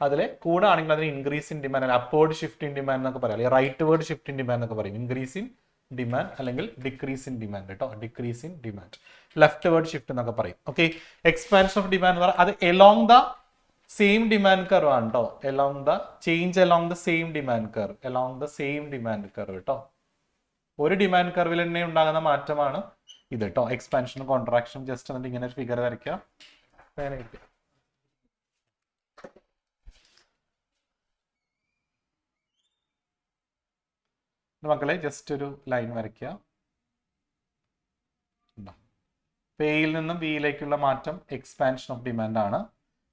അതിൽ കൂടുകയാണെങ്കിൽ അതിന് increase in demand, upward shift in demand എന്നൊക്കെ പറയാം, അല്ലെങ്കിൽ rightward shift in demand എന്നൊക്കെ പറയും. ഇൻക്രീസ് ഇൻ ഡിമാൻഡ് അല്ലെങ്കിൽ ഡിക്രീസ് ഇൻ ഡിമാൻഡ് കേട്ടോ. Decrease in demand, leftward shift എന്നൊക്കെ പറയും. ഓക്കെ, എക്സ്പാൻഷൻ ഓഫ് ഡിമാൻഡ് എന്ന് പറഞ്ഞാൽ അത് along the same demand curve ആണ് കേട്ടോ. Along the change along the same demand curve, along the same demand curve കേട്ടോ. ഒരു ഡിമാൻഡ് കർവിൽ തന്നെ ഉണ്ടാകുന്ന മാറ്റമാണ് ഇത് കേട്ടോ. എക്സ്പാൻഷനും കോൺട്രാക്ഷനും ജസ്റ്റ് എന്നിട്ട് ഇങ്ങനെ ഫിഗർ വരയ്ക്കുക. മക്കളെ ജസ്റ്റ് ഒരു ലൈൻ വരയ്ക്കുക. എയിൽ നിന്നും ബിയിലേക്കുള്ള മാറ്റം എക്സ്പാൻഷൻ ഓഫ് ഡിമാൻഡ് ആണ്.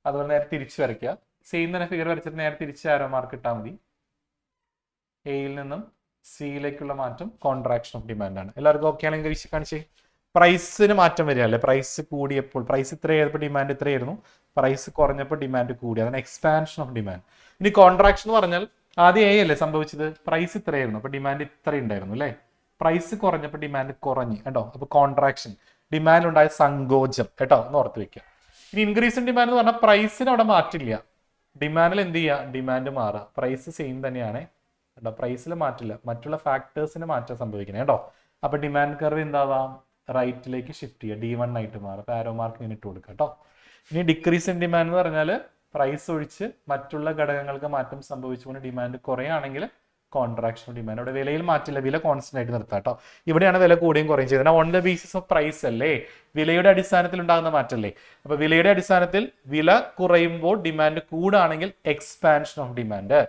അതുപോലെ നേരെ തിരിച്ചു വരയ്ക്കുക. സെയിം തന്നെ ഫിഗർ വരച്ചിട്ട് നേരെ തിരിച്ച് ആരോ മാർക്ക് ഇട്ടാൽ മതി. എയിൽ നിന്നും സിയിലേക്കുള്ള മാറ്റം കോൺട്രാക്ഷൻ ഓഫ് ഡിമാൻഡ് ആണ്. എല്ലാവർക്കും ഓക്കെ ആണെങ്കിൽ വിഷയം കാണിച്ചേ. പ്രൈസിന് മാറ്റം വരിക അല്ലേ, പ്രൈസ് കൂടിയപ്പോൾ പ്രൈസ് ഇത്രയായപ്പോൾ ഡിമാൻഡ് ഇത്രയായിരുന്നു, പ്രൈസ് കുറഞ്ഞപ്പോൾ ഡിമാൻഡ് കൂടി, അതാണ് എക്സ്പാൻഷൻ ഓഫ് ഡിമാൻഡ്. ഇനി കോൺട്രാക്ഷൻ എന്ന് പറഞ്ഞാൽ ആദ്യം എ അല്ലേ സംഭവിച്ചത്, പ്രൈസ് ഇത്രയായിരുന്നു അപ്പോൾ ഡിമാൻഡ് ഇത്ര ഉണ്ടായിരുന്നു അല്ലേ, പ്രൈസ് കുറഞ്ഞപ്പോൾ ഡിമാൻഡ് കുറഞ്ഞു കേട്ടോ, അപ്പോൾ കോൺട്രാക്ഷൻ, ഡിമാൻഡ് ഉണ്ടായ സങ്കോചം കേട്ടോ, ഒന്ന് ഓർത്ത് വെക്കുക. ഇനി ഇൻക്രീസ് ഇൻ ഡിമാൻഡ് എന്ന് പറഞ്ഞാൽ പ്രൈസിന് അവിടെ മാറ്റില്ല, ഡിമാൻഡിൽ എന്ത് ചെയ്യുക, ഡിമാൻഡ് മാറുക, പ്രൈസ് സെയിം തന്നെയാണ് കേട്ടോ, പ്രൈസിൽ മാറ്റില്ല, മറ്റുള്ള ഫാക്ടേഴ്സിന് മാറ്റം സംഭവിക്കുന്നത് കേട്ടോ. അപ്പൊ ഡിമാൻഡ് കർവ് എന്താവാം, റൈറ്റിലേക്ക് ഷിഫ്റ്റ് ചെയ്യുക, D1 ആയിട്ട് മാറും, അപ്പോൾ ആരോ മാർക്ക് ഇങ്ങനെ ഇട്ട് കൊടുക്കുക കേട്ടോ. ഇനി ഡിക്രീസ് ഇൻ ഡിമാൻഡ് എന്ന് പറഞ്ഞാൽ പ്രൈസ് ഒഴിച്ച് മറ്റുള്ള ഘടകങ്ങൾക്ക് മാറ്റം സംഭവിച്ചുകൊണ്ട് ഡിമാൻഡ് കുറയാണെങ്കിൽ കോൺട്രാക്ഷൻ ഓഫ് ഡിമാൻഡ്. അവിടെ വിലയിൽ മാറ്റില്ല, വില കോൺസ്റ്റന്റ് ആയിട്ട് നിർത്താം കേട്ടോ. ഇവിടെയാണ് വില കൂടുകയും കുറയും ചെയ്യുന്നത്, on the basis of price അല്ലേ, വിലയുടെ അടിസ്ഥാനത്തിൽ ഉണ്ടാകുന്ന മാറ്റല്ലേ. അപ്പൊ വിലയുടെ അടിസ്ഥാനത്തിൽ വില കുറയുമ്പോൾ ഡിമാൻഡ് കൂടാണെങ്കിൽ എക്സ്പാൻഷൻ ഓഫ് ഡിമാൻഡ്,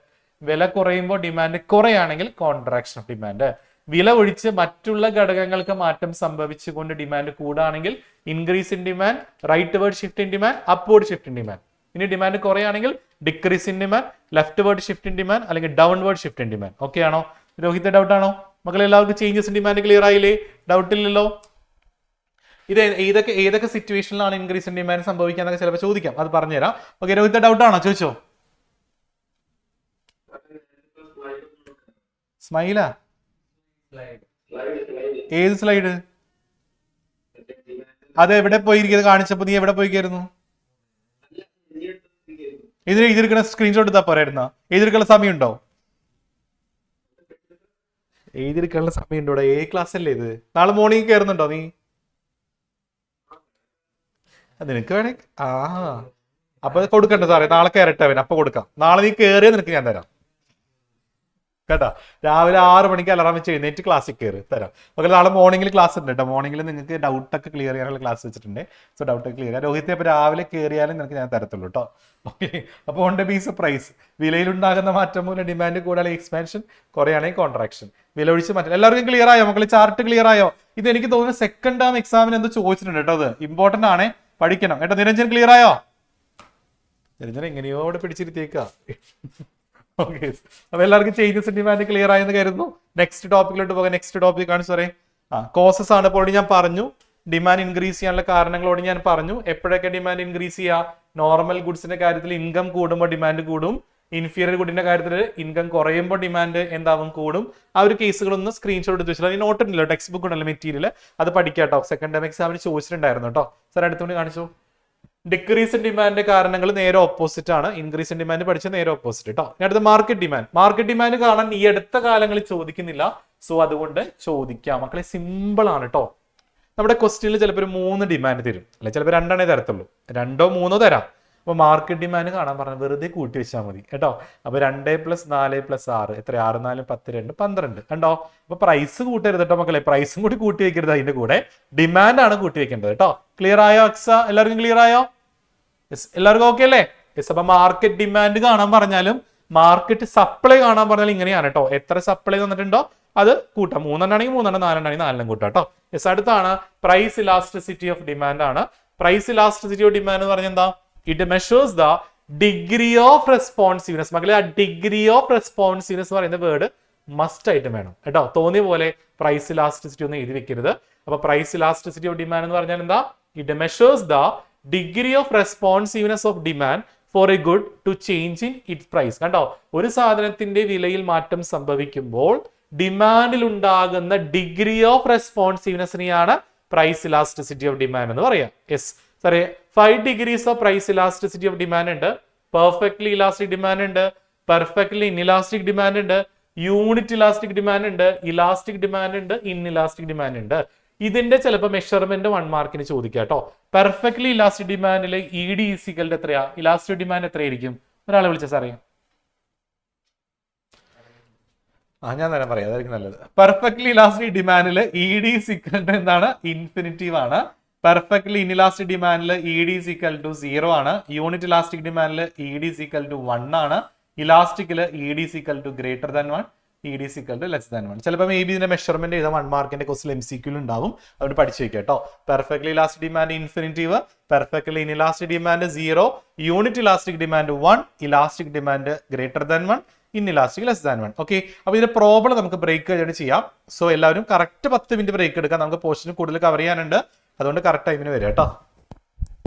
വില കുറയുമ്പോൾ ഡിമാൻഡ് കുറയാണെങ്കിൽ കോൺട്രാക്ഷൻ ഓഫ് ഡിമാൻഡ്. വില ഒഴിച്ച് മറ്റുള്ള ഘടകങ്ങൾക്ക് മാറ്റം സംഭവിച്ചുകൊണ്ട് ഡിമാൻഡ് കൂടാണെങ്കിൽ increase in demand, rightward shift in demand, upward shift in demand. ഇനി ഡിമാൻഡ് കുറയാണെങ്കിൽ decrease in demand, leftward shift in demand, അല്ലെങ്കിൽ downward shift in demand. Okay ആണോ? രോഹിത് ഡൗട്ട് ആണോ? മക്കളെ എല്ലാവർക്കും ചേഞ്ചസ് ഇൻ ഡിമാൻഡ് ക്ലിയർ ആയില്ലേ? Doubt ഇല്ലല്ലോ? ഇത് ഏതൊക്കെ സിറ്റുവേഷനിലാണ് ഇൻക്രീസ് ഇൻ ഡിമാൻഡ് സംഭവിക്കാന്നൊക്കെ ചിലപ്പോൾ ചോദിക്കാം, അത് പറഞ്ഞുതരാം. ഓക്കെ, രോഹിത് ഡൗട്ട് ആണോ? ചോദിച്ചോ. സ്മൈലാ? ഏത് സ്ലൈഡ്? അത് എവിടെ പോയിരിക്കുന്നത് കാണിച്ചപ്പോ നീ എവിടെ പോയിക്കായിരുന്നു? എഴുതിയിരിക്കുന്ന സ്ക്രീൻഷോട്ട് എടുത്താ പോരായിരുന്ന? എഴുതിയിരിക്കാനുള്ള സമയം ഉണ്ടോ? എഴുതിയിരിക്കാനുള്ള സമയം ഉണ്ടോ? ഏ ക്ലാസ് അല്ലേ ഇത്? നാളെ മോർണിംഗ് കയറുന്നുണ്ടോ നീ? നിനക്ക് വേണേ അപ്പൊ കൊടുക്കണ്ട സാറേ, നാളെ കയറട്ടെ അവൻ, അപ്പൊ കൊടുക്കാം. നാളെ നീ കയറിയാൽ നിനക്ക് ഞാൻ തരാം കേട്ടോ. രാവിലെ 6 മണിക്ക് അലാറം വെച്ച് എഴുന്നേറ്റ് ക്ലാസ്സിൽ കയറി തരാം. ഓക്കെ, നാളെ മോർണിംഗിൽ ക്ലാസ് ഉണ്ട് കേട്ടോ. മോർണിംഗിൽ നിങ്ങൾക്ക് ഡൗട്ടൊക്കെ ക്ലിയർ ചെയ്യാനുള്ള ക്ലാസ് വെച്ചിട്ടുണ്ട്. സോ ഡൗട്ടൊക്കെ ക്ലിയർ ചെയ്യാം. രോഹിത്തെ അപ്പോൾ രാവിലെ കയറിയാലും നിനക്ക് ഞാൻ തരത്തുള്ളൂ കേട്ടോ. ഓക്കെ, അപ്പോൾ ഓൺ ദ ബേസ് പ്രൈസ്, വിലയിലുണ്ടാകുന്ന മാറ്റം മൂലം ഡിമാൻഡ് കൂടാതെ എക്സ്പാൻഷൻ, കുറയാണെങ്കിൽ കോൺട്രാക്ഷൻ, വില ഒഴിച്ച് മാറ്റം. എല്ലാവർക്കും ക്ലിയർ ആയോ മക്കളെ? ചാർട്ട് ക്ലിയർ ആയോ? ഇത് എനിക്ക് തോന്നുന്നു സെക്കൻഡ് ടേം എക്സാമിന് എന്തോ ചോദിച്ചിട്ടുണ്ട് കേട്ടോ. അത് ഇമ്പോർട്ടന്റ് ആണ്, പഠിക്കണം കേട്ടോ. നിരഞ്ജൻ ക്ലിയർ ആയോ? നിരഞ്ജൻ എങ്ങനെയോ അവിടെ പിടിച്ചിരുത്തിയേക്കാ. ഓക്കെ, അപ്പൊ എല്ലാവർക്കും ചേഞ്ചസ് ഇൻ ഡിമാൻഡ് ക്ലിയർ ആയെന്ന് കരുതുന്നു. നെക്സ്റ്റ് ടോപ്പിക്കിലോട്ട് പോകാം. നെക്സ്റ്റ് ടോപ്പിക് കാണിച്ചു പറയും. കോസസ് ആണ്. ഇപ്പോൾ ഞാൻ പറഞ്ഞു ഡിമാൻഡ് ഇൻക്രീസ് ചെയ്യാനുള്ള കാരണങ്ങളോട് ഞാൻ പറഞ്ഞു. എപ്പോഴൊക്കെ ഡിമാൻഡ് ഇൻക്രീസ് ചെയ്യുക? നോർമൽ ഗുഡ്സിന്റെ കാര്യത്തിൽ ഇൻകം കൂടുമ്പോൾ ഡിമാൻഡ് കൂടും, ഇൻഫീരിയർ ഗുഡിന്റെ കാര്യത്തിൽ ഇൻകം കുറയുമ്പോൾ ഡിമാൻഡ് എന്താവും? കൂടും. ആ ഒരു കേസുകളൊന്ന് സ്ക്രീൻഷോട്ട് എടുത്ത് വെച്ചാൽ നോട്ട് ഉണ്ടല്ലോ, ടെക്സ്റ്റ് ബുക്ക് ഉണ്ടല്ലോ, മെറ്റീരിയൽ, അത് പഠിക്കാം കേട്ടോ. സെക്കൻഡ് ടൈം എക്സാമിന് ചോദിച്ചിട്ടുണ്ടായിരുന്നു കേട്ടോ. സാർ അടുത്തുകൊണ്ട് കാണിച്ചു. ഡിക്രീസ് ഇൻ ഡിമാൻഡ് കാരണങ്ങൾ നേരെ ഓപ്പോസിറ്റ് ആണ്. ഇൻക്രീസ് ഇൻ ഡിമാൻഡ് പഠിച്ച നേരെ ഓപ്പോസിറ്റ് കേട്ടോ. ഇനി അടുത്ത മാർക്കറ്റ് ഡിമാൻഡ്. മാർക്കറ്റ് ഡിമാൻഡ് കാണാൻ ഈ അടുത്ത കാലങ്ങളിൽ ചോദിക്കുന്നില്ല, സോ അതുകൊണ്ട് ചോദിക്കാം മക്കളെ. സിമ്പിൾ ആണ് കേട്ടോ. നമ്മുടെ ക്വസ്റ്റ്യനിൽ ചിലപ്പോൾ ഒരു 3 ഡിമാൻഡ് തരും, അല്ലെ ചിലപ്പോൾ 2 തരത്തുള്ളൂ, 2 or 3 തരാം. അപ്പൊ മാർക്കറ്റ് ഡിമാൻഡ് കാണാൻ പറഞ്ഞാൽ വെറുതെ കൂട്ടി വെച്ചാൽ മതി കേട്ടോ. അപ്പൊ 2 + 4 + 6 എത്ര? 6 4 10 2 12 കണ്ടോ. അപ്പൊ പ്രൈസ് കൂട്ടരുത് കേട്ടോ മക്കളെ, പ്രൈസും കൂടി കൂട്ടി വെക്കരുത്, അതിന്റെ കൂടെ ഡിമാൻഡ് ആണ് കൂട്ടി വെക്കേണ്ടത് കേട്ടോ. ക്ലിയർ ആയോ അക്സ? എല്ലാവർക്കും ക്ലിയർ ആയോ? എല്ലാവർക്കും ഓക്കെ അല്ലേ? യെസ്. അപ്പൊ മാർക്കറ്റ് ഡിമാൻഡ് കാണാൻ പറഞ്ഞാലും മാർക്കറ്റ് സപ്ലൈ കാണാൻ പറഞ്ഞാലും ഇങ്ങനെയാണ് കേട്ടോ. എത്ര സപ്ലൈ തന്നിട്ടുണ്ടോ അത് കൂട്ടാം. 3 ആണെങ്കിൽ 3, 4 ആണെങ്കിൽ 4 കൂട്ടാം കേട്ടോ. യെസ്. അടുത്താണ് പ്രൈസ് ഇലാസ്റ്റിസിറ്റി ഓഫ് ഡിമാൻഡ് ആണ്. പ്രൈസ് ഇലാസ്റ്റിസിറ്റി ഓഫ് ഡിമാൻഡ് എന്ന് പറഞ്ഞാൽ എന്താ? It measures the degree of responsiveness. മക്കളെ, ആ ഡിഗ്രി ഓഫ് റെസ്പോൺസീവ്നെസ് എന്ന് പറയുന്ന വേർഡ് മസ്റ്റ് ആയിട്ട് വേണം കേട്ടോ. തോന്നിയ പോലെ പ്രൈസ് ഇലാസ്റ്റിസിറ്റി ഒന്നും എഴുതി വെക്കരുത്. അപ്പൊ പ്രൈസ് ഇലാസ്റ്റിസിറ്റി ഓഫ് ഡിമാൻഡ് എന്ന് പറഞ്ഞാൽ എന്താ? It measures the degree of responsiveness of demand for a good to change in its price. കണ്ടോ, ഒരു സാധനത്തിന്റെ വിലയിൽ മാറ്റം സംഭവിക്കുമ്പോൾ ഡിമാൻഡിൽ ഉണ്ടാകുന്ന ഡിഗ്രി ഓഫ് റെസ്പോൺസീവ്നെസ്സിനെയാണ് പ്രൈസ് ഇലാസ്റ്റിസിറ്റി ഓഫ് ഡിമാൻഡ് എന്ന് പറയാം. യെസ് സാറേ, 5 degrees of price elasticity of demand ഉണ്ട്. പെർഫെക്റ്റ്ലി ഇലാസ്റ്റിക് ഡിമാൻഡ് ഉണ്ട്, പെർഫെക്റ്റ്ലി ഇൻഇലാസ്റ്റിക് ഡിമാൻഡ് ഉണ്ട്, യൂണിറ്റ് ഇലാസ്റ്റിക് ഡിമാൻഡ് ഉണ്ട്, ഇലാസ്റ്റിക് ഡിമാൻഡ് ഉണ്ട്, ഇൻഇലാസ്റ്റിക് ഡിമാൻഡ് ഉണ്ട്. ഇതിന്റെ ചിലപ്പോൾ മെഷർമെന്റ് 1 മാർക്കിന് ചോദിക്കാം കേട്ടോ. പെർഫെക്റ്റ്ലി ഇലാസ്റ്റിക് ഡിമാൻഡിൽ ED = എത്രയാ? ഇലാസ്റ്റിക് ഡിമാൻഡ് എത്രയായിരിക്കും? ഒരാളെ വിളിച്ച സാറേ. ഞാൻ തന്നെ പറയാം, അതായിരിക്കും നല്ലത്. പെർഫെക്റ്റ്ലി ഇലാസ്റ്റിക് ഡിമാൻഡിൽ ED = എന്താണ്? ഇൻഫിനിറ്റീവ് ആണ്. പെർഫെക്റ്റ്ലി ഇൻഇലാസ്റ്റിക് ഡിമാൻഡിൽ ED = 0 ആണ്. യൂണിറ്റ് ഇലാസ്റ്റിക് ഡിമാൻഡിൽ ED = 1 ആണ്. ഇലാസ്റ്റിക്കിൽ ED = greater than 1. ED is equal to less than 1. ചിലപ്പോൾ മേ ബി ഇതിന്റെ മെഷർമെന്റ് ചെയ്താൽ 1 മാർക്കിന്റെ ക്വസ്റ്റിൽ MCQ ഉണ്ടാവും, അതുകൊണ്ട് പഠിച്ചു വെക്കുക കേട്ടോ. Perfectly elastic demand infinitive, perfectly inelastic demand 0, unit elastic demand 1, elastic demand greater than 1, inelastic less than 1. Okay, അപ്പോൾ ഇതിന്റെ പ്രോബ്ലം നമുക്ക് ബ്രേക്ക് ചെയ്തിട്ട് ചെയ്യാം. സോ എല്ലാവരും കറക്റ്റ് 10 മിനിറ്റ് ബ്രേക്ക് എടുക്കാം, നമുക്ക് പോർഷന് കൂടുതൽ കവർ ചെയ്യാനുണ്ട്, അതുകൊണ്ട് കറക്റ്റ് ടൈമിന് വരിക കേട്ടോ.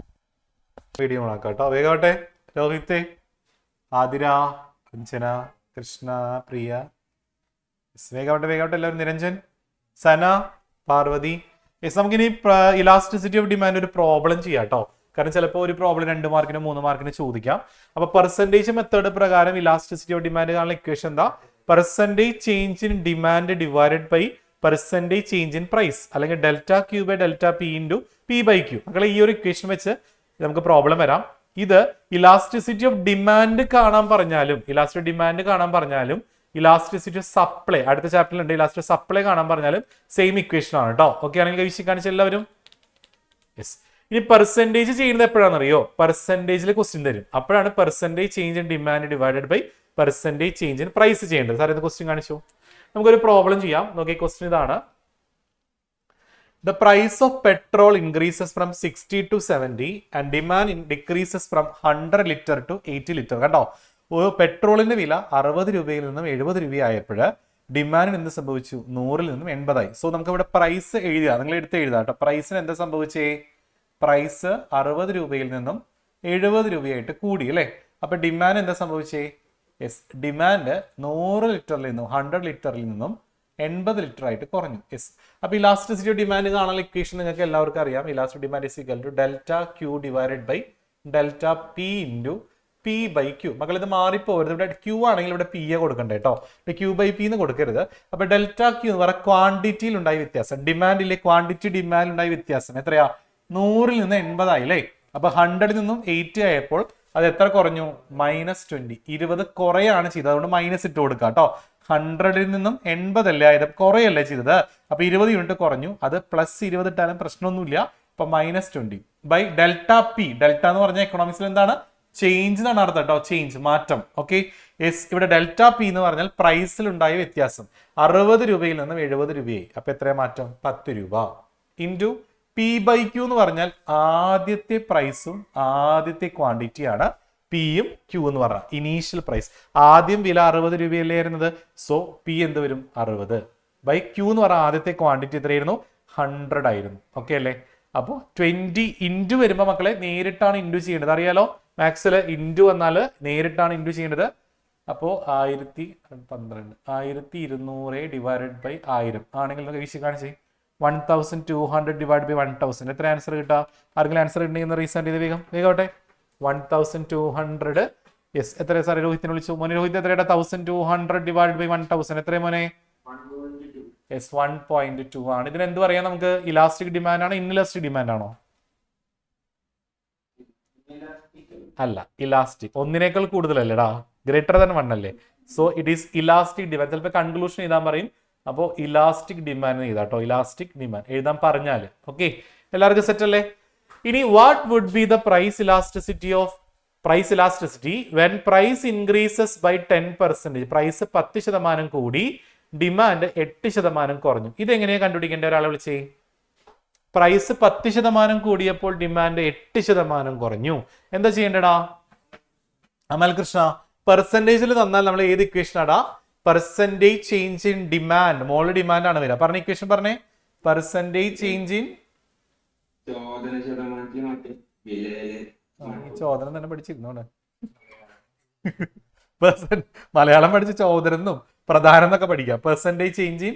വീഡിയോ ആക്കാം കേട്ടോ. വേഗമാവട്ടെ. രോഹിത്തെ, ആതിര, അഞ്ജന, കൃഷ്ണ, പ്രിയ, വേഗമാവട്ടെ എല്ലാവരും. നിരഞ്ജൻ, സന, പാർവതി. യെസ്, നമുക്കിനി ഇലാസ്റ്റിസിറ്റി ഓഫ് ഡിമാൻഡ് ഒരു പ്രോബ്ലം ചെയ്യാം കേട്ടോ. കാരണം ചിലപ്പോൾ ഒരു പ്രോബ്ലം 2 മാർക്കിന് 3 മാർക്കിന് ചോദിക്കാം. അപ്പൊ പെർസെന്റേജ് മെത്തേഡ് പ്രകാരം ഇലാസ്റ്റിസിറ്റി ഓഫ് ഡിമാൻഡ് കാണുന്ന ഇക്വേഷൻ എന്താ? Percentage change in demand divided by percentage change in price, അല്ലെങ്കിൽ delta Q by delta P into P by Q. മക്കളെ ഈ ഒരു ഇക്വേഷൻ വെച്ച് നമുക്ക് പ്രോബ്ലം വരാം. ഇത് ഇലാസ്റ്റിസിറ്റി ഓഫ് ഡിമാൻഡ് കാണാൻ പറഞ്ഞാലും ഇലാസ്റ്റിസിറ്റി സപ്ലൈ അടുത്ത ചാപ്റ്ററിൽ ഉണ്ട്, ഇലാസ്റ്റിസിറ്റി സപ്ലൈ കാണാൻ പറഞ്ഞാലും സെയിം ഇക്വേഷൻ ആണ് കേട്ടോ. ഓക്കെ ആണെങ്കിൽ വീശി കാണിച്ച എല്ലാവരും. യെസ്, ഇനി പെർസെന്റേജ് ചെയ്യുന്നത് എപ്പോഴാണെന്നറിയോ? പെർസെന്റേജിൽ ക്വസ്റ്റ്യൻ തരും, അപ്പോഴാണ് percentage change in demand divided by percentage change in price ചെയ്യേണ്ടത്. സാർ ഇത് ക്വസ്റ്റ്യൻ കാണിച്ചു. നമുക്കൊരു പ്രോബ്ലം ചെയ്യാം. നോക്കിയ ക്വസ്റ്റ്യൻ ഇതാണ്. The price of petrol increases from 60 to 70 and demand decreases from 100 liter to 80 liter. കണ്ടോ, പെട്രോളിന്റെ വില 60 രൂപയിൽ നിന്നും 70 രൂപയായപ്പോൾ ഡിമാൻഡിന് എന്ത് സംഭവിച്ചു? 100-ൽ നിന്നും 80 ആയി. സോ നമുക്ക് ഇവിടെ പ്രൈസ് എഴുതുക, നിങ്ങൾ എടുത്ത് എഴുതാം കേട്ടോ. പ്രൈസിന് എന്താ സംഭവിച്ചേ? പ്രൈസ് 60 രൂപയിൽ നിന്നും 70 രൂപയായിട്ട് കൂടി അല്ലേ? അപ്പൊ ഡിമാൻഡ് എന്താ സംഭവിച്ചേ? യെസ്, ഡിമാൻഡ് 100 ലിറ്ററിൽ നിന്നും 100 ലിറ്ററിൽ നിന്നും 80 ലിറ്റർ ആയിട്ട് കുറഞ്ഞു. യെസ്, അപ്പൊ ഇലാസ്റ്റിസിറ്റി ഡിമാൻഡ് കാണാനുള്ള ഇക്വേഷൻ നിങ്ങൾക്ക് എല്ലാവർക്കും അറിയാം. Elastic demand is equal to delta Q divided by delta P into P by Q. മക്കൾ ഇത് മാറിപ്പോകരുത്. ഇവിടെ ക്യൂ ആണെങ്കിൽ ഇവിടെ പി എ കൊടുക്കണ്ടേ കേട്ടോ, ക്യൂ ബൈ പി എന്ന് കൊടുക്കരുത്. അപ്പൊ ഡെൽറ്റ ക്യൂ എന്ന് പറയുക ക്വാണ്ടിറ്റിയിൽ ഉണ്ടായ വ്യത്യാസം, ഡിമാൻഡിലെ ക്വാണ്ടിറ്റി ഡിമാൻഡിൽ ഉണ്ടായ വ്യത്യാസം എത്രയാ? 100-ൽ നിന്ന് 80 ആയി അല്ലേ? അപ്പൊ 100-ൽ നിന്നും 80 ആയപ്പോൾ അത് എത്ര കുറഞ്ഞു? -20. 20 കുറയാണ് ചെയ്തത്, അതുകൊണ്ട് മൈനസ് ഇട്ട് കൊടുക്കുക കേട്ടോ. 100-ൽ നിന്നും 80 അല്ലേ ആയത്, കുറയല്ലേ ചെയ്തത്. അപ്പൊ 20 യൂണിറ്റ് കുറഞ്ഞു, അത് +20 ഇട്ടാലും പ്രശ്നമൊന്നുമില്ല. അപ്പൊ -20 ബൈ ഡെൽറ്റ പി. ഡെൽറ്റ എന്ന് പറഞ്ഞ എക്കണോമിക്സിൽ എന്താണ്? ചേഞ്ച് എന്നാണ് അർത്ഥം കേട്ടോ, ചേഞ്ച്, മാറ്റം. ഓക്കെ, യെസ്, ഇവിടെ ഡെൽറ്റ പി എന്ന് പറഞ്ഞാൽ പ്രൈസിൽ ഉണ്ടായ വ്യത്യാസം. 60 രൂപയിൽ നിന്നും 70 രൂപയായി. അപ്പൊ എത്രയാ മാറ്റം? 10 രൂപ ഇൻറ്റു പി ബൈ ക്യൂ എന്ന് പറഞ്ഞാൽ ആദ്യത്തെ പ്രൈസും ആദ്യത്തെ ക്വാണ്ടിറ്റിയാണ്. പിയും ക്യൂ എന്ന് പറഞ്ഞാൽ ഇനീഷ്യൽ പ്രൈസ്. ആദ്യം വില 60 രൂപയല്ലേ ആയിരുന്നത്, സോ പി എന്ത് വരും? 60 ബൈ ക്യൂ എന്ന് പറഞ്ഞാൽ ആദ്യത്തെ ക്വാണ്ടിറ്റി എത്രയായിരുന്നു? 100 ആയിരുന്നു. ഓക്കെ അല്ലേ? അപ്പോൾ 20 ഇൻറ്റു വരുമ്പോൾ മക്കളെ നേരിട്ടാണ് ഇൻറ്റു ചെയ്യേണ്ടത്, അറിയാലോ. മാത്സിൽ ഇൻറ്റു വന്നാൽ നേരിട്ടാണ് ഇൻറ്റു ചെയ്യേണ്ടത്. അപ്പോൾ 1200 ഡിവൈഡഡ് ബൈ 1000 ആണെങ്കിൽ വീശി കാണിച്ചേ. 1200 ഡിവൈഡ് ബൈ 1000 എത്ര ആൻസർ കിട്ടുക? ആരെങ്കിലും ആൻസർ ഉണ്ടെങ്കിൽ റീസെൻഡ് ചെയ്ത് വേഗമാവട്ടെ. 1200. യെസ്, എത്ര സാർ? രോഹിത്തിനെ വിളിച്ചു. മോനെ രോഹിത് എത്രയുടെ? 1200 ഡിവൈഡ് ബൈ 1000 എത്ര മോനെ? യെസ്, 1.2 ആണ്. ഇതിന് എന്ത് പറയാം നമുക്ക്? ഇലാസ്റ്റിക് ഡിമാൻഡ് ആണോ ഇൻഇലാസ്റ്റിക് ഡിമാൻഡ് ആണോ? അല്ല, ഇലാസ്റ്റിക്. ഒന്നിനേക്കാൾ കൂടുതലല്ലേടാ, ഗ്രേറ്റർ ദാൻ 1 അല്ലേ? So it is elastic demand. ചിലപ്പോൾ കൺക്ലൂഷൻ എഴുതാൻ പറയും, അപ്പോൾ ഇലാസ്റ്റിക് ഡിമാൻഡ് എഴുതാം കേട്ടോ. ഇലാസ്റ്റിക് ഡിമാൻഡ് എഴുതാൻ പറഞ്ഞാൽ. ഓക്കെ, എല്ലാവർക്കും സെറ്റ് അല്ലേ? ഇനി what would be the price elasticity when price increases by 10%. Price 10% കൂടി, ഡിമാൻഡ് 8% കുറഞ്ഞു. ഇതെങ്ങനെയാ കണ്ടുപിടിക്കേണ്ട? ഒരാളെ വിളിച്ചേ. പ്രൈസ് 10% കൂടിയപ്പോൾ ഡിമാൻഡ് 8% കുറഞ്ഞു. എന്താ ചെയ്യേണ്ടടാ? അമൽ കൃഷ്ണ, പെർസെന്റേജിൽ തന്നാൽ നമ്മൾ ഏത് ഇക്വേഷൻ ആടാ? Percentage change in demand. മോള് ഡിമാൻഡ് ആണ് വരിക. പറഞ്ഞ ഇക്വേഷൻ പറഞ്ഞേ. പെർസെന്റേജ് ചേഞ്ച് ഇൻ ചോദനം തന്നെ പഠിച്ചിരുന്നോണ്ട് മലയാളം പഠിച്ച് ചോദനെന്നും പ്രധാനം എന്നൊക്കെ പഠിക്കാം. പെർസെന്റേജ് ചേഞ്ച് ഇൻ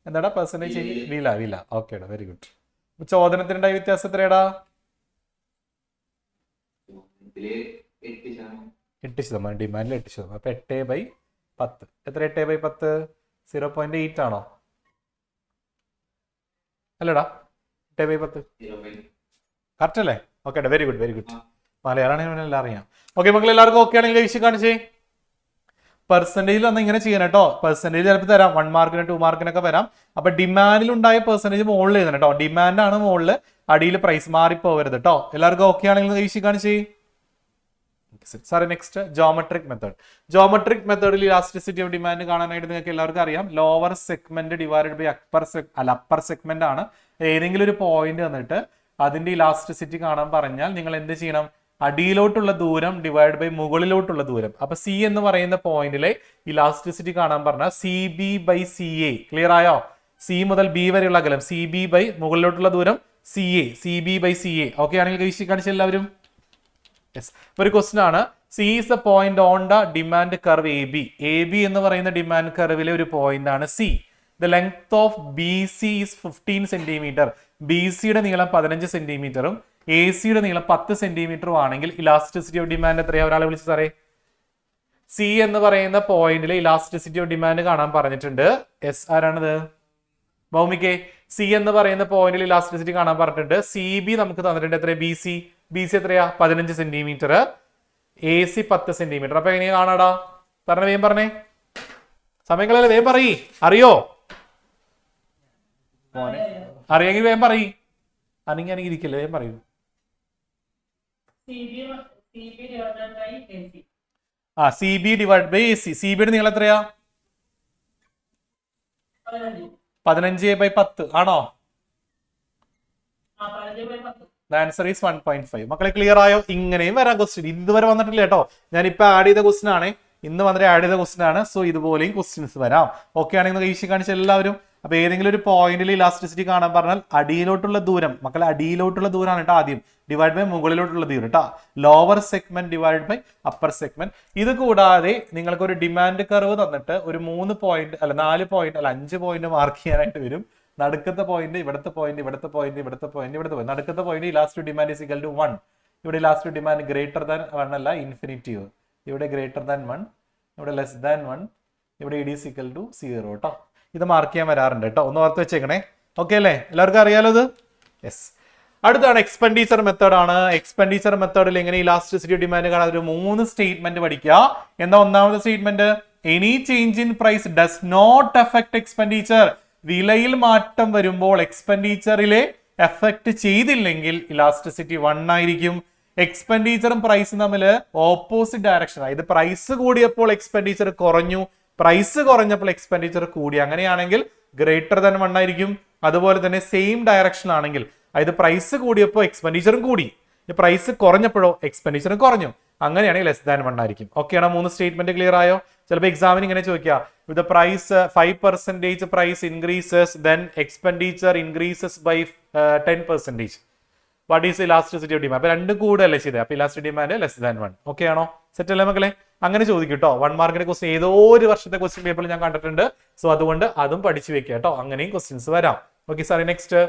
എന്താടാ? പെർസെന്റേജ് ചേഞ്ച് വില. ഓക്കേടാ, വെരി ഗുഡ്. ചോദനത്തിനുണ്ടായ വ്യത്യാസം എത്രയാടാ? 8%. ഡിമാൻഡിൽ 8%. അപ്പൊ 8/10. എത്ര? 8/10 0.8 ആണോ? അല്ലടാ, 8/10 കറക്റ്റ് അല്ലേ? Okay, very good. മലയാളമാണെങ്കിൽ എല്ലാം അറിയാം. ഓക്കെ മക്കൾ, എല്ലാവർക്കും ഓക്കെ ആണെങ്കിൽ വിഷയം കാണിച്ചേ. പെർസെന്റേജിൽ ഒന്ന് ഇങ്ങനെ ചെയ്യണം കേട്ടോ. പെർസെന്റേജ് ചിലപ്പോൾ തരാം, 1 മാർക്കിന് 2 മാർക്കിനൊക്കെ വരാം. അപ്പൊ ഡിമാൻഡിൽ ഉണ്ടായ പെർസെന്റേജ് മുകളിൽ എഴുതണം കേട്ടോ. ഡിമാൻഡ് ആണ് മുകളിൽ, അടിയിൽ പ്രൈസ് മാറിപ്പോവരുത് കേട്ടോ. എല്ലാവർക്കും ഓക്കെ ആണെങ്കിൽ വിഷയം കാണിച്ചേ. സാറേ നെക്സ്റ്റ് ജോമെട്രിക് മെത്തേഡ്. ജോമെട്രിക് മെത്തേഡിൽ ഇലാസ്റ്റിസിറ്റി ഓഫ് ഡിമാൻഡ് കാണാനായിട്ട് നിങ്ങൾക്ക് എല്ലാവർക്കും അറിയാം, lower segment divided by upper segment ആണ്. ഏതെങ്കിലും ഒരു പോയിന്റ് വന്നിട്ട് അതിന്റെ ഇലാസ്റ്റിസിറ്റി കാണാൻ പറഞ്ഞാൽ നിങ്ങൾ എന്ത് ചെയ്യണം? അടിയിലോട്ടുള്ള ദൂരം ഡിവൈഡ് ബൈ മുകളിലോട്ടുള്ള ദൂരം. അപ്പൊ സി എന്ന് പറയുന്ന പോയിന്റിലെ ഇലാസ്റ്റിസിറ്റി കാണാൻ പറഞ്ഞാൽ C B by C A. Clear ആയോ? സി മുതൽ ബി വരെയുള്ള അകലം സി ബി ബൈ മുകളിലോട്ടുള്ള ദൂരം C A, C B by C A. Okay ആണെങ്കിൽ കാണിച്ച എല്ലാവരും യെസ്. ഒരു ക്വസ്റ്റൻ ആണ്, C is a point on the demand curve A B. A B എന്ന് പറയുന്ന ഡിമാൻഡ് കർവിലെ ഒരു പോയിന്റ് ആണ് C. The length of B C is 15 centimetre. B സിയുടെ നീളം 15 സെന്റിമീറ്ററും എ സിയുടെ നീളം 10 സെന്റിമീറ്ററും ആണെങ്കിൽ ഇലാസ്റ്റിസിറ്റി ഓഫ് ഡിമാൻഡ് എത്രയാ? ഒരാളെ വിളിച്ച് സാറേ, സി എന്ന് പറയുന്ന പോയിന്റിലെ ഇലാസ്റ്റിസിറ്റി ഓഫ് ഡിമാൻഡ് കാണാൻ പറഞ്ഞിട്ടുണ്ട്. യെസ്, ആരാണത്? ഭൗമികെ. സി എന്ന് പറയുന്ന പോയിന്റിൽ ഇലാസ്റ്റിസിറ്റി കാണാൻ പറഞ്ഞിട്ടുണ്ട്. സി ബി നമുക്ക് തന്നിട്ടുണ്ട്. എത്ര? ബി സി എത്രയാ? 15 സെന്റിമീറ്റർ, എ സി 10 സെന്റിമീറ്റർ. അപ്പൊ എങ്ങനെയാ കാണാടാ? പറഞ്ഞ വേഗം പറഞ്ഞേ, സമയങ്ങളല്ലേ, വേഗം പറയ്. അറിയോ? അറിയെങ്കിൽ വേഗം പറയ്. അനങ്ങി ഇരിക്കല്ലേ, വേഗം പറയൂ. C B divide by A C. C ബിയുടെ നീളം എത്രയാ? 15/10 ആണോ? Answer is 1.5. മക്കളെ ക്ലിയർ ആയോ? ഇങ്ങനെയും വരാം ക്വസ്റ്റ്യൻ. ഇതുവരെ വന്നിട്ടില്ല കേട്ടോ, ഞാനിപ്പോ ആഡ് ചെയ്ത ക്വസ്റ്റ്യൻ ആണ്, ഇന്ന് വന്നിട്ട് ആഡ് ചെയ്ത ക്വസ്റ്റ്യൻ ആണ്. സോ ഇതുപോലെയും ക്വസ്റ്റ്യൻസ് വരാം. ഓക്കെ ആണെങ്കിൽ ഈശി കാണിച്ച എല്ലാവരും. അപ്പൊ ഏതെങ്കിലും ഒരു പോയിന്റിൽ ഇലാസ്റ്റിസിറ്റി കാണാൻ പറഞ്ഞാൽ അടിയിലോട്ടുള്ള ദൂരം, മക്കളെ അടിയിലോട്ടുള്ള ദൂരമാണ് കേട്ടോ ആദ്യം, ഡിവൈഡ് ബൈ മുകളിലോട്ടുള്ള ദൂരം കേട്ടോ. Lower segment divide by upper segment. ഇത് കൂടാതെ നിങ്ങൾക്ക് ഒരു ഡിമാൻഡ് കർവ് തന്നിട്ട് ഒരു 3 പോയിന്റ് അല്ല 4 പോയിന്റ് അല്ല 5 പോയിന്റ് മാർക്ക് ചെയ്യാനായിട്ട് വരും. നടുക്കത്തെ പോയിന്റ്, ഇവിടുത്തെ പോയിന്റ്, ഇവിടുത്തെ പോയിന്റ്, ഇവിടുത്തെ പോയിന്റ്, ഇവിടുത്തെ പോയിന്റ്. നടുക്കത്തെ point elastic demand is equal to 1. ഇവിടെ ഇലാസ്റ്റിക് ഡിമാൻഡ് ഗ്രേറ്റർ ദാൻ 1 അല്ല, ഇൻഫിനിറ്റീവ്. ഇവിടെ ഗ്രേറ്റർ ദാൻ 1, ഇവിടെ ലെസ് ദാൻ 1, ഇവിടെ ഇറ്റ് ഈസ് ഈക്വൽ ടു 0 കേട്ടോ. ഇത് മാർക്ക് ചെയ്യാൻ വരാറുണ്ട് കേട്ടോ, ഒന്ന് ഓർത്ത് വെച്ചേക്കണേ. ഓക്കെ അല്ലേ? എല്ലാവർക്കും അറിയാലോ ഇത്? യെസ്. അടുത്താണ് എക്സ്പെൻഡിച്ചർ മെത്തേഡ് ആണ്. എക്സ്പെൻഡിച്ചർ മെത്തേഡിൽ എങ്ങനെ ഇലാസ്റ്റിസിറ്റി ഡിമാൻഡ് കാണാൻ ഒരു 3 സ്റ്റേറ്റ്മെന്റ് പഠിക്കുക. എന്താ ഒന്നാമത്തെ statement? Any change in price does not affect expenditure. വിലയിൽ മാറ്റം വരുമ്പോൾ എക്സ്പെൻഡിച്ചറിലെ എഫക്ട് ചെയ്തില്ലെങ്കിൽ ഇലാസ്റ്റിസിറ്റി 1 ആയിരിക്കും. എക്സ്പെൻഡിച്ചറും പ്രൈസും തമ്മിൽ ഓപ്പോസിറ്റ് ഡയറക്ഷൻ. അതായത് പ്രൈസ് കൂടിയപ്പോൾ എക്സ്പെൻഡിച്ചർ കുറഞ്ഞു, പ്രൈസ് കുറഞ്ഞപ്പോൾ എക്സ്പെൻഡിച്ചർ കൂടി. അങ്ങനെയാണെങ്കിൽ ഗ്രേറ്റർ ദാൻ 1 ആയിരിക്കും. അതുപോലെ തന്നെ സെയിം ഡയറക്ഷൻ ആണെങ്കിൽ, അതായത് പ്രൈസ് കൂടിയപ്പോൾ എക്സ്പെൻഡിച്ചറും കൂടി, പ്രൈസ് കുറഞ്ഞപ്പോഴോ എക്സ്പെൻഡിച്ചറും കുറഞ്ഞു, അങ്ങനെയാണെങ്കിൽ ലെസ് ദാൻ 1 ആയിരിക്കും. ഓക്കെ ആണോ? 3 സ്റ്റേറ്റ്മെന്റ് ക്ലിയർ ആയോ? ചിലപ്പോൾ എക്സാമിന് ഇങ്ങനെ ചോദിക്കുക, with price 5% price increases then expenditure increases by 10%. What is elasticity of demand? അപ്പൊ 2 കൂടുതലല്ലേ ചെയ്തത്, അപ്പൊ elasticity demand less than 1. Okay ആണോ? സെറ്റ് അല്ലേ മക്കളെ? അങ്ങനെ ചോദിക്കും കേട്ടോ. 1 മാർക്കിന്റെ ക്വസ്റ്റ്യൻ ഏതോ ഒരു വർഷത്തെ ക്വസ്റ്റ്യൻ പേപ്പറിൽ ഞാൻ കണ്ടിട്ടുണ്ട്. സോ അതുകൊണ്ട് അതും പഠിച്ചു വെക്കുക കേട്ടോ, അങ്ങനെയും ക്വസ്റ്റ്യൻസ് വരാം. ഓക്കെ സാറേ next,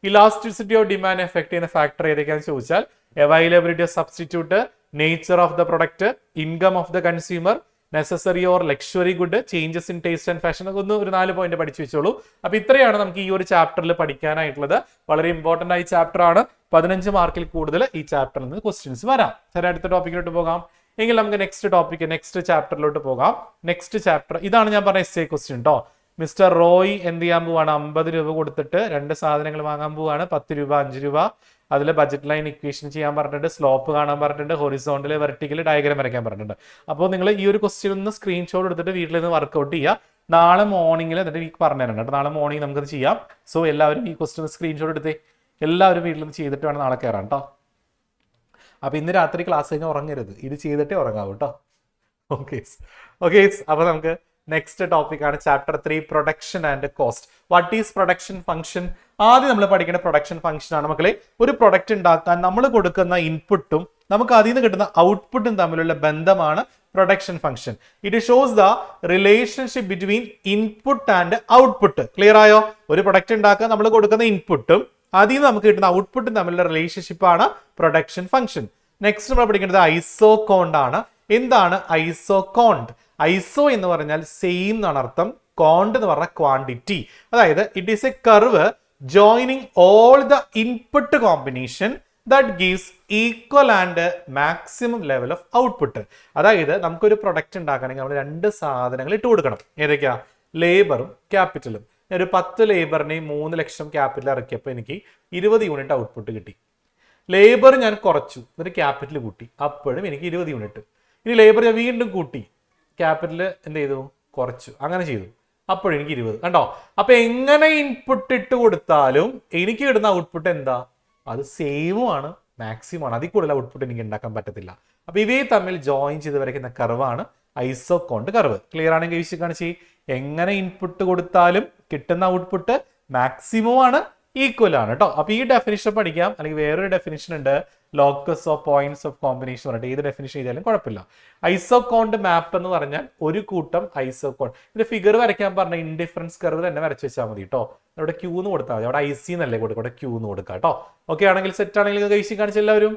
elasticity of demand effect ചെയ്യുന്ന ഫാക്ടർ ഏതൊക്കെയാണെന്ന് ചോദിച്ചാൽ availability of substitute, nature of the product, income of the consumer, necessary or luxury good, changes in taste and fashion. ഒന്ന് ഒരു 4 പോയിന്റ് പഠിച്ചു വെച്ചോളൂ. അപ്പൊ ഇത്രയാണ് നമുക്ക് ഈ ഒരു ചാപ്റ്ററിൽ പഠിക്കാനായിട്ടുള്ളത്. വളരെ ഇമ്പോർട്ടന്റ് ആയ ചാപ്റ്റർ ആണ്. 15 മാർക്കിൽ കൂടുതൽ ഈ ചാപ്റ്ററിൽ നിന്ന് ക്വസ്റ്റ്യൻസ് വരാം. സാറേ അടുത്ത ടോപ്പിക്കിലോട്ട് പോകാം. എങ്കിൽ നമുക്ക് നെക്സ്റ്റ് ടോപ്പിക്ക്, നെക്സ്റ്റ് ചാപ്റ്ററിലോട്ട് പോകാം. നെക്സ്റ്റ് ചാപ്റ്റർ ഇതാണ് ഞാൻ പറഞ്ഞ എസ്സേ ക്വസ്റ്റ്യൻ കേട്ടോ. മിസ്റ്റർ റോയ് എന്ത് ചെയ്യാൻ പോവാണ്? 50 രൂപ കൊടുത്തിട്ട് 2 സാധനങ്ങൾ വാങ്ങാൻ പോവാണ്. 10 രൂപ 5 രൂപ. അതിൽ ബജറ്റ് ലൈൻ ഇക്വേഷൻ ചെയ്യാൻ പറഞ്ഞിട്ടുണ്ട്, സ്ലോപ്പ് കാണാൻ പറഞ്ഞിട്ടുണ്ട്, ഹൊറിസോണ്ടൽ വെർട്ടിക്കൽ ഡയഗ്രാം വരയ്ക്കാൻ പറഞ്ഞിട്ടുണ്ട്. അപ്പോൾ നിങ്ങൾ ഈ ഒരു ക്വസ്റ്റ്യൻ ഒന്ന് സ്ക്രീൻഷോട്ട് എടുത്തിട്ട് വീട്ടിൽ നിന്ന് വർക്ക്ഔട്ട് ചെയ്യുക. നാളെ മോർണിംഗിൽ എന്നിട്ട് എനിക്ക് പറഞ്ഞു തരണം കേട്ടോ. നാളെ മോർണിംഗ് നമുക്കത് ചെയ്യാം. സോ എല്ലാവരും ഈ ക്വസ്റ്റ്യൻ സ്ക്രീൻഷോട്ട് എടുത്തേ. എല്ലാവരും വീട്ടിൽ നിന്ന് ചെയ്തിട്ട് വേണം നാളെ കയറാം കേട്ടോ. അപ്പൊ ഇന്ന് രാത്രി ക്ലാസ് കഴിഞ്ഞാൽ ഉറങ്ങരുത്, ഇത് ചെയ്തിട്ടേ ഉറങ്ങാവൂ കേട്ടോ. Okay okay. അപ്പൊ നമുക്ക് നെക്സ്റ്റ് ടോപ്പിക് ആണ് chapter 3, production and cost. What is production function? ആദ്യം നമ്മൾ പഠിക്കുന്ന പ്രൊഡക്ഷൻ ഫംഗ്ഷൻ ആണ് മക്കളെ. ഒരു പ്രൊഡക്റ്റ് ഉണ്ടാക്കാൻ നമ്മൾ കൊടുക്കുന്ന ഇൻപുട്ടും നമുക്ക് അതിൽ നിന്ന് കിട്ടുന്ന ഔട്ട്പുട്ടും തമ്മിലുള്ള ബന്ധമാണ് production function. It shows the relationship between input and output. Clear ആയോ? ഒരു പ്രൊഡക്റ്റ് ഉണ്ടാക്കാൻ നമ്മൾ കൊടുക്കുന്ന ഇൻപുട്ടും അതിൽ നിന്ന് നമുക്ക് കിട്ടുന്ന ഔട്ട്പുട്ടും തമ്മിലുള്ള റിലേഷൻഷിപ്പ് ആണ് പ്രൊഡക്ഷൻ ഫംഗ്ഷൻ. നെക്സ്റ്റ് നമ്മൾ പഠിക്കേണ്ടത് ഐസോകോണ്ട് ആണ്. എന്താണ് ഐസോകോണ്ട്? ഐസോ എന്ന് പറഞ്ഞാൽ സെയിം എന്നാണ് അർത്ഥം, കോണ്ട് എന്ന് പറഞ്ഞാൽ ക്വാണ്ടിറ്റി. അതായത് it is A curve joining all the input combination that gives equal and maximum level of output. അതായത് നമുക്കൊരു പ്രൊഡക്റ്റ് ഉണ്ടാക്കണമെങ്കിൽ നമ്മൾ 2 സാധനങ്ങൾ ഇട്ട് കൊടുക്കണം. ഏതൊക്കെയാ? ലേബറും ക്യാപിറ്റലും. ഒരു 10 ലേബറിനെയും 3 ലക്ഷം ക്യാപിറ്റൽ ഇറക്കിയപ്പോൾ എനിക്ക് 20 യൂണിറ്റ് ഔട്ട്പുട്ട് കിട്ടി. ലേബർ ഞാൻ കുറച്ചു, എന്നിട്ട് ക്യാപിറ്റൽ കൂട്ടി, അപ്പോഴും എനിക്ക് 20 യൂണിറ്റ്. ഇനി ലേബർ ഞാൻ വീണ്ടും കൂട്ടി, ക്യാപിറ്റൽ എന്ത് ചെയ്തു, കുറച്ചു, അങ്ങനെ ചെയ്തു, അപ്പോഴും എനിക്ക് 20. കണ്ടോ? അപ്പൊ എങ്ങനെ ഇൻപുട്ട് ഇട്ട് കൊടുത്താലും എനിക്ക് കിട്ടുന്ന ഔട്ട്പുട്ട് എന്താ, അത് സെയിമും ആണ്, മാക്സിമം ആണ്. അതിൽ കൂടുതൽ ഔട്ട്പുട്ട് എനിക്ക് ഉണ്ടാക്കാൻ പറ്റത്തില്ല. അപ്പൊ ഇവയെ തമ്മിൽ ജോയിൻ ചെയ്ത് വരയ്ക്കുന്ന കർവാണ് ഐസോകോണ്ട് കർവ്. ക്ലിയർ ആണെങ്കിൽ വീശി കാണിച്ച്, എങ്ങനെ ഇൻപുട്ട് കൊടുത്താലും കിട്ടുന്ന ഔട്ട്പുട്ട് മാക്സിമം ആണ്, ഈക്വൽ ആണ് കേട്ടോ. അപ്പൊ ഈ ഡെഫിനിഷൻ പഠിക്കാം. അല്ലെങ്കിൽ വേറൊരു ഡെഫിനിഷൻ ഉണ്ട്, locus of points of combination പറഞ്ഞിട്ട്. ഏത് ഡെഫിനിഷൻ ചെയ്താലും കുഴപ്പമില്ല. ഐസോകോണ്ട് മാപ്പ് എന്ന് പറഞ്ഞാൽ ഒരു കൂട്ടം ഐസോകോണ്ട്. ഇതിന്റെ ഫിഗർ വരയ്ക്കാൻ പറഞ്ഞ ഇൻഡിഫറൻസ് കർവ് തന്നെ വരച്ച് വെച്ചാൽ മതി കേട്ടോ. അവിടെ ക്യൂ എന്ന് കൊടുത്താൽ മതി. അവിടെ ഐസി എന്നല്ലേ കൊടുക്കുക, അവിടെ ക്യൂ എന്ന് കൊടുക്കുക കേട്ടോ. ഓക്കെ ആണെങ്കിൽ സെറ്റ് ആണെങ്കിൽ കഴിച്ച് കാണിച്ച എല്ലാവരും.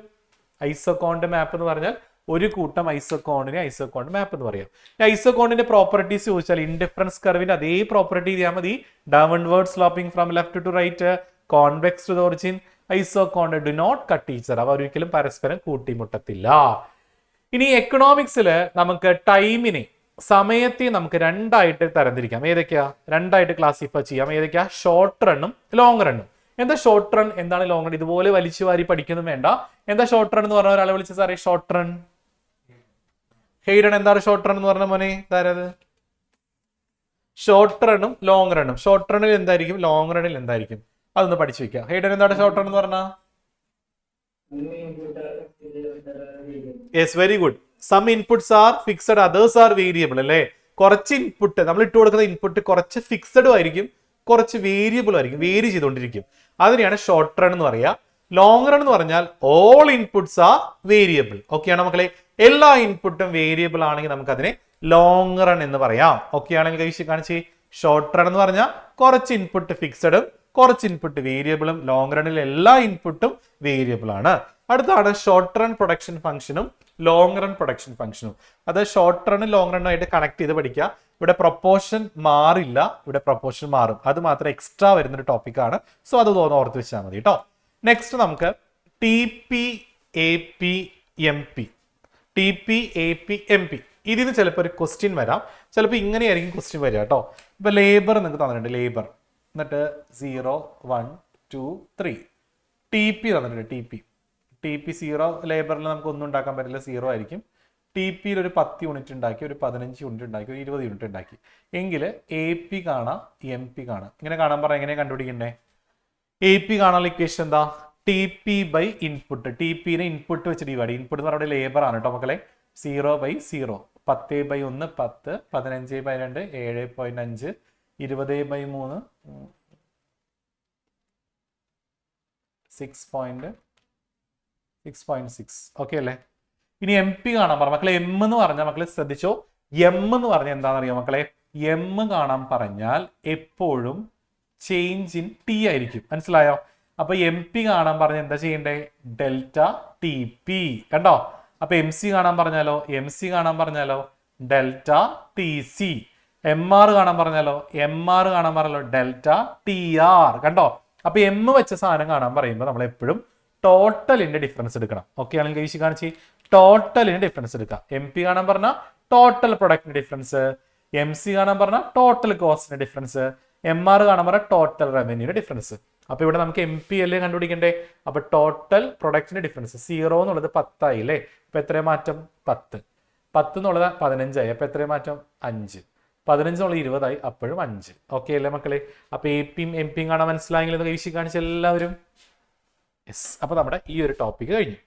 ഐസോകോണ്ട് മാപ്പ് എന്ന് പറഞ്ഞാൽ ഒരു കൂട്ടം ഐസോകോണ്ടിനെ ഐസോകോണ്ട് മാപ്പ് എന്ന് പറയാം. ഐസോകോണ്ടിന്റെ പ്രോപ്പർട്ടീസ് ചോദിച്ചാൽ ഇൻഡിഫറൻസ് കർവിന്റെ അതേ പ്രോപ്പർട്ടി ചെയ്യാൻ മതി. Downward sloping from left to right, convex to the origin, isoquant do not cut each other. അവ ഒരിക്കലും പരസ്പരം കൂട്ടിമുട്ടത്തില്ല. ഇനി എക്കണോമിക്സിൽ നമുക്ക് ടൈമിനെ, സമയത്തെ നമുക്ക് രണ്ടായിട്ട് തരംതിരിക്കാം. ഏതൊക്കെയാ രണ്ടായിട്ട് ക്ലാസിഫൈ ചെയ്യാം? ഏതൊക്കെയാ? ഷോർട്ട് റണ്ണും ലോങ് റണ്ണും. എന്താ ഷോർട്ട് റൺ, എന്താണ് ലോങ് റൺ? ഇതുപോലെ വലിച്ചു വാരി പഠിക്കൊന്നും വേണ്ട. എന്താ ഷോർട്ട് റൺ എന്ന് പറഞ്ഞ ഒരാളെ വിളിച്ച സാറേ ഷോർട്ട് റൺ ഹെയ്ഡൻ. എന്താണ് ഷോർട്ട് റൺ എന്ന് പറഞ്ഞ മോനെ? ഇതാരത്? ഷോർട്ട് റണ്ണും ലോങ് റണ്ണും. ഷോർട്ട് റണ്ണിൽ എന്തായിരിക്കും, ലോങ് റണ്ണിൽ എന്തായിരിക്കും, അതൊന്ന് പഠിച്ചു വെക്കാം. ഹെയ്ഡൻ എന്താണ് ഷോർട്ട് റൺ എന്ന് പറഞ്ഞാൽ? Yes, very good. Some inputs are fixed, others are variable അല്ലേ? കുറച്ച് ഇൻപുട്ട് നമ്മൾ ഇട്ട് കൊടുക്കുന്ന ഇൻപുട്ട് കുറച്ച് ഫിക്സഡും ആയിരിക്കും, കുറച്ച് വേരിയബിളും ആയിരിക്കും, വേരി ചെയ്തുകൊണ്ടിരിക്കും. അതിനെയാണ് ഷോർട്ട് റൺ എന്ന് പറയുക. ലോങ് റൺ എന്ന് പറഞ്ഞാൽ all inputs R variable. Okay ആണോ മക്കളെ? എല്ലാ ഇൻപുട്ടും വേരിയബിൾ ആണെങ്കിൽ നമുക്ക് അതിനെ ലോങ് റൺ എന്ന് പറയാം. ഓക്കെ ആണെങ്കിൽ കഴിച്ച് കാണിച്ച്. ഷോർട്ട് റൺ എന്ന് പറഞ്ഞാൽ കുറച്ച് ഇൻപുട്ട് ഫിക്സഡും കുറച്ച് ഇൻപുട്ട് വേരിയബിളും. ലോങ് റണ്ണിൽ എല്ലാ ഇൻപുട്ടും വേരിയബിൾ ആണ്. അടുത്താണ് ഷോർട്ട് റൺ പ്രൊഡക്ഷൻ ഫംഗ്ഷനും ലോങ് റൺ പ്രൊഡക്ഷൻ ഫംഗ്ഷനും. അത് ഷോർട്ട് റണ്ണും ലോങ് റണ്ണും ആയിട്ട് കണക്ട് ചെയ്ത് പഠിക്കുക. ഇവിടെ പ്രൊപ്പോർഷൻ മാറില്ല, ഇവിടെ പ്രൊപ്പോർഷൻ മാറും. അത് മാത്രം എക്സ്ട്രാ വരുന്നൊരു ടോപ്പിക്കാണ്. സോ അത് ഓർത്ത് വെച്ചാൽ മതി കേട്ടോ. നെക്സ്റ്റ് നമുക്ക് T P A P M P. T P A P M P ഇതിന് ചിലപ്പോൾ ഒരു ക്വസ്റ്റ്യൻ വരാം. ചിലപ്പോൾ ഇങ്ങനെയായിരിക്കും ക്വസ്റ്റ്യൻ വരിക കേട്ടോ. ഇപ്പൊ ലേബർ നിങ്ങൾക്ക് തന്നിട്ടുണ്ട്, ലേബർ എന്നിട്ട് 0 1 2 3. ടി പി തന്നിട്ടുണ്ട്, ടി പി 0. ലേബറിൽ നമുക്ക് ഒന്നും ഉണ്ടാക്കാൻ പറ്റില്ല, 0 ആയിരിക്കും. ടി പിയിൽ ഒരു 10 യൂണിറ്റ് ഉണ്ടാക്കി, ഒരു 15 യൂണിറ്റ് ഉണ്ടാക്കി, ഒരു 20 യൂണിറ്റ് ഉണ്ടാക്കി എങ്കിൽ എ പി കാണാം, എം പി കാണാം. ഇങ്ങനെ കാണാൻ പറഞ്ഞാൽ എങ്ങനെയാണ് കണ്ടുപിടിക്കണ്ടേ? എ പി കാണാനുള്ള ഇക്വേഷൻ എന്താ? T P by input. T പിനെ ഇൻപുട്ട് വെച്ച് ഡിവൈഡ്. ഇൻപുട്ട് എന്ന് പറയുന്നത് ലേബർ ആണ് കേട്ടോ മക്കളെ. 0/0, 10/1 10, 15/2 7.5, 20/3 6.6. ഓക്കെ അല്ലേ? ഇനി എം പി കാണാൻ പറഞ്ഞ മക്കളെ. എം എന്ന് പറഞ്ഞാൽ മക്കളെ ശ്രദ്ധിച്ചോ, എം എന്ന് പറഞ്ഞാൽ എന്താണെന്നറിയോ മക്കളെ? എം കാണാൻ പറഞ്ഞാൽ എപ്പോഴും ചേഞ്ച് ഇൻ ടി ആയിരിക്കും. മനസ്സിലായോ? അപ്പൊ എം പി കാണാൻ പറഞ്ഞാൽ എന്താ ചെയ്യണ്ടേ? Delta T P. കണ്ടോ? അപ്പൊ എം സി കാണാൻ പറഞ്ഞാലോ? എം സി കാണാൻ പറഞ്ഞാലോ? Delta T C. M R കാണാൻ പറഞ്ഞാലോ? എം ആർ കാണാൻ പറഞ്ഞാലോ? Delta T R. കണ്ടോ? അപ്പൊ എം വെച്ച സാധനം കാണാൻ പറയുമ്പോൾ നമ്മൾ എപ്പോഴും ടോട്ടലിന്റെ ഡിഫറൻസ് എടുക്കണം. ഓക്കെ ആണെങ്കിൽ കഴിച്ച് കാണിച്ച് ടോട്ടലിന്റെ ഡിഫറൻസ് എടുക്കാം. എം പി കാണാൻ പറഞ്ഞാൽ ടോട്ടൽ പ്രൊഡക്റ്റിന്റെ ഡിഫറൻസ്, എം സി കാണാൻ പറഞ്ഞാൽ ടോട്ടൽ കോസ്റ്റിന്റെ ഡിഫറൻസ്, എം ആർ കാണാൻ പറഞ്ഞാൽ ടോട്ടൽ റവന്യൂന്റെ ഡിഫറൻസ്. അപ്പൊ ഇവിടെ നമുക്ക് എം പി അല്ലേ കണ്ടുപിടിക്കണ്ടേ? അപ്പൊ ടോട്ടൽ പ്രൊഡക്റ്റിന്റെ ഡിഫറൻസ് 0 എന്നുള്ളത് 10 ആയി അല്ലേ? അപ്പൊ എത്രയും മാറ്റം? 10. 10 എന്നുള്ളത് 15 ആയി. അപ്പൊ എത്രയും മാറ്റം? 5. 15 എന്നുള്ളത് 20 ആയി, അപ്പോഴും 5. ഓക്കെ അല്ലേ മക്കളെ? അപ്പൊ എ പിയും എം പിയും കാണാൻ മനസ്സിലായെങ്കിൽ ഒന്ന് കഴിച്ച് കാണിച്ച എല്ലാവരും. യെസ്. അപ്പൊ നമ്മുടെ ഈ ഒരു ടോപ്പിക് കഴിഞ്ഞു.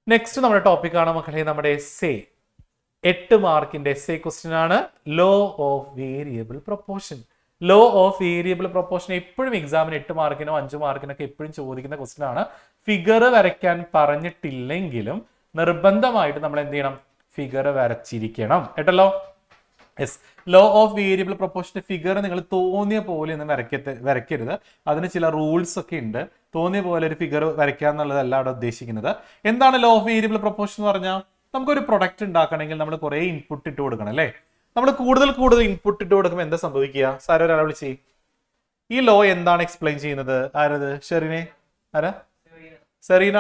നെക്സ്റ്റ് നമ്മുടെ ടോപ്പിക്കാണ് മക്കളെ നമ്മുടെ എസ്സേ. 8 മാർക്കിന്റെ എസ്സേ ക്വസ്റ്റ്യൻ ആണ് law of variable proportion. Law of variable proportion എപ്പോഴും എക്സാമിന് 8 മാർക്കിനോ 5 മാർക്കിനൊക്കെ എപ്പോഴും ചോദിക്കുന്ന ക്വസ്റ്റ്യൻ ആണ്. ഫിഗർ വരയ്ക്കാൻ പറഞ്ഞിട്ടില്ലെങ്കിലും നിർബന്ധമായിട്ട് നമ്മൾ എന്ത് ചെയ്യണം? ഫിഗർ വരച്ചിരിക്കണം കേട്ടല്ലോ. യെസ്. ലോ ഓഫ് വേരിയബിൾ പ്രൊപ്പോർഷന്റെ ഫിഗർ നിങ്ങൾ തോന്നിയ പോലെ ഒന്നും വരയ്ക്കരുത്. അതിന് ചില റൂൾസ് ഒക്കെ ഉണ്ട്. തോന്നിയ പോലെ ഒരു ഫിഗർ വരയ്ക്കുക എന്നുള്ളതല്ല അവിടെ ഉദ്ദേശിക്കുന്നത്. എന്താണ് ലോ ഓഫ് വേരിയബിൾ പ്രൊപ്പോർഷൻ എന്ന് പറഞ്ഞാൽ? നമുക്കൊരു പ്രൊഡക്റ്റ് ഉണ്ടാക്കണമെങ്കിൽ നമ്മൾ കുറെ ഇൻപുട്ട് ഇട്ട് കൊടുക്കണം അല്ലേ? നമ്മൾ കൂടുതൽ ഇൻപുട്ട് ഇട്ട് കൊടുക്കുമ്പോൾ എന്താ സംഭവിക്കുക? സാർ ഒരാളെ വിളിച്ച് ഈ ലോ എന്താണ് എക്സ്പ്ലെയിൻ ചെയ്യുന്നത്? ആരത്? ഷെറിനെ? ആരാ? സെറീന.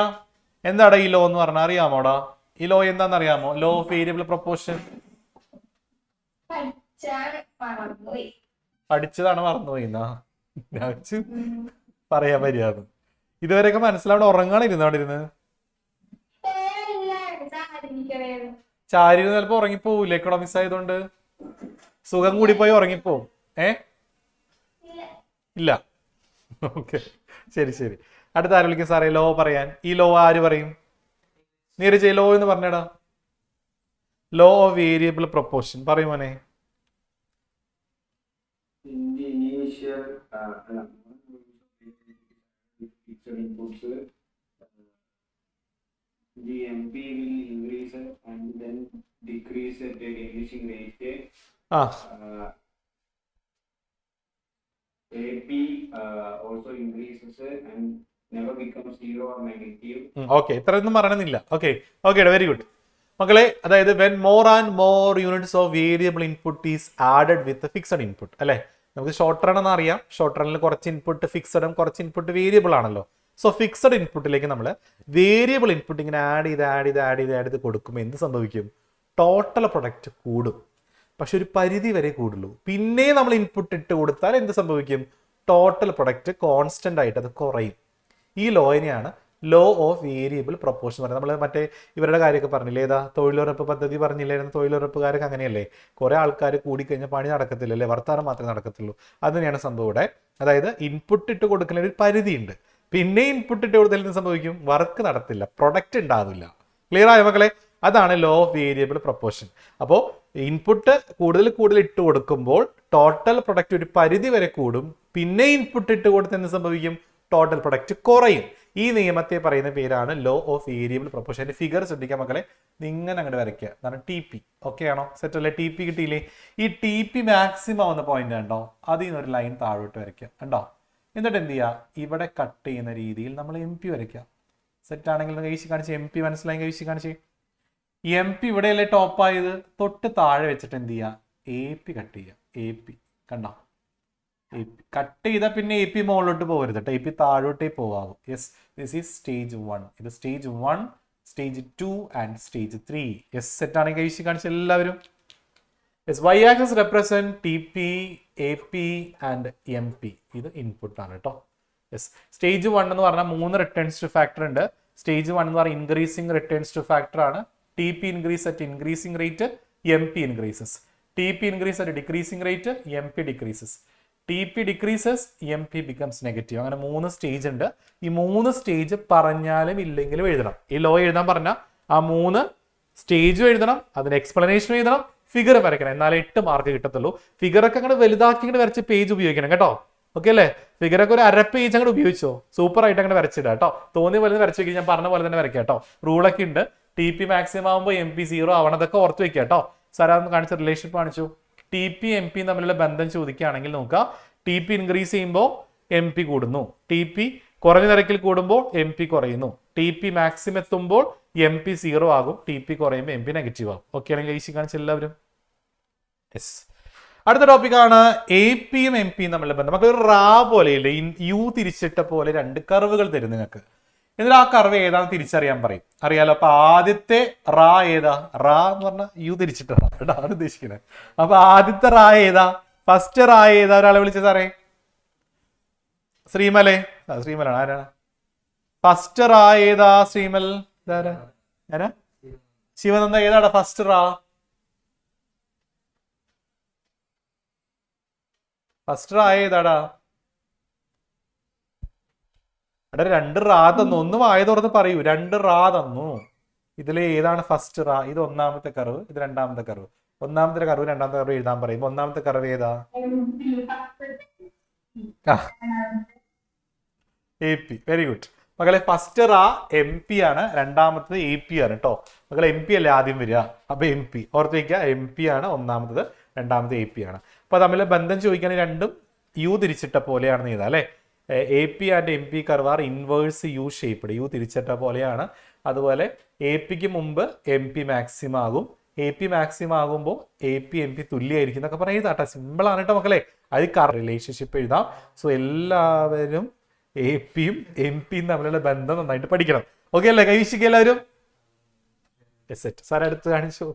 എന്താടാ ഈ ലോ എന്ന് പറഞ്ഞാൽ അറിയാമോടാ? ഈ ലോ എന്താണെന്ന് അറിയാമോ? ലോ ഓഫ് വേരിയബിൾ പ്രൊപ്പോർഷൻ പഠിച്ചതാണ് മറന്നുപോയി പറയാൻ മര്യാദ. ഇതുവരെയൊക്കെ മനസ്സിലാവണം, ഉറങ്ങാണിരുന്നു അവിടെ ഇരുന്ന്. ചാരി ചിലപ്പോ ഉറങ്ങിപ്പോവില്ല, എക്കണോമിക്സ് ആയതുകൊണ്ട് സുഖം കൂടി പോയി ഉറങ്ങിപ്പോവും. ഇല്ല. ഓക്കെ, ശരി ശരി. അടുത്ത ആര് വിളിക്കും സാറേ ലോ പറയാൻ? ഈ ലോ ആര് പറയും? നീരജ് ലോ എന്ന് പറഞ്ഞടാ. ലോ ഓഫ് വേരിയബിൾ പ്രൊപ്പോർഷൻ പറയും മോനെ. The MP will increase and then decrease at a diminishing rate. AP also increases and never becomes zero or negative. Okay, ഇത്രയൊന്നും പറയണമെന്നില്ല. ഓക്കെ ഓക്കെ, വെരി ഗുഡ് മക്കളെ. അതായത് when more and more units of variable input is added with fixed input അല്ലേ. നമുക്ക് short run എന്ന് അറിയാം. Short റണ്ണിൽ കുറച്ച് input ഫിക്സഡും കുറച്ച് input variable ആണല്ലോ. സോ ഫിക്സഡ് ഇൻപുട്ടിലേക്ക് നമ്മൾ വേരിയബിൾ ഇൻപുട്ട് ഇങ്ങനെ ആഡ് ചെയ്ത് കൊടുക്കുമ്പോൾ എന്ത് സംഭവിക്കും? ടോട്ടൽ പ്രൊഡക്റ്റ് കൂടും, പക്ഷെ ഒരു പരിധി വരെ കൂടുള്ളൂ. പിന്നെ നമ്മൾ ഇൻപുട്ട് ഇട്ട് കൊടുത്താൽ എന്ത് സംഭവിക്കും? ടോട്ടൽ പ്രൊഡക്റ്റ് കോൺസ്റ്റന്റ് ആയിട്ട് അത് കുറയും. ഈ ലോയിനെയാണ് ലോ ഓഫ് വേരിയബിൾ പ്രൊപ്പോർഷൻ പറയുന്നത്. നമ്മൾ മറ്റേ ഇവരുടെ കാര്യമൊക്കെ പറഞ്ഞില്ലേ, ഏതാ തൊഴിലുറപ്പ് പദ്ധതി പറഞ്ഞില്ലായിരുന്നു? തൊഴിലുറപ്പുകാർക്ക് അങ്ങനെയല്ലേ, കുറെ ആൾക്കാർ കൂടിക്കഴിഞ്ഞാൽ പണി നടക്കത്തില്ലല്ലേ, വർത്താനം മാത്രമേ നടക്കത്തുള്ളൂ. അത് തന്നെയാണ് സംഭവം ഇവിടെ. അതായത് ഇൻപുട്ട് ഇട്ട് കൊടുക്കുന്ന ഒരു പരിധി ഉണ്ട്, പിന്നെ ഇൻപുട്ട് ഇട്ട് കൊടുത്താൽ എന്ത് സംഭവിക്കും? വർക്ക് നടത്തില്ല, പ്രൊഡക്റ്റ് ഉണ്ടാവില്ല. ക്ലിയർ ആയ മക്കളെ? അതാണ് ലോ ഓഫ് വേരിയബിൾ പ്രൊപ്പോർഷൻ. അപ്പോൾ ഇൻപുട്ട് കൂടുതൽ ഇട്ട് കൊടുക്കുമ്പോൾ ടോട്ടൽ പ്രൊഡക്റ്റ് ഒരു പരിധി വരെ കൂടും, പിന്നെ ഇൻപുട്ട് ഇട്ട് കൊടുത്ത് എന്ത് സംഭവിക്കും? ടോട്ടൽ പ്രൊഡക്റ്റ് കുറയും. ഈ നിയമത്തെ പറയുന്ന പേരാണ് ലോ ഓഫ് വേരിയബിൾ പ്രൊപ്പോർഷൻ. അതിന്റെ ഫിഗർ ശ്രദ്ധിക്കാം മക്കളെ, ഇങ്ങനെ അങ്ങോട്ട് വരയ്ക്കുക. അതാണ് ടി പി. ഓക്കെ ആണോ? സെറ്റ് അല്ലേ? ടി പി കിട്ടിയില്ലേ? ഈ ടി പി മാക്സിമം ആവുന്ന പോയിന്റ് ഉണ്ടോ, അതിൽ നിന്നൊരു ലൈൻ താഴോട്ട് വരയ്ക്കുക. ഉണ്ടോ? എന്നിട്ട് എന്ത് ചെയ്യുക? ഇവിടെ കട്ട് ചെയ്യുന്ന രീതിയിൽ നമ്മൾ എം പി വരയ്ക്കുക. സെറ്റ് ആണെങ്കിൽ കഴിച്ച് കാണിച്ച് എം പി മനസ്സിലായി കഴിച്ച് കാണിച്ച്. എം പി ഇവിടെയല്ലേ ടോപ്പായത്, തൊട്ട് താഴെ വെച്ചിട്ട് എന്ത് ചെയ്യുക? എ പി കട്ട് ചെയ്യുക. എ പി കണ്ടോ? എ പി കട്ട് ചെയ്താൽ പിന്നെ എ പി മുകളിലോട്ട് പോകരുത് കേട്ടോ, എ പി താഴോട്ടേ പോകാവൂ. Yes, this is stage 1. ഇത് stage 1, stage 2 and stage 3. Yes, set ആണെങ്കിൽ കഴിച്ച് കാണിച്ച് എല്ലാവരും. Yes, Y axis represent T P, A P and M P. ഇത് ഇൻപുട്ട് ആണ് കേട്ടോ. യെസ്, സ്റ്റേജ് 1 എന്ന് പറഞ്ഞാൽ 3 റിട്ടേൺസ് ടു ഫാക്ടർ ഉണ്ട്. സ്റ്റേജ് 1 എന്ന് പറഞ്ഞാൽ ഇൻക്രീസിംഗ് റിട്ടേൺസ് ടു ഫാക്ടർ ആണ്. T P increase at increasing rate, M P increases. T P increase at decreasing rate, M P decreases. T P decreases, M P becomes negative. അങ്ങനെ 3 stage ഉണ്ട്. ഈ 3 stage പറഞ്ഞാലും ഇല്ലെങ്കിലും എഴുതണം. ഈ law എഴുതാൻ പറഞ്ഞാൽ ആ 3 സ്റ്റേജും എഴുതണം, അതിന് എക്സ്പ്ലനേഷൻ എഴുതണം, ഫിഗർ വരയ്ക്കണം. എന്നാലേ 8 മാർക്ക് കിട്ടത്തുള്ളൂ. ഫിഗറൊക്കെ അങ്ങോട്ട് വലുതാക്കി ഇങ്ങോട്ട് വരച്ച് പേജ് ഉപയോഗിക്കണം കേട്ടോ. ഓക്കെ അല്ലേ? ഫിഗറൊക്കെ ഒരു അര പേജ് അങ്ങോട്ട് ഉപയോഗിച്ചോ, സൂപ്പർ ആയിട്ട് അങ്ങനെ വരച്ചിടുക കേട്ടോ. തോന്നിയ പോലെ വരച്ച് വെക്കുക, ഞാൻ പറഞ്ഞ പോലെ തന്നെ വരയ്ക്കാം കേട്ടോ. റൂളൊക്കെ ഉണ്ട്. ടി പി മാക്സിമം ആകുമ്പോൾ എം പി 0 ആവണം, അതൊക്കെ ഓർത്ത് വെക്കുക കേട്ടോ. സാർ അതൊന്ന് കാണിച്ച റിലേഷൻഷിപ്പ് കാണിച്ചു. ടി പി എം പി തമ്മിലുള്ള ബന്ധം ചോദിക്കുകയാണെങ്കിൽ നോക്കുക, ടി പി ഇൻക്രീസ് ചെയ്യുമ്പോൾ എം പി കൂടുന്നു, ടി പി കുറഞ്ഞ നിരക്കിൽ കൂടുമ്പോൾ എം പി കുറയുന്നു, ടി പി മാക്സിമം എത്തുമ്പോൾ എം പി 0 ആകും, ടി പി കുറയുമ്പോൾ എം പി നെഗറ്റീവ് ആകും. ഓക്കെ ആണെങ്കിൽ ഈസി കാണിച്ച എല്ലാവരും. യെസ്, അടുത്ത ടോപ്പിക്കാണ് എ പിയും എം പിയും തമ്മിലുള്ള ബന്ധം. നമുക്ക് ഒരു റാ പോലെയില്ലേ, യു തിരിച്ചിട്ട പോലെ 2 കർവുകൾ തരും നിങ്ങൾക്ക്. എന്നിട്ട് ആ കർവ് ഏതാണെന്ന് തിരിച്ചറിയാൻ പറയും. അറിയാലോ? അപ്പൊ ആദ്യത്തെ റാ ഏതാ? റാ എന്ന് പറഞ്ഞാൽ യു തിരിച്ചിട്ടാണ് കേട്ടോ, ആണ് ഉദ്ദേശിക്കുന്നത്. അപ്പൊ ആദ്യത്തെ റാ ഏതാ? ഫസ്റ്റ് റാ ഏതാ? ഒരാളെ വിളിച്ച സാറേ, ശ്രീമലേ. ശ്രീമലാണ്. ആരാണ് ഫസ്റ്റ് റാ ഏതാ? ശ്രീമൽ. ആരാ? ശിവനന്ദ. ഏതാടാ ഫസ്റ്റ് റാ? ഫസ്റ്റ് റാ ഏതാടാ? അവിടെ 2 റാ തന്നു. ഒന്ന് വായ തുറന്ന് പറയൂ. 2 റാ തന്നു. ഇതിൽ ഏതാണ് ഫസ്റ്റ് റാ? ഇത് ഒന്നാമത്തെ കർവ്, ഇത് രണ്ടാമത്തെ കർവ്. ഒന്നാമത്തെ കർവ് രണ്ടാമത്തെ കർവ് എഴുതാൻ പറയും. ഒന്നാമത്തെ കർവ് ഏതാ? A P. വെരി ഗുഡ് മകളെ. ഫസ്റ്റ് റാ എം പി ആണ്, രണ്ടാമത്തത് എ പി ആണ് കേട്ടോ. മകളെ എം പി അല്ലേ ആദ്യം വരിക, അപ്പൊ എം പി ഓർത്ത് വയ്ക്കുക. എം പി ആണ് ഒന്നാമത്തത്, രണ്ടാമത് എ പി ആണ്. അപ്പൊ തമ്മിൽ ബന്ധം ചോദിക്കുകയാണെങ്കിൽ രണ്ടും യു തിരിച്ചിട്ട പോലെയാണെന്ന് ചെയ്താൽ അല്ലെ. A P and M P curve are inverse U shaped. U തിരിച്ചിട്ട പോലെയാണ്. അതുപോലെ എ പിക്ക് മുമ്പ് എം പി മാക്സിമം ആകും, എ പി മാക്സിമം ആകുമ്പോൾ എ പി എം പി തുല്യമായിരിക്കും എന്നൊക്കെ പറയാം. എഴുതാട്ടെ, സിമ്പിൾ ആണ് കേട്ടോ മക്കളെ. അത് റിലേഷൻഷിപ്പ് എഴുതാം. സോ എല്ലാവരും എ പിയും എം പിയും തമ്മിലുള്ള ബന്ധം നന്നായിട്ട് പഠിക്കണം. ഓക്കെ അല്ലേ? കൈവശിക്കുക എല്ലാവരും. സെറ്റ് സാർ അടുത്ത് കാണിച്ചു.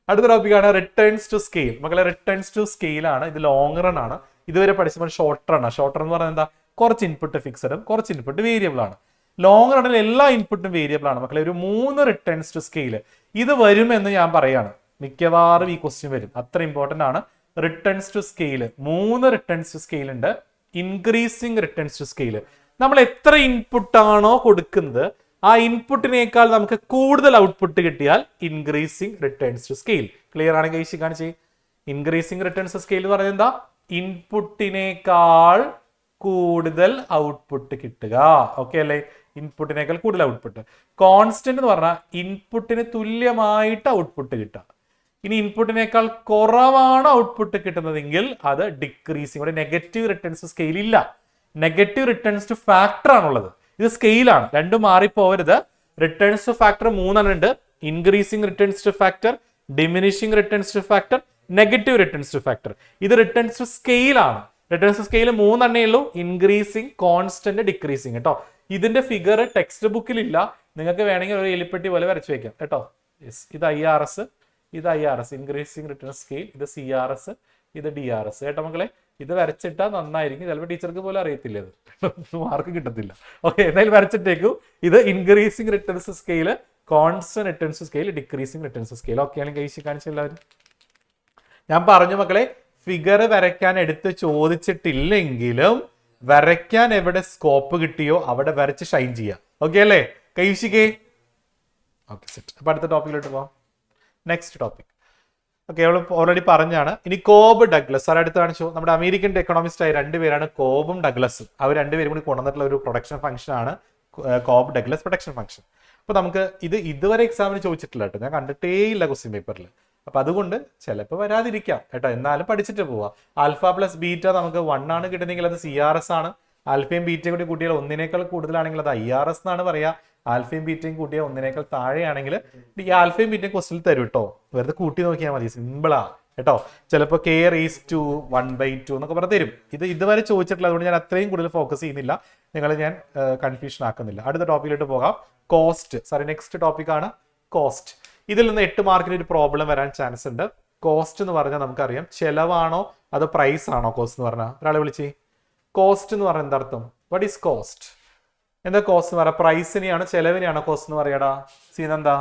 അടുത്ത ടോപ്പിക്കാണ് റിട്ടേൺസ് ടു സ്കെയിൽ. മക്കളെ റിട്ടേൺസ് ടു സ്കെയിൽ ആണ്. ഇത് ലോങ് റൺ ആണ്. ഇതുവരെ പഠിച്ചപ്പോൾ ഷോർട്ട് റൺ ആണ്. ഷോർട്ട് റൺ എന്ന് പറഞ്ഞാൽ എന്താ? കുറച്ച് ഇൻപുട്ട് ഫിക്സഡും കുറച്ച് ഇൻപുട്ട് വേരിയബിൾ ആണ്. ലോങ് റണ്ണിൽ എല്ലാ ഇൻപുട്ടും വേരിയബിൾ ആണ് മക്കളെ. ഒരു 3 റിട്ടേൺസ് ടു സ്കെയിൽ ഇത് വരുമെന്ന് ഞാൻ പറയാണ്. മിക്കവാറും ഈ ക്വസ്റ്റ്യൻ വരും, അത്ര ഇമ്പോർട്ടന്റ് ആണ്. Returns to scale 3 returns to scale ഉണ്ട്. ഇൻക്രീസിങ് റിട്ടേൺസ് ടു സ്കെയിൽ നമ്മൾ എത്ര ഇൻപുട്ട് ആണോ കൊടുക്കുന്നത് ആ ഇൻപുട്ടിനേക്കാൾ നമുക്ക് കൂടുതൽ ഔട്ട്പുട്ട് കിട്ടിയാൽ increasing returns to scale. Clear ആണെങ്കിൽ ഈശി കാണിച്ചേ. ഇൻക്രീസിങ് റിട്ടേൺസ് ടു സ്കെയിൽ എന്ന് പറയുന്നത് എന്താ? ഇൻപുട്ടിനേക്കാൾ കൂടുതൽ ഔട്ട്പുട്ട് കിട്ടുക. ഓക്കെ അല്ലേ? ഇൻപുട്ടിനേക്കാൾ കൂടുതൽ ഔട്ട്പുട്ട്. കോൺസ്റ്റന്റ് എന്ന് പറഞ്ഞാൽ ഇൻപുട്ടിന് തുല്യമായിട്ട് ഔട്ട്പുട്ട് കിട്ടുക. ഇനി ഇൻപുട്ടിനേക്കാൾ കുറവാണ് ഔട്ട്പുട്ട് കിട്ടുന്നതെങ്കിൽ അത് ഡിക്രീസിങ്. ഇവിടെ നെഗറ്റീവ് റിട്ടേൺസ് ടു സ്കെയിൽ ഇല്ല, നെഗറ്റീവ് റിട്ടേൺസ് ടു ഫാക്ടർ ആണുള്ളത്. ഇത് സ്കെയിലാണ്, രണ്ടും മാറിപ്പോവരുത്. റിട്ടേൺസ് ടു ഫാക്ടർ 3 ഉണ്ട്. Increasing returns to factor, diminishing returns to factor, negative returns to factor. ഇത് റിട്ടേൺസ് ടു സ്കെയിലാണ്. റിട്ടേൺസ് ടു സ്കെയിൽ 3 ഉള്ളൂ, ഇൻക്രീസിങ്, കോൺസ്റ്റന്റ്, ഡിക്രീസിങ് കേട്ടോ. ഇതിന്റെ ഫിഗർ ടെക്സ്റ്റ് ബുക്കിൽ ഇല്ല, നിങ്ങൾക്ക് വേണമെങ്കിൽ ഒരു എലിപ്പെട്ടി പോലെ വരച്ചു വെക്കാം കേട്ടോ. യെസ്, ഇത് IRS, ഇത് IRS ഇൻക്രീസിങ് റിട്ടേൺ സ്കെയിൽ, ഇത് CRS, ഇത് DRS കേട്ടോ മക്കളെ. ഇത് വരച്ചിട്ടാൽ നന്നായിരിക്കും. ചിലപ്പോൾ ടീച്ചർക്ക് പോലും അറിയത്തില്ല, ഇത് മാർക്ക് കിട്ടത്തില്ല. ഓക്കെ, എന്തായാലും വരച്ചിട്ടേക്കു. ഇത് increasing returns scale, constant returns scale, decreasing returns scale. Okay ആണെങ്കിൽ കഴിച്ച് കാണിച്ച എല്ലാവരും. ഞാൻ പറഞ്ഞു മക്കളെ, ഫിഗർ വരയ്ക്കാൻ എടുത്ത് ചോദിച്ചിട്ടില്ലെങ്കിലും വരയ്ക്കാൻ എവിടെ സ്കോപ്പ് കിട്ടിയോ അവിടെ വരച്ച് ഷൈൻ ചെയ്യാം. ഓക്കെ അല്ലേ? കൈവിശിക്കേ. Okay set. അപ്പൊ അടുത്ത ടോപ്പിക്കിലോട്ട് പോവാം. Next topic. ഓക്കെ, അവൾ ഓൾറെഡി പറഞ്ഞാണ്. ഇനി കോബ് ഡഗ്ലസ് സാർ അടുത്ത് കാണിച്ചു. നമ്മുടെ അമേരിക്കൻ എക്കണോമിസ്റ്റ് ആയ 2 പേരാണ് കോബും ഡഗ്ലസും. അവർ 2 പേരും കൂടി കൊണ്ടുവന്നിട്ടുള്ള ഒരു പ്രൊഡക്ഷൻ ഫംഗ്ഷൻ ആണ് കോബ് ഡഗ്ലസ് പ്രൊഡക്ഷൻ ഫംഗ്ഷൻ. അപ്പൊ നമുക്ക് ഇത് ഇതുവരെ എക്സാമിന് ചോദിച്ചിട്ടില്ല കേട്ടോ, ഞാൻ കണ്ടിട്ടേ ഇല്ല ക്വസ്റ്റ്യൻ പേപ്പറിൽ. അപ്പൊ അതുകൊണ്ട് ചിലപ്പോൾ വരാതിരിക്കാം കേട്ടോ, എന്നാലും പഠിച്ചിട്ട് പോവാ. ആൽഫ പ്ലസ് ബീറ്റ നമുക്ക് 1 ആണ് കിട്ടുന്നെങ്കിൽ അത് CRS ആണ്. ആൽഫയും ബീറ്റയും കൂടി കൂട്ടിയാൽ 1നേക്കാൾ കൂടുതലാണെങ്കിൽ അത് IRS എന്നാണ് പറയാ. ആൽഫയും ബീറ്റയും കൂട്ടിയാൽ 1നേക്കാൾ താഴെയാണെങ്കിൽ ഈ ആൽഫയും ബീറ്റയും ക്വസ്റ്റിൽ തരും കേട്ടോ. വെറുതെ കൂട്ടി നോക്കിയാൽ മതി, സിമ്പിളാ കേട്ടോ. ചിലപ്പോൾ K⁻²1/2 എന്നൊക്കെ പറഞ്ഞ് തരും. ഇത് ഇതുവരെ ചോദിച്ചിട്ടില്ല, അതുകൊണ്ട് ഞാൻ അത്രയും കൂടുതൽ ഫോക്കസ് ചെയ്യുന്നില്ല, നിങ്ങൾ ഞാൻ കൺഫ്യൂഷൻ ആക്കുന്നില്ല. അടുത്ത ടോപ്പിക്കിലോട്ട് പോകാം. കോസ്റ്റ്. സാറി നെക്സ്റ്റ് ടോപ്പിക്കാണ് കോസ്റ്റ്. ഇതിൽ നിന്ന് 8 മാർക്കിന് ഒരു പ്രോബ്ലം വരാൻ ചാൻസ് ഉണ്ട്. കോസ്റ്റ് എന്ന് പറഞ്ഞാൽ നമുക്കറിയാം ചെലവാണോ അതോ പ്രൈസ് ആണോ കോസ്റ്റ് എന്ന് പറഞ്ഞാൽ. ഒരാളെ വിളിച്ച് കോസ്റ്റ് എന്ന് പറഞ്ഞാൽ എന്താർത്ഥം? What is cost? എന്താ കോസ്റ്റ് എന്ന് പറയാം? പ്രൈസിനെയാണോ ചെലവിനെയാണോ കോസ്റ്റ് എന്ന് പറയാടാ? സീനെന്താ?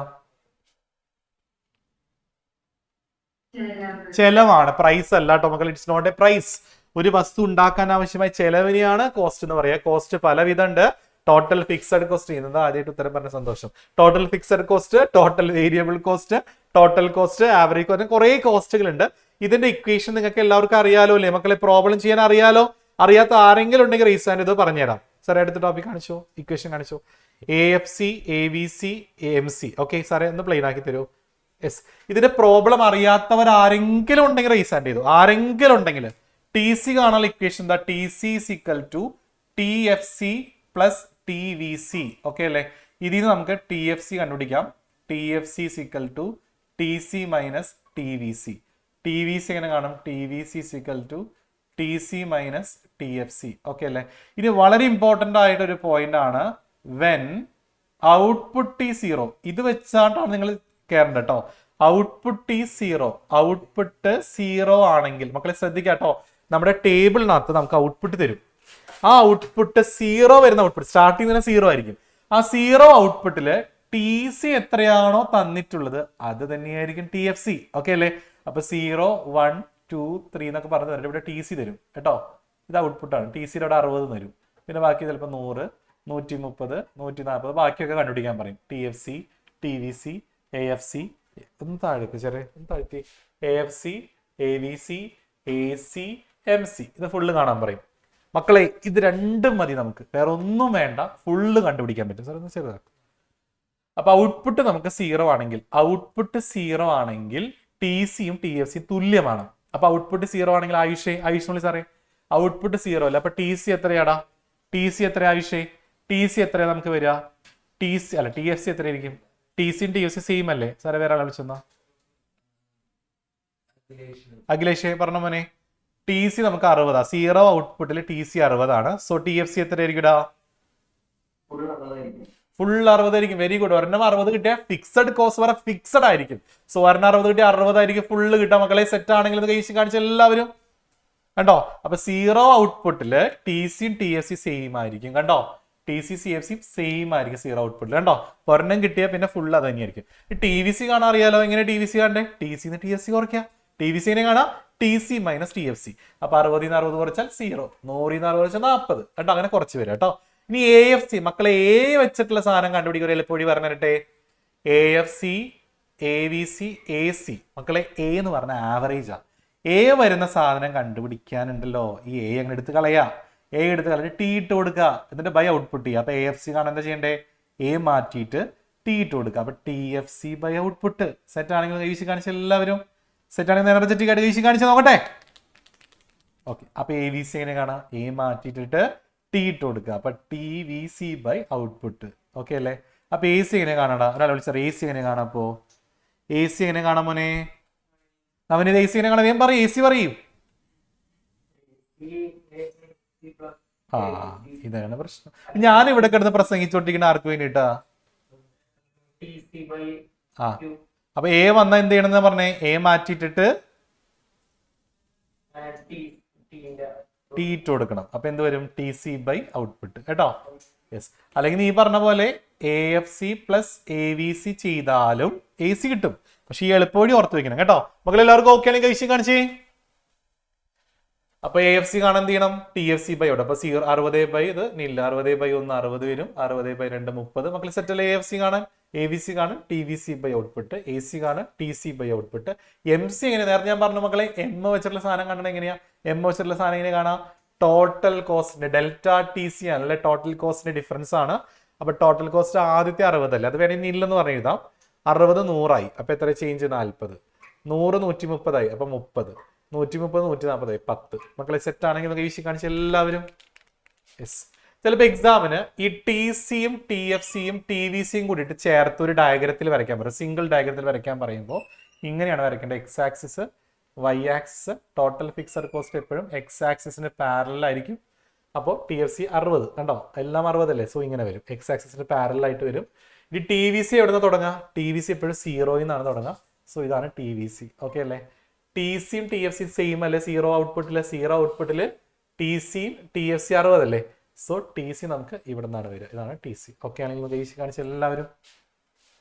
ചെലവാണ്, പ്രൈസ് അല്ല കേട്ടോ മക്കൾ. It's not a price. ഒരു വസ്തു ഉണ്ടാക്കാൻ ആവശ്യമായ ചെലവിനെയാണ് കോസ്റ്റ് എന്ന് പറയാ. കോസ്റ്റ് പലവിധം ഉണ്ട്. ടോട്ടൽ ഫിക്സഡ് കോസ്റ്റ് ചെയ്യുന്നത് ആദ്യമായിട്ട് ഉത്തരം പറഞ്ഞ സന്തോഷം. Total fixed cost, total variable cost, total cost, average cost, കുറെ കോസ്റ്റുകൾ ഉണ്ട്. ഇതിന്റെ ഇക്വേഷൻ നിങ്ങൾക്ക് എല്ലാവർക്കും അറിയാലോ അല്ലേ മക്കളെ? പ്രോബ്ലം ചെയ്യാൻ അറിയാലോ? അറിയാത്ത ആരെങ്കിലും ഉണ്ടെങ്കിൽ റീസ് ആൻഡ് ഇത് പറഞ്ഞുതരാം. സാറേ അടുത്ത ടോപ്പിക് കാണിച്ചോ, ഇക്വേഷൻ കാണിച്ചോ. AFC, AVC, AMC. ഓക്കെ സാറേ ഒന്ന് പ്ലെയിൻ ആക്കി തരൂ. യെസ്, ഇതിന്റെ പ്രോബ്ലം അറിയാത്തവർ ആരെങ്കിലും ഉണ്ടെങ്കിൽ റീസ് ആൻഡ് ചെയ്തു. ആരെങ്കിലും ഉണ്ടെങ്കിൽ TC കാണാനുള്ള ഇക്വേഷൻ എന്താ? TC = TFC + TVC. ഓക്കെ അല്ലേ? ഇതിൽ നിന്ന് നമുക്ക് TFC കണ്ടുപിടിക്കാം. TFC = TC - TVC. TVC എങ്ങനെ കാണും? TVC = TC - TFC. ഓക്കെ അല്ലേ? ഇനി വളരെ ഇമ്പോർട്ടന്റ് ആയിട്ട് ഒരു പോയിന്റ് ആണ്, വെൻ ഔട്ട്പുട്ട് ഈസ് 0. ഇത് വെച്ചാട്ടാണ് നിങ്ങൾ കയറേണ്ടത് കേട്ടോ. Output is 0. ഔട്ട്പുട്ട് 0 ആണെങ്കിൽ മക്കളെ ശ്രദ്ധിക്കാട്ടോ, നമ്മുടെ ടേബിളിനകത്ത് നമുക്ക് ഔട്ട്പുട്ട് തരും. ആ ഔട്ട്പുട്ട് 0 വരുന്ന ഔട്ട്പുട്ട് സ്റ്റാർട്ടിങ് തന്നെ 0 ആയിരിക്കും. ആ 0 ഔട്ട്പുട്ടില് TC എത്രയാണോ തന്നിട്ടുള്ളത് അത് തന്നെയായിരിക്കും TFC. ഓക്കെ അല്ലേ? അപ്പൊ 0, 1, 2, 3 എന്നൊക്കെ പറഞ്ഞു തരും. ഇവിടെ TC തരും കേട്ടോ. ഇത് ഔട്ട്പുട്ടാണ്. TCയുടെ അവിടെ 60 തരും. പിന്നെ ബാക്കി ചിലപ്പോൾ 100, 130, 140 ബാക്കിയൊക്കെ കണ്ടുപിടിക്കാൻ പറയും. TFC, TVC, AFC. ഒന്ന് താഴേക്ക് ചെറിയ ഒന്ന് താഴ്ത്തി. AFC, AVC, AC, MC. ഇത് ഫുള്ള് കാണാൻ പറയും. മക്കളെ ഇത് രണ്ടും മതി നമുക്ക്, വേറെ ഒന്നും വേണ്ട, ഫുള്ള് കണ്ടുപിടിക്കാൻ പറ്റും. സാർ ഒന്ന് ചെറുതാക്കും. അപ്പൊ ഔട്ട്പുട്ട് നമുക്ക് 0 ആണെങ്കിൽ, ഔട്ട്പുട്ട് 0 ആണെങ്കിൽ TCയും TFCയും തുല്യമാണ്. അപ്പൊ ഔട്ട്പുട്ട് 0 ആണെങ്കിൽ ആയുഷ് സാറേ ഔട്ട്പുട്ട് 0 അല്ല. അപ്പൊ TC എത്രയാടാ? TC എത്ര ആയുഷേ? TC എത്രയാ നമുക്ക് വരിക? TFC എത്രയായിരിക്കും? TCയും TFC സെയിം അല്ലേ? സാറേ വേറെ ആളെ വിളിച്ചെന്നാ. അഖിലേഷ് പറഞ്ഞ മോനെ. TC നമുക്ക് 60. 0 ഔട്ട്പുട്ടിൽ TC 60 ആണ്. സോ TFC എത്രയായിരിക്കും? ഫുൾ 60 ആയിരിക്കും. Very good. ഒരെണ്ണം 60 കിട്ടിയ ഫിക്സഡ് കോസ്റ്റ് വരെ ഫിക്സഡ് ആയിരിക്കും. സോ ഒരെണ്ണം 60 കിട്ടിയ 60 ആയിരിക്കും ഫുള്ള് കിട്ടാം മക്കളെ. സെറ്റ് ആണെങ്കിൽ ഇത് കഴിച്ച് കാണിച്ച എല്ലാവരും കണ്ടോ? അപ്പൊ സീറോ ഔട്ട്പുട്ടില് ടി സിയും ടി എഫ് സി സെയിം ആയിരിക്കും. കണ്ടോ? T C C F C same ആയിരിക്കും സീറോ ഔട്ട്പുട്ടിൽ. കണ്ടോ? ഒരെണ്ണം കിട്ടിയാൽ പിന്നെ ഫുൾ അത് തന്നെയായിരിക്കും. ടി വി സി കാണാൻ അറിയാലോ. എങ്ങനെ ടി വി സി കാണണ്ടേ? ടി സിന്ന് ടി എഫ് സി കുറയ്ക്കാം. ടി വി സിനെ കാണാം T C minus T F C. അപ്പൊ 60 60 കുറച്ചാൽ 0, 100 60 കുറച്ചാൽ 40. കേട്ടോ? അങ്ങനെ കുറച്ച് വരും കേട്ടോ. ഇനി എ എഫ് സി മക്കളെ എ വെച്ചിട്ടുള്ള സാധനം കണ്ടുപിടിക്കുക. എളുപ്പവഴി പറഞ്ഞു തരട്ടെ. A F C, A V C, A C. മക്കളെ എ എന്ന് പറഞ്ഞ ആവറേജാ. എ വരുന്ന സാധനം കണ്ടുപിടിക്കാനുണ്ടല്ലോ, ഈ എ അങ്ങനെ എടുത്ത് കളയാ. എ എടുത്ത് കളഞ്ഞിട്ട് ടി ഇട്ട് കൊടുക്കുക. എന്നിട്ട് ബൈ ഔട്ട്പുട്ട് ചെയ്യുക. അപ്പൊ എ എഫ് സി കാണാൻ എന്താ ചെയ്യണ്ടേ? എ മാറ്റിയിട്ട് ടി ഇട്ട് കൊടുക്കുക. അപ്പൊ T F C by output. Set ആണെങ്കിൽ കൈവശി കാണിച്ച എല്ലാവരും സെറ്റ് ആണെങ്കിൽ എനർജറ്റിക് ആയിട്ട് കൈവശി കാണിച്ച് നോക്കട്ടെ. ഓക്കെ. അപ്പൊ എ വി സി എങ്ങനെ കാണാം? എ മാറ്റിയിട്ടിട്ട് ടി ഇട്ട് കൊടുക്കുക. അപ്പൊ T V C by output. Okay അല്ലേ? അപ്പൊ എ സി എങ്ങനെ കാണാടാ? ഒരാൾ വിളിച്ചാൽ എ സി എങ്ങനെ കാണാം? അപ്പോ എ സി എങ്ങനെ കാണാം മോനെ? അവന് എ സി എങ്ങനെ കാണാം? വേഗം പറയും. എ സി പറയും. ആ ഇതാണ് പ്രശ്നം. ഞാൻ ഇവിടെ കിടന്ന് പ്രസംഗിച്ചോണ്ടിരിക്കുന്ന ആർക്ക് വേണ്ടിട്ടാ? ആ അപ്പൊ എ വന്ന എന്ത് ചെയ്യണമെന്ന് പറഞ്ഞേ? എ മാറ്റിയിട്ടിട്ട് ടി ഇട്ട് കൊടുക്കണം. അപ്പൊ എന്ത് വരും? T C by output. കേട്ടോ? യെസ്. അല്ലെങ്കിൽ നീ പറഞ്ഞ പോലെ A F C plus A V C ചെയ്താലും എ സി കിട്ടും. പക്ഷെ ഈ എളുപ്പവഴി ഓർത്ത് വെക്കണം. കേട്ടോ? മക്കൾ എല്ലാവർക്കും ഓക്കെ ആണെങ്കിൽ കഴിച്ച് കാണിച്ചേ. അപ്പൊ എ എഫ് സി കാണാൻ എന്ത് ചെയ്യണം? T F C by out. അപ്പൊ 60 ബൈ ഇത് നില്ല. 60 ബൈ 1 60 വരും. 60 ബൈ 2 30. മക്കൾ സെറ്റല്ലേ? എ എഫ് സി കാണാൻ എ വി സി കാണാൻ T V C by output. A C കാണാൻ T C by output. M C എങ്ങനെ? നേരത്തെ ഞാൻ പറഞ്ഞു മക്കളെ, എം വെച്ചിട്ടുള്ള സാധനം കാണണം. എങ്ങനെയാ എം വെച്ചിട്ടുള്ള സാധനം എങ്ങനെ കാണാം? ടോട്ടൽ കോസ്റ്റിന്റെ ഡെൽറ്റ ടി സി ആണ് അല്ലെ? ടോട്ടൽ കോസ്റ്റിന്റെ ഡിഫറൻസ് ആണ്. അപ്പൊ ടോട്ടൽ കോസ്റ്റ് ആദ്യത്തെ 60 അല്ലേ? അത് വേണമെങ്കിൽ നില്ലെന്ന് പറഞ്ഞു എഴുതാം. 60 100 അപ്പൊ എത്ര ചേഞ്ച്? 40. 100 130 അപ്പൊ 30. 130 140 10. മക്കളെ സെറ്റ് ആണെങ്കിൽ നമുക്ക് വീശി കാണിച്ച എല്ലാവരും. യെസ്. ചിലപ്പോൾ എക്സാമിന് ഈ ടി സിയും ടി എഫ് സിയും ടി വി സിയും കൂടിയിട്ട് ചേർത്ത് ഒരു ഡയഗ്രത്തിൽ വരയ്ക്കാൻ പറയും. സിംഗിൾ ഡയഗ്രത്തിൽ വരയ്ക്കാൻ പറയുമ്പോൾ ഇങ്ങനെയാണ് വരയ്ക്കേണ്ടത്. X axis, Y axis, total fixed cost എപ്പോഴും എക്സ് ആക്സിസിന് പാരലൽ ആയിരിക്കും. അപ്പോൾ ടി എഫ് സി 60. കണ്ടോ? എല്ലാം 60 അല്ലേ? സോ ഇങ്ങനെ വരും. എക്സ് ആക്സിസിന് പാരലൽ ആയിട്ട് വരും. ഇനി ടി വി സി എവിടെ നിന്ന് തുടങ്ങാം? ടി വി സി എപ്പോഴും 0 നിന്നാണ് തുടങ്ങുക. സോ ഇതാണ് ടി വി സി. ഓക്കെ അല്ലേ? ടി സിയും ടി എഫ് സി സെയിം അല്ലേ? 0 ഔട്ട്പുട്ടില് ടി സിയും ടി എഫ് സി 60 അല്ലേ? സോ ടി സി നമുക്ക് ഇവിടെ നിന്നാണ് വരിക. ഇതാണ് ടി സി. ഓക്കെ ആണെങ്കിൽ നമുക്ക് ടി സി കാണിച്ച എല്ലാവരും.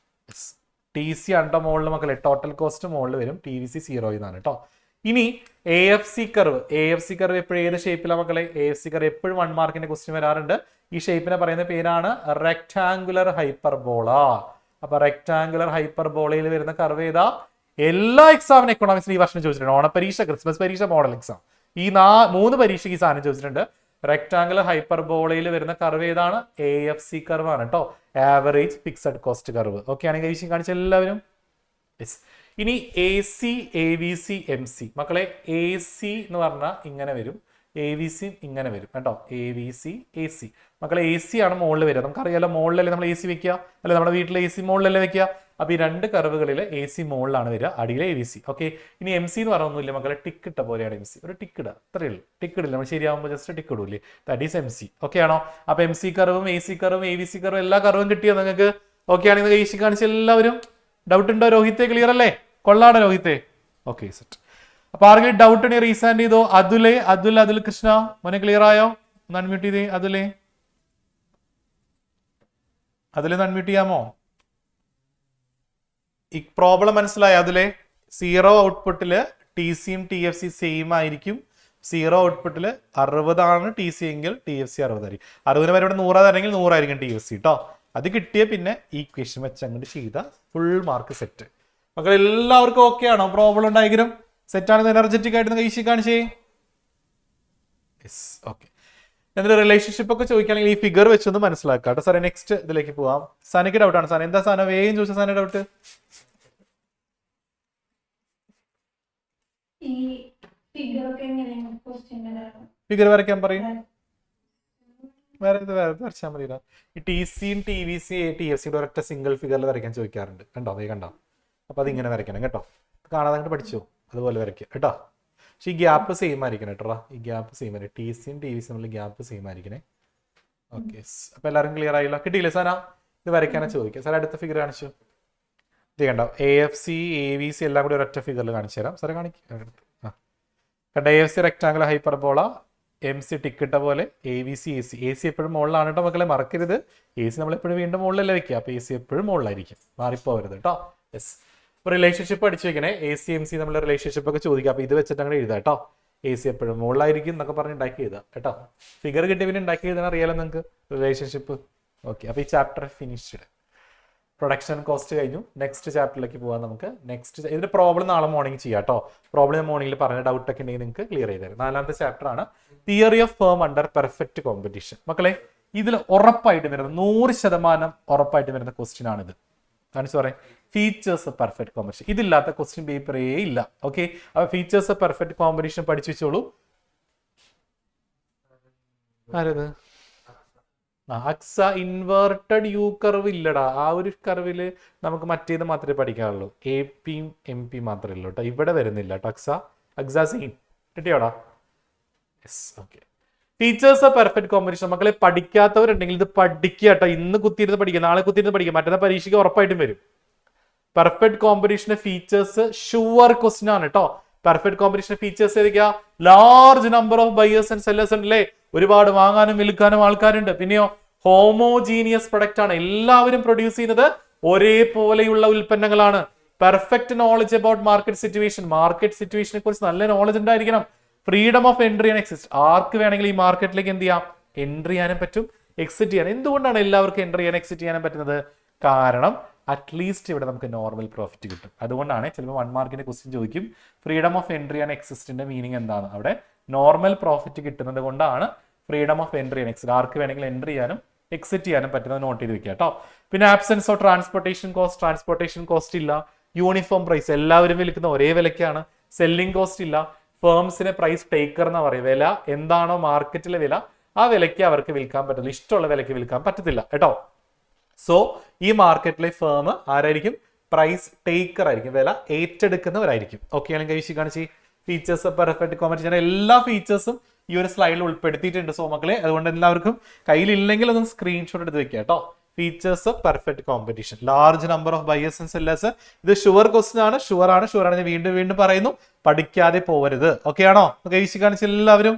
ടി സി ആണ് മുകളിൽ മക്കളെ. ടോട്ടൽ കോസ്റ്റ് മുകളിൽ വരും. ടി വി സി 0 എന്നാണ് കേട്ടോ. ഇനി A F C curve. A F C curve എപ്പോഴും ഏത് ഷേപ്പിലാണ് മക്കളെ? എ എഫ് സി കർവ് എപ്പോഴും 1 മാർക്കിന്റെ ക്വസ്റ്റ്യൻ വരാറുണ്ട്. ഈ ഷേപ്പിനെ പറയുന്ന പേരാണ് റെക്ടാങ്കുലർ ഹൈപ്പർബോള. അപ്പൊ റെക്ടാങ്കുലർ ഹൈപ്പർബോളയിൽ വരുന്ന കർവ് ഏതാ? എല്ലാ എക്സാമിനും എക്കണോമിക്സിൽ ഈ വർഷം ചോദിച്ചിട്ടുണ്ട്. ഓണപരീക്ഷ, ക്രിസ്മസ് പരീക്ഷ, മോഡൽ എക്സാം, ഈ 3 പരീക്ഷയ്ക്ക് ഈ സാധനം ചോദിച്ചിട്ടുണ്ട്. റെക്ടാങ്കുലർ ഹൈപ്പർബോളയിൽ വരുന്ന കർവ് ഏതാണ്? എ എഫ് സി കർവ് ആണ് കേട്ടോ. Average fixed cost curve. Okay ആണെങ്കിൽ ഈ കാണിച്ച എല്ലാവരും. യെസ്. ഇനി A C, A V C, M C. മക്കളെ എ സി എന്ന് പറഞ്ഞാൽ ഇങ്ങനെ വരും. എ വി സി ഇങ്ങനെ വരും കേട്ടോ. A V C, A C. മക്കളെ എ സി ആണ് മുകളിൽ വരിക. നമുക്കറിയാലോ മുകളിലല്ലേ നമ്മൾ എ സി വെക്കുക അല്ലെ? നമ്മുടെ വീട്ടിൽ എ സി മുകളിലല്ലേ വെക്കുക. അപ്പൊ ഈ 2 കർവുകളിൽ എ സി മുകളിലാണ് വരിക, അടിയിലെ എ വി സി. ഓക്കെ. ഇനി എം സി എന്ന് പറഞ്ഞൊന്നുമില്ല മക്കളെ. ടിക്ക് ഇട്ട പോലെയാണ് എം സി. ഒരു ടിക്ക് ഇടുക, അത്രയേ ഉള്ളൂ. ടിക്ക് ഇടില്ല, നമ്മൾ ശരിയാകുമ്പോൾ ജസ്റ്റ് ടിക്ക് ഇടൂല്ലേ? That is M C. Okay ആണോ? അപ്പൊ എം സി കർവും എ സി കർവും എ വി സി കർവും എല്ലാ കർവും കിട്ടിയോ നിങ്ങൾക്ക്? ഓക്കെ ആണെങ്കിൽ എ സി കാണിച്ച എല്ലാവരും. ഡൗട്ട് ഉണ്ടോ? രോഹിത്തെ ക്ലിയർ അല്ലേ? കൊള്ളാടോ രോഹിത്തെ? Okay set. അപ്പൊ ആർക്കെങ്കിലും ഡൗട്ട് ഉണ്ടെങ്കിൽ റീസാൻഡ് ചെയ്തോ. അതുൽ കൃഷ്ണ മോനെ ക്ലിയർ ആയോ? ഒന്ന് അൺമ്യൂട്ട് ചെയ്തേ. അതുലെ അൺമ്യൂട്ട് ചെയ്യാമോ? ഈ പ്രോബ്ലം മനസ്സിലായോ? അതിലെ 0 ഔട്ട്പുട്ടില് ടി സിയും ടി എഫ് സി സെയിം ആയിരിക്കും. 0 ഔട്ട്പുട്ടില് 60 ആണ് ടി സി എങ്കിൽ ടി എഫ് സി 60 ആയിരിക്കും. 60 വരെ ഇവിടെ 100 ആണെങ്കിൽ 100 ആയിരിക്കും ടി എഫ് സി കേട്ടോ. അത് കിട്ടിയ പിന്നെ ഈ ക്വസ്റ്റ്യൻ വെച്ച് അങ്ങോട്ട് ചെയ്ത ഫുൾ മാർക്ക് സെറ്റ്. മക്കൾ എല്ലാവർക്കും ഓക്കെ ആണോ? പ്രോബ്ലം ഡയഗ്രം സെറ്റ് ആണെന്ന് എനർജറ്റിക് ആയിട്ട് കൈശി കാണിച്ചേ. യെസ്. ഓക്കെ. എന്നിട്ട് റിലേഷൻഷിപ്പ് ഒക്കെ ചോദിക്കുകയാണെങ്കിൽ ഈ ഫിഗർ വെച്ചൊന്ന് മനസ്സിലാക്കാം കേട്ടോ. സാറേ നെക്സ്റ്റ് ഇതിലേക്ക് പോവാം. സാനയ്ക്ക് ഡൗട്ട് ആണ്. സാധനം എന്താ സാധനം? വേഗം ചോദിച്ച സാധനം ഡൗട്ട്. ഫിഗർ വരയ്ക്കാൻ പറയും. വേറെ വരച്ചാൽ മതി. ഈ ടി സിയും T V C T F സിയുടെ ഒരൊറ്റ സിംഗിൾ ഫിഗറിൽ വരയ്ക്കാൻ ചോദിക്കാറുണ്ട്. കണ്ടോ? അതേ കണ്ടോ? അപ്പൊ അതിങ്ങനെ വരയ്ക്കണം കേട്ടോ. കാണാതെ അങ്ങോട്ട് പഠിച്ചോ. അതുപോലെ വരയ്ക്കുക കേട്ടോ. പക്ഷെ ഈ ഗ്യാപ്പ് സെയിം ആയിരിക്കണം കേട്ടോ. ഈ ഗ്യാപ്പ് സെയിം ആയിരിക്കും. ടി സിയും ടി വി സിയും തമ്മിൽ ഗ്യാപ്പ് സെയിം ആയിരിക്കണേ. ഓക്കെ. അപ്പൊ എല്ലാവരും ക്ലിയർ ആയില്ല? കിട്ടിയില്ലേ സാന? ഇത് വരയ്ക്കാനാ ചോദിക്കുക. സാറേ അടുത്ത ഫിഗർ കാണിച്ചു. ഇത് കണ്ടോ? A F C, A V C എല്ലാം കൂടി ഒരൊറ്റ ഫിഗറിൽ കാണിച്ചു തരാം. സാറേ കാണിക്കുക. കണ്ട AFC റെക്ടാങ്കുലർ ഹൈപ്പർബോള, MC ടിക്കിട്ട പോലെ, ABC AC എപ്പോഴും മുകളിലാണ് കേട്ടോ മക്കളെ, മറക്കരുത്. AC നമ്മൾ എപ്പോഴും വീണ്ടും മുകളിലല്ലേ വെക്കുക, അപ്പോൾ AC എപ്പോഴും മുകളിലായിരിക്കും, മാറിപ്പോകരുത് കേട്ടോ. യെസ്. അപ്പോൾ റിലേഷൻഷിപ്പ് പഠിച്ചു വെക്കണേ. AC MC നമ്മൾ റിലേഷൻഷിപ്പ് ഒക്കെ ചോദിക്കാം, അപ്പോൾ ഇത് വെച്ചിട്ട് അങ്ങനെ എഴുതാം കേട്ടോ. AC എപ്പോഴും മുകളിലായിരിക്കും എന്നൊക്കെ പറഞ്ഞ് ഉണ്ടാക്കി എഴുതാം കേട്ടോ. ഫിഗർ കിട്ടിയ പിന്നെ ഉണ്ടാക്കി എഴുതാൻ അറിയാലോ നിങ്ങൾക്ക് റിലേഷൻഷിപ്പ്. ഓക്കെ, അപ്പോൾ ഈ ചാപ്റ്റർ ഫിനിഷ്ഡ്. പ്രൊഡക്ഷൻ കോസ്റ്റ് കഴിഞ്ഞു. നെക്സ്റ്റ് ചാപ്റ്ററിലേക്ക് പോകാം നമുക്ക്. നെക്സ്റ്റ് ഇതിന്റെ പ്രോബ്ലം നാളെ മോർണിംഗ് ചെയ്യാം കേട്ടോ. പ്രോബ്ലം മോർണിംഗിൽ പറഞ്ഞ ഡൗട്ട് ഒക്കെ ഉണ്ടെങ്കിൽ നിങ്ങൾക്ക് ക്ലിയർ ചെയ്ത് തരും. 4ാമത്തെ ചാപ്റ്റർ ആണ് theory of firm under perfect competition. മക്കളെ ഇതിൽ ഉറപ്പായിട്ട് വരുന്ന 100% ഉറപ്പായിട്ട് വരുന്ന ക്വസ്റ്റ്യൻ ആണിത്. കാണിച്ചു പറയാം, ഫീച്ചേഴ്സ് ഓഫ് പെർഫെക്റ്റ് കോമ്പറ്റീഷൻ. ഇതില്ലാത്ത ക്വസ്റ്റ്യൻ പേപ്പറേ ഇല്ല. ഓക്കെ, അപ്പോൾ ഫീച്ചേഴ്സ് ഓഫ് പെർഫെക്റ്റ് കോമ്പറ്റീഷൻ പഠിച്ചു വെച്ചോളൂ. ആരത്? അക്സ ഇൻവേർട്ടഡ് യു കർവ് ഇല്ലടാ. ആ ഒരു കർവിൽ നമുക്ക് മറ്റേത് മാത്രമേ പഠിക്കാറുള്ളൂ, AP MP മാത്രമേ ഉള്ളൂ കേട്ടോ. ഇവിടെ വരുന്നില്ല കേട്ടോ അക്സ സീൻ കിട്ടിയോടാ. Yes, okay. Features of perfect competition മക്കളെ പഠിക്കാത്തവരുണ്ടെങ്കിൽ ഇത് പഠിക്കുക കേട്ടോ. ഇന്ന് കുത്തിയിരുന്ന് പഠിക്കുക, നാളെ കുത്തിയിരുന്ന് പഠിക്കുക, മറ്റന്നാൾ പരീക്ഷയ്ക്ക് ഉറപ്പായിട്ടും വരും. പെർഫെക്റ്റ് കോമ്പറ്റീഷന്റെ ഫീച്ചേഴ്സ് ഷുവർ ക്വസ്റ്റ്യൻ ആണ് കേട്ടോ. പെർഫെക്റ്റ് കോമ്പറ്റീഷന്റെ ഫീച്ചേഴ്സ് ഏതൊക്കെയാ? Large number of buyers and sellers ഉണ്ടല്ലേ, ഒരുപാട് വാങ്ങാനും വിൽക്കാനും ആൾക്കാരുണ്ട്. പിന്നെയോ ഹോമോജീനിയസ് പ്രൊഡക്റ്റ് ആണ്, എല്ലാവരും പ്രൊഡ്യൂസ് ചെയ്യുന്നത് ഒരേപോലെയുള്ള ഉൽപ്പന്നങ്ങളാണ്. പെർഫെക്റ്റ് നോളജ് അബൌട്ട് മാർക്കറ്റ് സിറ്റുവേഷനെ കുറിച്ച് നല്ല നോളജ് ഉണ്ടായിരിക്കണം. Freedom of entry and exit, ആർക്ക് വേണമെങ്കിലും ഈ മാർക്കറ്റിലേക്ക് എന്ത് ചെയ്യാം, എൻട്രി ചെയ്യാനും പറ്റും, എക്സിറ്റ് ചെയ്യാനും. എന്തുകൊണ്ടാണ് എല്ലാവർക്കും എൻട്രി ചെയ്യാനും എക്സിറ്റ് ചെയ്യാനും പറ്റുന്നത്? കാരണം അറ്റ്ലീസ്റ്റ് ഇവിടെ നമുക്ക് നോർമൽ പ്രോഫിറ്റ് കിട്ടും. അതുകൊണ്ടാണ് ചിലപ്പോൾ 1 മാർക്കിന്റെ ക്വസ്റ്റ്യൻ ചോദിക്കും, ഫ്രീഡം ഓഫ് എൻട്രി ആൻഡ് എക്സിസ്റ്റിന്റെ മീനിങ് എന്താണ്? അവിടെ നോർമൽ പ്രോഫിറ്റ് കിട്ടുന്നത് കൊണ്ടാണ് freedom of entry and exit, ആർക്ക് വേണമെങ്കിലും എൻട്രി ചെയ്യാനും എക്സിറ്റ് ചെയ്യാനും പറ്റുന്നത് നോട്ട് ചെയ്ത് വെക്കുക കേട്ടോ. പിന്നെ ആബ്സെൻസ് ഓഫ് ട്രാൻസ്പോർട്ടേഷൻ കോസ്റ്റ് ഇല്ല. യൂണിഫോം പ്രൈസ്, എല്ലാവരും വിൽക്കുന്ന ഒരേ വിലയ്ക്കാണ്. സെല്ലിംഗ് കോസ്റ്റ് ഇല്ല. ഫേംസിനെ പ്രൈസ് ടേക്കർ എന്നാ പറയുക. വില എന്താണോ മാർക്കറ്റിലെ വില, ആ വിലയ്ക്ക് അവർക്ക് വിൽക്കാൻ പറ്റില്ല, ഇഷ്ടമുള്ള വിലയ്ക്ക് വിൽക്കാൻ പറ്റത്തില്ല കേട്ടോ. സോ ഈ മാർക്കറ്റിലെ ഫേം ആരായിരിക്കും? പ്രൈസ് ടേക്കർ ആയിരിക്കും, വില ഏറ്റെടുക്കുന്നവരായിരിക്കും. ഓക്കെ ആണെങ്കിൽ കഴിച്ച് കാണിച്ച് ഫീച്ചേഴ്സ് പെർഫെക്റ്റ് കോമ്പറ്റീഷൻ എല്ലാ ഫീച്ചേഴ്സും ഈ ഒരു സ്ലൈഡിൽ ഉൾപ്പെടുത്തിയിട്ടുണ്ട്. സോ മക്കളെ അതുകൊണ്ട് എല്ലാവർക്കും കയ്യിലില്ലെങ്കിൽ ഒന്ന് സ്ക്രീൻഷോട്ട് എടുത്ത് വെക്കുക കേട്ടോ. Features of perfect competition, large number of buyers and sellers. ഇത് ഷുവർ ക്വസ്റ്റ്യൻ ആണ്, ഷുവർ ആണ്. ഞാൻ വീണ്ടും പറയുന്നു, പഠിക്കാതെ പോവരുത്. ഓക്കെ ആണോ? കഴിച്ച് കാണിച്ച് എല്ലാവരും.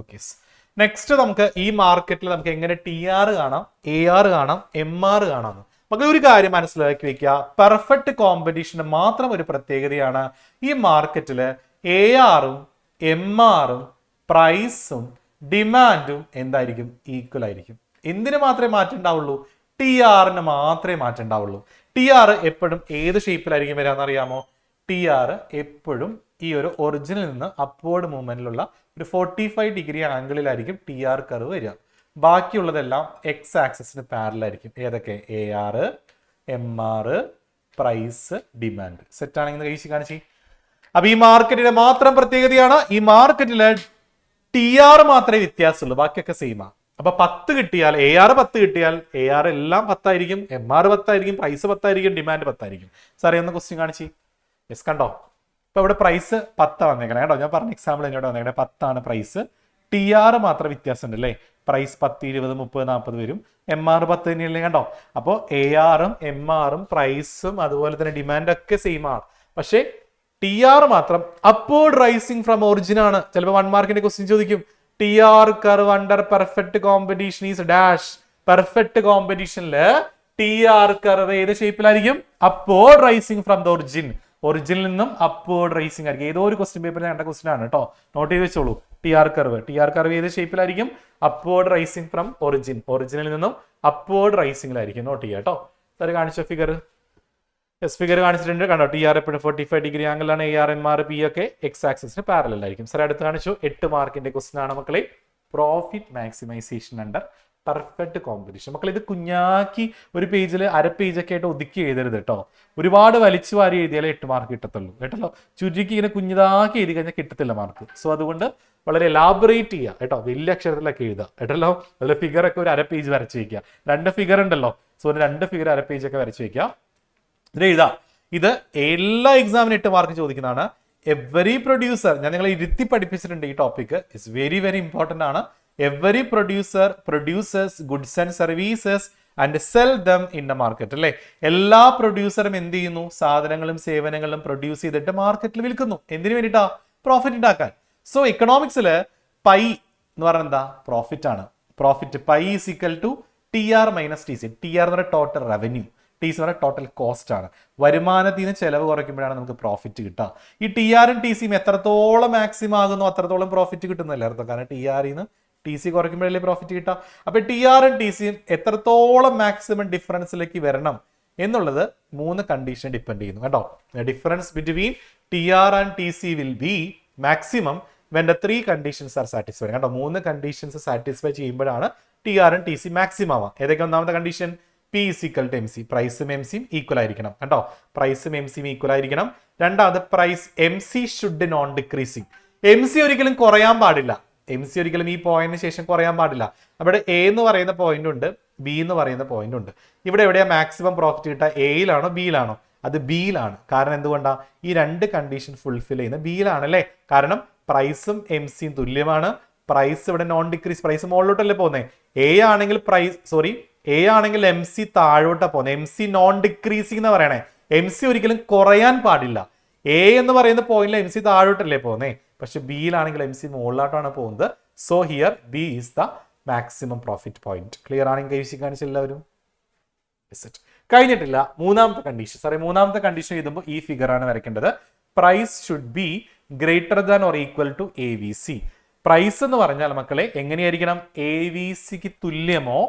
ഓക്കെ, നെക്സ്റ്റ് നമുക്ക് ഈ മാർക്കറ്റിൽ നമുക്ക് എങ്ങനെ TR കാണാം, AR കാണാം, MR കാണാം. നമുക്ക് ഒരു കാര്യം മനസ്സിലാക്കി വെക്കുക, പെർഫെക്റ്റ് കോമ്പറ്റീഷന് മാത്രം ഒരു പ്രത്യേകതയാണ്, ഈ മാർക്കറ്റിൽ ARഉം MRഉം പ്രൈസും ഡിമാൻഡും എന്തായിരിക്കും? ഈക്വൽ ആയിരിക്കും. എന്തിനു മാത്രമേ മാറ്റം ഉണ്ടാവുള്ളൂ? TRന് മാത്രമേ മാറ്റം ഉണ്ടാവുള്ളൂ. TR എപ്പോഴും ഏത് ഷേപ്പിലായിരിക്കും വരാന്ന് അറിയാമോ? TR എപ്പോഴും ഈ ഒരു ഒറിജിനിൽ നിന്ന് അപ്വേർഡ് മൂവ്മെന്റിലുള്ള ഒരു 45 ഡിഗ്രി ആംഗിളിലായിരിക്കും TR കർവ് വരിക. ബാക്കിയുള്ളതെല്ലാം എക്സ് ആക്സിസിന് പാരലായിരിക്കും. ഏതൊക്കെ? AR, MR, price, demand. Set ആണെങ്കിൽ കഴിച്ച് കാണിച്ച്. അപ്പൊ ഈ മാർക്കറ്റിന്റെ മാത്രം പ്രത്യേകതയാണ്, ഈ മാർക്കറ്റില് TR മാത്രമേ വ്യത്യാസമുള്ളൂ, ബാക്കിയൊക്കെ സെയിമാണ്. അപ്പൊ 10 കിട്ടിയാൽ AR 10 കിട്ടിയാൽ AR എല്ലാം 10 ആയിരിക്കും, MR 10 ആയിരിക്കും, പ്രൈസ് 10 ആയിരിക്കും, ഡിമാൻഡ് 10 ആയിരിക്കും. സാറേ ഒന്ന് ക്വസ്റ്റ്യൻ കാണിച്ച്. യെസ്, കണ്ടോ? ഇപ്പൊ ഇവിടെ പ്രൈസ് 10 വന്നേക്കണേ കേട്ടോ. ഞാൻ പറഞ്ഞ എക്സാമ്പിൾ എന്നോട് വന്നേക്കണേ, 10 ആണ് പ്രൈസ്. TR മാത്രം വ്യത്യാസമുണ്ട് അല്ലേ, പ്രൈസ് 10, 20, 30, 40 വരും. MR 10 തന്നെയല്ലേ കണ്ടോ? അപ്പോൾ ARഉം MRഉം പ്രൈസും അതുപോലെ തന്നെ ഡിമാൻഡ് ഒക്കെ സെയിം ആണ്. പക്ഷേ TR മാത്രം അപ്വേർഡ് റൈസിംഗ് ഫ്രം ഒറിജിൻ ആണ്. ചിലപ്പോൾ 1 മാർക്കിന്റെ ക്വസ്റ്റ്യൻ ചോദിക്കും, TR curve under perfect competition is dash. Perfect കോമ്പറ്റീഷനില് TR കർവ് ഏത് ഷേപ്പിലായിരിക്കും? Upward rising from the origin. ഒറിജിനിൽ നിന്നും അപ്വേർഡ് റൈസിംഗ് ആയിരിക്കും. ഏതോ ഒരു ക്വസ്റ്റ്യൻ പേപ്പറിൽ കണ്ട ക്വസ്റ്റ്യൻ ആണ് കേട്ടോ, നോട്ട് ചെയ്ത് വെച്ചോളൂ. TR കർവ് ഏത് ഷേപ്പിലായിരിക്കും? Upward rising from origin. ഒറിജിനിൽ നിന്നും അപ്വേർഡ് റൈസിംഗിലായിരിക്കും. നോട്ട് ചെയ്യുക കേട്ടോ. സാർ കാണിച്ചോ ഫിഗർ? യെസ്, ഫിഗർ കാണിച്ചിട്ടുണ്ട്. കണ്ടോ? TR എപ്പോഴും 45 ഡിഗ്രി ആംഗിളാണ്. AR, MR, P ഒക്കെ എക്സ് ആക്സിസിന് പാരലൽ ആയിരിക്കും. സാർ അടുത്ത് കാണിച്ചു. 8 മാർക്കിന്റെ ക്വസ്റ്റ്യൻ ആണ് മക്കളെ, profit maximisation under perfect competition. മക്കളെ ഇത് കുഞ്ഞാക്കി ഒരു പേജിൽ അര പേജൊക്കെ ആയിട്ട് ഒതുക്കി എഴുതരുത് കേട്ടോ. ഒരുപാട് വലിച്ചു വാരി എഴുതിയാലേ 8 മാർക്ക് കിട്ടത്തുള്ളൂ കേട്ടല്ലോ. ചുരുക്കി ഇങ്ങനെ കുഞ്ഞിതാക്കി എഴുതി കഴിഞ്ഞാൽ കിട്ടത്തില്ല മാർക്ക്. സോ അതുകൊണ്ട് വളരെ എലാബറേറ്റ് ചെയ്യുക കേട്ടോ, വലിയ അക്ഷരത്തിലൊക്കെ എഴുതുക കേട്ടല്ലോ. അതിൽ ഫിഗറൊക്കെ ഒരു അര പേജ് വരച്ച് വയ്ക്കുക. 2 ഫിഗർ ഉണ്ടല്ലോ, സോ 2 ഫിഗർ അര പേജൊക്കെ വരച്ച് വയ്ക്കുക. ഇത് എഴുതാം. ഇത് എല്ലാ എക്സാമിന് 8 മാർക്ക് ചോദിക്കുന്നതാണ്. എവറി പ്രൊഡ്യൂസർ, ഞാൻ നിങ്ങളെ ഇരുത്തി പഠിപ്പിച്ചിട്ടുണ്ട് ഈ topic, it's very very important ആണ്. Every producer producers goods and services and sell them in the market അല്ലേ. എല്ലാ പ്രൊഡ്യൂസറും എന്ത് ചെയ്യുന്നു? സാധനങ്ങളും സേവനങ്ങളും പ്രൊഡ്യൂസ് ചെയ്തിട്ട് മാർക്കറ്റിൽ വിൽക്കുന്നു. എന്തിനു വേണ്ടിയിട്ടാ? പ്രോഫിറ്റ് ഉണ്ടാക്കാൻ. സോ ഇക്കണോമിക്സിൽ പൈ എന്ന് പറഞ്ഞാൽ എന്താ? പ്രോഫിറ്റ് ആണ്. Profit pi is equal to T R minus T C. T R എന്ന് പറഞ്ഞാൽ ടോട്ടൽ റവന്യൂ, ടി സി എന്ന് പറഞ്ഞാൽ ടോട്ടൽ കോസ്റ്റ് ആണ്. വരുമാനത്തിൽ നിന്ന് ചെലവ് കുറയ്ക്കുമ്പോഴാണ് നമുക്ക് പ്രോഫിറ്റ് കിട്ടുക. ഈ ടി ആറും ടി സിയും എത്രത്തോളം മാക്സിമം ആകുന്നു അത്രത്തോളം പ്രോഫിറ്റ് കിട്ടുന്നല്ലേ അർത്ഥം. കാരണം ടി ആറിൽ നിന്ന് ടി സി കുറയ്ക്കുമ്പോഴല്ലേ പ്രോഫിറ്റ് കിട്ടുക. അപ്പൊ ടി ആറും ടി സിയും എത്രത്തോളം മാക്സിമം ഡിഫറൻസിലേക്ക് വരണം എന്നുള്ളത് 3 കണ്ടീഷൻ ഡിപ്പെൻഡ് ചെയ്യുന്നു കേട്ടോ. Difference between T R and T C will be maximum when the 3 conditions are satisfied. കേട്ടോ 3 കണ്ടീഷൻസ് സാറ്റിസ്ഫൈ ചെയ്യുമ്പോഴാണ് ടി ആറും ടി സി മാക്സിമം ആവാം. ഏതൊക്കെ? ഒന്നാമത്തെ condition P is equal to M C, പ്രൈസും എം സിയും ഈക്വൽ ആയിരിക്കണം കേട്ടോ. പ്രൈസും എം സിയും ഈക്വൽ ആയിരിക്കണം. രണ്ടാമത് price M C should non decreasing. M C ഒരിക്കലും കുറയാൻ പാടില്ല. എം സി ഒരിക്കലും ഈ പോയിന്റിന് ശേഷം കുറയാൻ പാടില്ല. അവിടെ എ എന്ന് പറയുന്ന പോയിന്റ് ഉണ്ട്, ബി എന്ന് പറയുന്ന പോയിന്റ് ഉണ്ട്. ഇവിടെ എവിടെയാ മാക്സിമം പ്രോഫിറ്റ് കിട്ടുക? എയിലാണോ ബിയിലാണോ? അത് ബിയിലാണ്. കാരണം എന്തുകൊണ്ടാണ്? ഈ 2 കണ്ടീഷൻ ഫുൾഫിൽ ചെയ്യുന്ന ബിയിലാണ് അല്ലേ. കാരണം പ്രൈസും എം സിയും തുല്യമാണ്. പ്രൈസ് ഇവിടെ നോൺ ഡിക്രീസ്, പ്രൈസ് മുകളിലോട്ടല്ലേ പോകുന്നത്. എ ആണെങ്കിൽ എം സി താഴോട്ടാ പോകുന്നത്. എം സി നോൺ ഡിക്രീസിംഗ് എന്ന് പറയണേ. എം സി ഒരിക്കലും കുറയാൻ പാടില്ല. എ എന്ന് പറയുന്ന പോയിന്റിൽ എം സി താഴോട്ടല്ലേ പോകുന്നേ. പക്ഷെ ബിയിലാണെങ്കിൽ എം സി മുകളിലോട്ടാണ് പോകുന്നത്. So here B is the maximum profit point. Clear ആണെങ്കിൽ കൈവശം കാണിച്ച എല്ലാവരും കഴിഞ്ഞിട്ടില്ല. മൂന്നാമത്തെ കണ്ടീഷൻ, മൂന്നാമത്തെ കണ്ടീഷൻ എഴുതുമ്പോൾ ഈ ഫിഗർ ആണ് വരയ്ക്കേണ്ടത്. Price should be greater than or equal to A V C. Price എന്ന് പറഞ്ഞാൽ മക്കളെ എങ്ങനെയായിരിക്കണം? എ വി സിക്ക് തുല്യമോ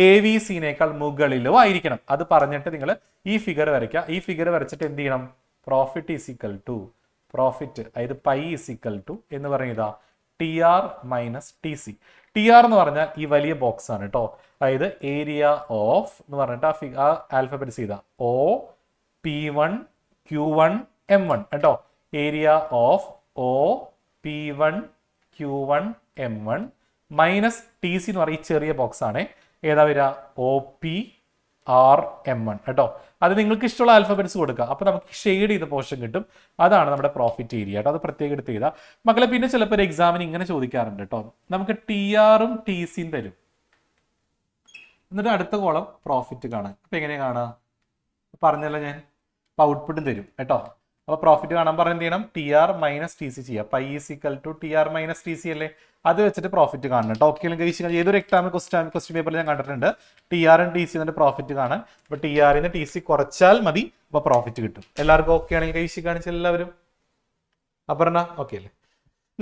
എ വി സിനേക്കാൾ മുകളിലോ ആയിരിക്കണം. അത് പറഞ്ഞിട്ട് നിങ്ങൾ ഈ ഫിഗർ വരയ്ക്കുക. ഈ ഫിഗർ വരച്ചിട്ട് എന്ത് ചെയ്യണം? Profit is equal to profit, അതായത് പൈ ഈസ് ഈക്വൽ ടു എന്ന് പറയുന്നതാ T R minus T C. T R എന്ന് പറഞ്ഞാൽ ഈ വലിയ ബോക്സ് ആണ് കേട്ടോ. അതായത് ഏരിയ ഓഫ് എന്ന് പറഞ്ഞിട്ട് ആ ആൽഫബറ്റ്സ് ചെയ്താ ഒ P1 Q1 M1 കേട്ടോ. Area of O P1 Q1 M1 minus T C എന്ന് പറയുന്ന ഈ ചെറിയ ബോക്സ് ആണ്. ഏതാ വരിക? OPRM1 കേട്ടോ. അത് നിങ്ങൾക്ക് ഇഷ്ടമുള്ള ആൽഫബറ്റ്സ് കൊടുക്കുക. അപ്പൊ നമുക്ക് ഷെയ്ഡ് ചെയ്ത പോർഷൻ കിട്ടും. അതാണ് നമ്മുടെ പ്രോഫിറ്റ് ഏരിയ കേട്ടോ. അത് പ്രത്യേകം എടുത്ത് ചെയ്താൽ മക്കളെ. പിന്നെ ചിലപ്പോൾ ഒരു എക്സാമിന് ഇങ്ങനെ ചോദിക്കാറുണ്ട് കേട്ടോ. നമുക്ക് ടി ആറും ടി സിയും തരും, എന്നിട്ട് അടുത്ത കോളം പ്രോഫിറ്റ് കാണാൻ. അപ്പൊ എങ്ങനെയാ കാണുക? പറഞ്ഞല്ലോ ഞാൻ. അപ്പൊ ഔട്ട്പുട്ടും തരും കേട്ടോ. അപ്പൊ പ്രോഫിറ്റ് കാണാൻ പറഞ്ഞ എന്ത് ചെയ്യണം? T R minus T C ചെയ്യുക. Pi is equal to T R minus T C അല്ലേ. അത് വെച്ചിട്ട് പ്രോഫിറ്റ് കാണണം കേട്ടോ. ഓക്കെ അല്ലെങ്കിൽ ഏതൊരു എക്സാമിന് ക്വസ്റ്റ്യൻ പേപ്പറിൽ ഞാൻ കണ്ടിട്ടുണ്ട്. ടി ആറും ടി സി എന്നിട്ട് പ്രോഫിറ്റ് കാണാൻ. അപ്പൊ ടി ആറിന് ടി സി കുറച്ചാൽ മതി, അപ്പൊ പ്രോഫിറ്റ് കിട്ടും. എല്ലാവർക്കും ഓക്കെ ആണെങ്കിൽ കൈവശം കാണിച്ച എല്ലാവരും അപർണ ഓക്കെ അല്ലേ.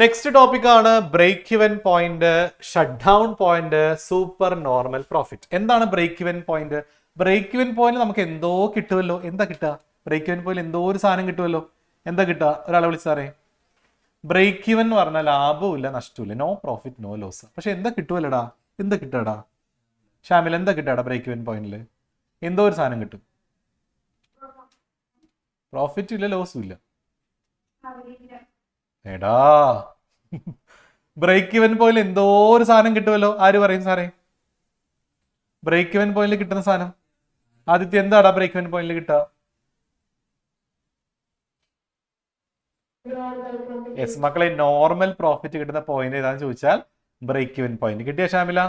നെക്സ്റ്റ് ടോപ്പിക് ആണ് break even point, shut down point, super normal profit. എന്താണ് break even point? Break even point നമുക്ക് എന്തോ കിട്ടുമല്ലോ. എന്താ കിട്ടുക? ബ്രേക്ക് ഇവൻ പോയിന്റ് എന്തോ ഒരു സാധനം കിട്ടുമല്ലോ. എന്താ കിട്ടുക? ഒരാളെ വിളിച്ചാറേ. ബ്രേക്ക് ഇവൻ എന്ന് പറഞ്ഞാൽ ലാഭവും ഇല്ല നഷ്ടവും ഇല്ല, നോ പ്രോഫിറ്റ് നോ ലോസ്. പക്ഷെ എന്താ കിട്ടുമല്ലടാ? എന്താ കിട്ടാടാ ഷാമിൽ? എന്താ കിട്ടാടാ ബ്രേക്ക് ഇവൻ പോയിന്റില്? എന്തോ ഒരു സാധനം കിട്ടും. പ്രോഫിറ്റും ഇല്ല ലോസും ഇല്ല. എടാ ബ്രേക്ക് ഇവൻ പോയിന്റ് എന്തോ ഒരു സാധനം കിട്ടുമല്ലോ. ആര് പറയും സാറേ? ബ്രേക്ക് ഇവൻ പോയിന്റിൽ കിട്ടുന്ന സാധനം ആദിത്യ എന്താടാ ബ്രേക്ക് ഇവൻ പോയിന്റിൽ കിട്ടുക? യെസ് മക്കളെ, നോർമൽ പ്രോഫിറ്റ് കിട്ടുന്ന പോയിന്റ് ഏതാന്ന് ചോദിച്ചാൽ ബ്രേക്ക് ഇവൻ പോയിന്റ്. കിട്ടിയ ഷാമില?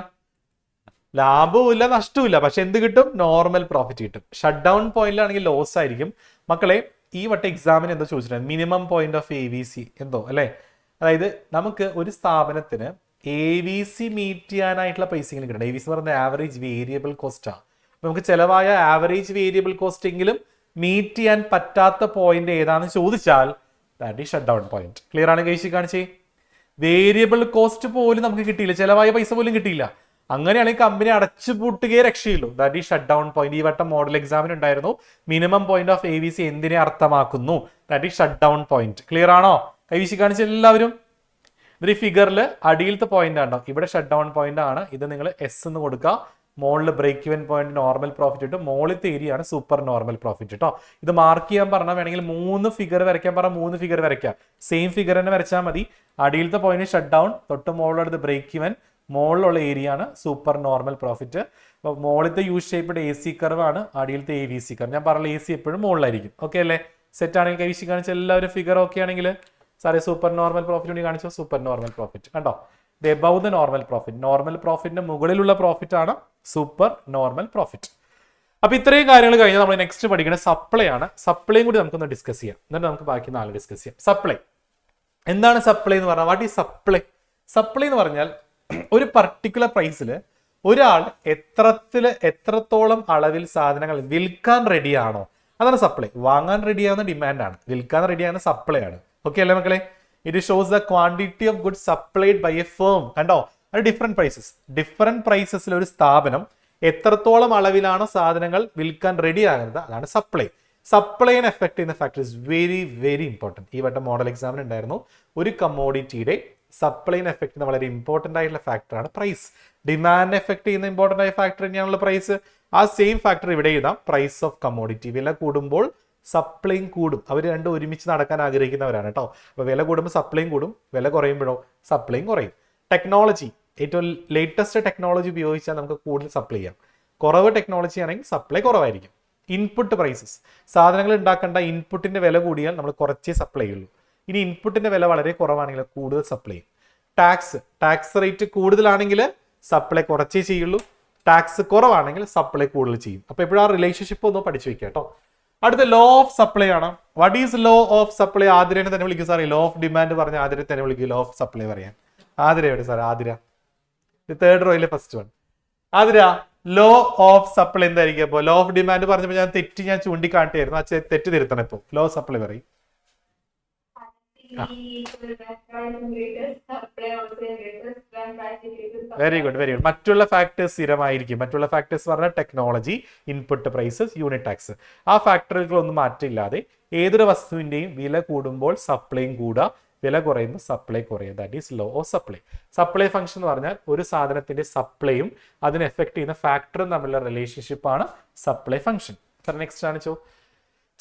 ലാഭവും ഇല്ല നഷ്ടവും ഇല്ല, പക്ഷെ എന്ത് കിട്ടും? നോർമൽ പ്രോഫിറ്റ് കിട്ടും. ഷട്ട് ഡൗൺ പോയിന്റിലാണെങ്കിൽ ലോസ് ആയിരിക്കും. മക്കളെ ഈ വട്ട എക്സാമിന് എന്തോ ചോദിച്ചിട്ടുണ്ട്, minimum point of A V C എന്തോ അല്ലെ. അതായത് നമുക്ക് ഒരു സ്ഥാപനത്തിന് എ വി സി മീറ്റ് ചെയ്യാനായിട്ടുള്ള പൈസ ഇങ്ങനെ കിട്ടണം. എ വി സി എന്ന് പറഞ്ഞാൽ ആവറേജ് വേരിയബിൾ കോസ്റ്റാണ്. നമുക്ക് ചിലവായ ആവറേജ് വേരിയബിൾ കോസ്റ്റ് എങ്കിലും മീറ്റ് ചെയ്യാൻ പറ്റാത്ത പോയിന്റ് ഏതാണെന്ന് ചോദിച്ചാൽ that is shut down point. Clear ആണ് കൈശി കാണിച്ചേ? വേരിയബിൾ കോസ്റ്റ് പോലും നമുക്ക് കിട്ടിയില്ല, ചിലവായ പൈസ പോലും കിട്ടിയില്ല. അങ്ങനെയാണെങ്കിൽ കമ്പനി അടച്ചുപൂട്ടുകയെ രക്ഷയുള്ളൂ. That is shut down point. ഈ വട്ടം മോഡൽ എക്സാമിന് ഉണ്ടായിരുന്നു. Minimum point of A V C എന്തിനെ അർത്ഥമാക്കുന്നു? That is shut down point. Clear ആണോ? കൈവശി കാണിച്ച എല്ലാവരും. ഇതിൽ ഫിഗറിൽ അടിയിലത്തെ പോയിന്റ് ആണോ? ഇവിടെ ഷട്ട് ഡൗൺ പോയിന്റ് ആണ്. ഇത് നിങ്ങൾ എസ് എന്ന് കൊടുക്കുക. മോളിൽ break even point normal profit ഇട്ടു. മോളിലത്തെ ഏരിയ ആണ് സൂപ്പർ നോർമൽ പ്രോഫിറ്റ് കേട്ടോ. ഇത് മാർക്ക് ചെയ്യാൻ പറഞ്ഞാൽ വേണമെങ്കിൽ 3 ഫിഗർ വരയ്ക്കാൻ പറഞ്ഞാൽ 3 ഫിഗർ വരയ്ക്കാം. സെയിം ഫിഗർ തന്നെ വരച്ചാൽ മതി. അടിയിലത്തെ പോയിന്റ് ഷട്ട് ഡൗൺ, തൊട്ട് മുകളിലുള്ളത് ബ്രേക്ക് ഇവൻ, മുകളിലുള്ള ഏരിയ ആണ് സൂപ്പർ നോർമൽ പ്രോഫിറ്റ്. അപ്പോൾ മുകളിലത്തെ U shaped A C curve ആണ്, അടിയിലത്തെ എ വി സി കർവ്. ഞാൻ പറഞ്ഞ എ സി എപ്പോഴും മുകളിലായിരിക്കും. ഓക്കെ അല്ലേ? സെറ്റ് ആണെങ്കിൽ കൈവശി കാണിച്ച എല്ലാവരും ഫിഗർ ഓക്കെ ആണെങ്കിൽ സാറേ സൂപ്പർ നോർമൽ പ്രോഫിറ്റ് വേണ്ടി കാണിച്ചോ. സൂപ്പർ നോർമൽ പ്രോഫിറ്റ് കണ്ടോ? Above the normal profit. Normal പ്രോഫിറ്റിന്റെ മുകളിലുള്ള പ്രോഫിറ്റ് ആണ് സൂപ്പർ നോർമൽ പ്രോഫിറ്റ്. അപ്പൊ ഇത്രയും കാര്യങ്ങൾ കഴിഞ്ഞാൽ നമ്മൾ നെക്സ്റ്റ് പഠിക്കുന്നത് സപ്ലൈ ആണ്. സപ്ലൈയും കൂടി നമുക്കൊന്ന് ഡിസ്കസ് ചെയ്യാം, എന്നിട്ട് നമുക്ക് ബാക്കി 4 ഡിസ്കസ് ചെയ്യാം. സപ്ലൈ എന്താണ് സപ്ലൈ എന്ന് പറഞ്ഞാൽ? What is supply? സപ്ലൈ എന്ന് പറഞ്ഞാൽ ഒരു പർട്ടിക്കുലർ പ്രൈസിൽ ഒരാൾ എത്രത്തോളം അളവിൽ സാധനങ്ങൾ വിൽക്കാൻ റെഡിയാണോ അതാണ് സപ്ലൈ. വാങ്ങാൻ റെഡിയാവുന്ന ഡിമാൻഡാണ്, വിൽക്കാൻ റെഡിയാവുന്ന സപ്ലൈ ആണ്. ഓക്കെ അല്ലേ മക്കളെ? It shows the quantity of goods supplied by a firm. കണ്ടോ, അത് ഡിഫറെന്റ് പ്രൈസസിൽ ഒരു സ്ഥാപനം എത്രത്തോളം അളവിലാണോ സാധനങ്ങൾ വിൽക്കാൻ റെഡി ആകുന്നത് അതാണ് സപ്ലൈ. സപ്ലൈനെ എഫക്ട് ചെയ്യുന്ന factor is very very important. ഈ വട്ടം മോഡൽ എക്സാമിന് ഉണ്ടായിരുന്നു. ഒരു കമ്മോഡിറ്റിയുടെ സപ്ലൈനെ എഫക്ട് ചെയ്യുന്ന വളരെ ഇമ്പോർട്ടൻ്റ് ആയിട്ടുള്ള ഫാക്ടറാണ് പ്രൈസ്. ഡിമാൻഡിനെ എഫക്ട് ചെയ്യുന്ന ഇമ്പോർട്ടൻ്റ് ആയ ഫാക്ടർ തന്നെയാണല്ലോ പ്രൈസ്. ആ സെയിം ഫാക്ടർ ഇവിടെ എഴുതാം. Price of commodity. വില കൂടുമ്പോൾ സപ്ലൈയും കൂടും. അവർ രണ്ടും ഒരുമിച്ച് നടക്കാൻ ആഗ്രഹിക്കുന്നവരാണ് കേട്ടോ. അപ്പോൾ വില കൂടുമ്പോൾ സപ്ലൈയും കൂടും, വില കുറയുമ്പോഴോ സപ്ലൈയും കുറയും. ടെക്നോളജി, ഏറ്റവും ലേറ്റസ്റ്റ് ടെക്നോളജി ഉപയോഗിച്ചാൽ നമുക്ക് കൂടുതൽ സപ്ലൈ ചെയ്യാം. കുറവ് ടെക്നോളജി ആണെങ്കിൽ സപ്ലൈ കുറവായിരിക്കും. ഇൻപുട്ട് പ്രൈസസ്, സാധനങ്ങൾ ഉണ്ടാക്കേണ്ട ഇൻപുട്ടിന്റെ വില കൂടിയാൽ നമ്മൾ കുറച്ചേ സപ്ലൈ ചെയ്യുള്ളൂ. ഇനി ഇൻപുട്ടിന്റെ വില വളരെ കുറവാണെങ്കിൽ കൂടുതൽ സപ്ലൈ ചെയ്യും. ടാക്സ് റേറ്റ് കൂടുതലാണെങ്കിൽ സപ്ലൈ കുറച്ചേ ചെയ്യുള്ളൂ. ടാക്സ് കുറവാണെങ്കിൽ സപ്ലൈ കൂടുതൽ ചെയ്യും. അപ്പോൾ എപ്പോഴും ആ റിലേഷൻഷിപ്പ് ഒന്ന് പഠിച്ചു വെക്കുക കേട്ടോ. അടുത്ത ലോ ഓഫ് സപ്ലൈ ആണ്. What is law of supply? ആതിരനെ തന്നെ വിളിക്കും സാറേ. ലോ ഓഫ് ഡിമാൻഡ് പറഞ്ഞ ആതിരെ തന്നെ വിളിക്കും. ലോ ഓഫ് സപ്ലൈ പറയാൻ ആതിര എവിടെ സാർ? ആതിര തേർഡ് റോയിലെ first one. Athira, law of supply എന്തായിരിക്കും? അപ്പോൾ ലോ ഓഫ് ഡിമാൻഡ് പറഞ്ഞപ്പോൾ ഞാൻ ചൂണ്ടിക്കാട്ടിയായിരുന്നു. ആ തെറ്റ് തിരുത്തണം. ഇപ്പോൾ ലോ ഓഫ് സപ്ലൈ പറയും. Very good. മറ്റുള്ള ഫാക്ടേഴ്സ് സ്ഥിരമായിരിക്കും. മറ്റുള്ള ഫാക്ടേഴ്സ് പറഞ്ഞാൽ technology, input prices, unit tax. ആ ഫാക്ടറുകളൊന്നും മാറ്റമില്ലാതെ ഏതൊരു വസ്തുവിന്റെയും വില കൂടുമ്പോൾ സപ്ലൈയും കൂടുക, വില കുറയുമ്പോൾ സപ്ലൈ കുറയുക. That is law of supply. Supply function എന്ന് പറഞ്ഞാൽ ഒരു സാധനത്തിന്റെ സപ്ലൈയും അതിനെ എഫക്ട് ചെയ്യുന്ന ഫാക്ടറും തമ്മിലുള്ള റിലേഷൻഷിപ്പാണ് സപ്ലൈ ഫംഗ്ഷൻ. നെക്സ്റ്റ് ആണ്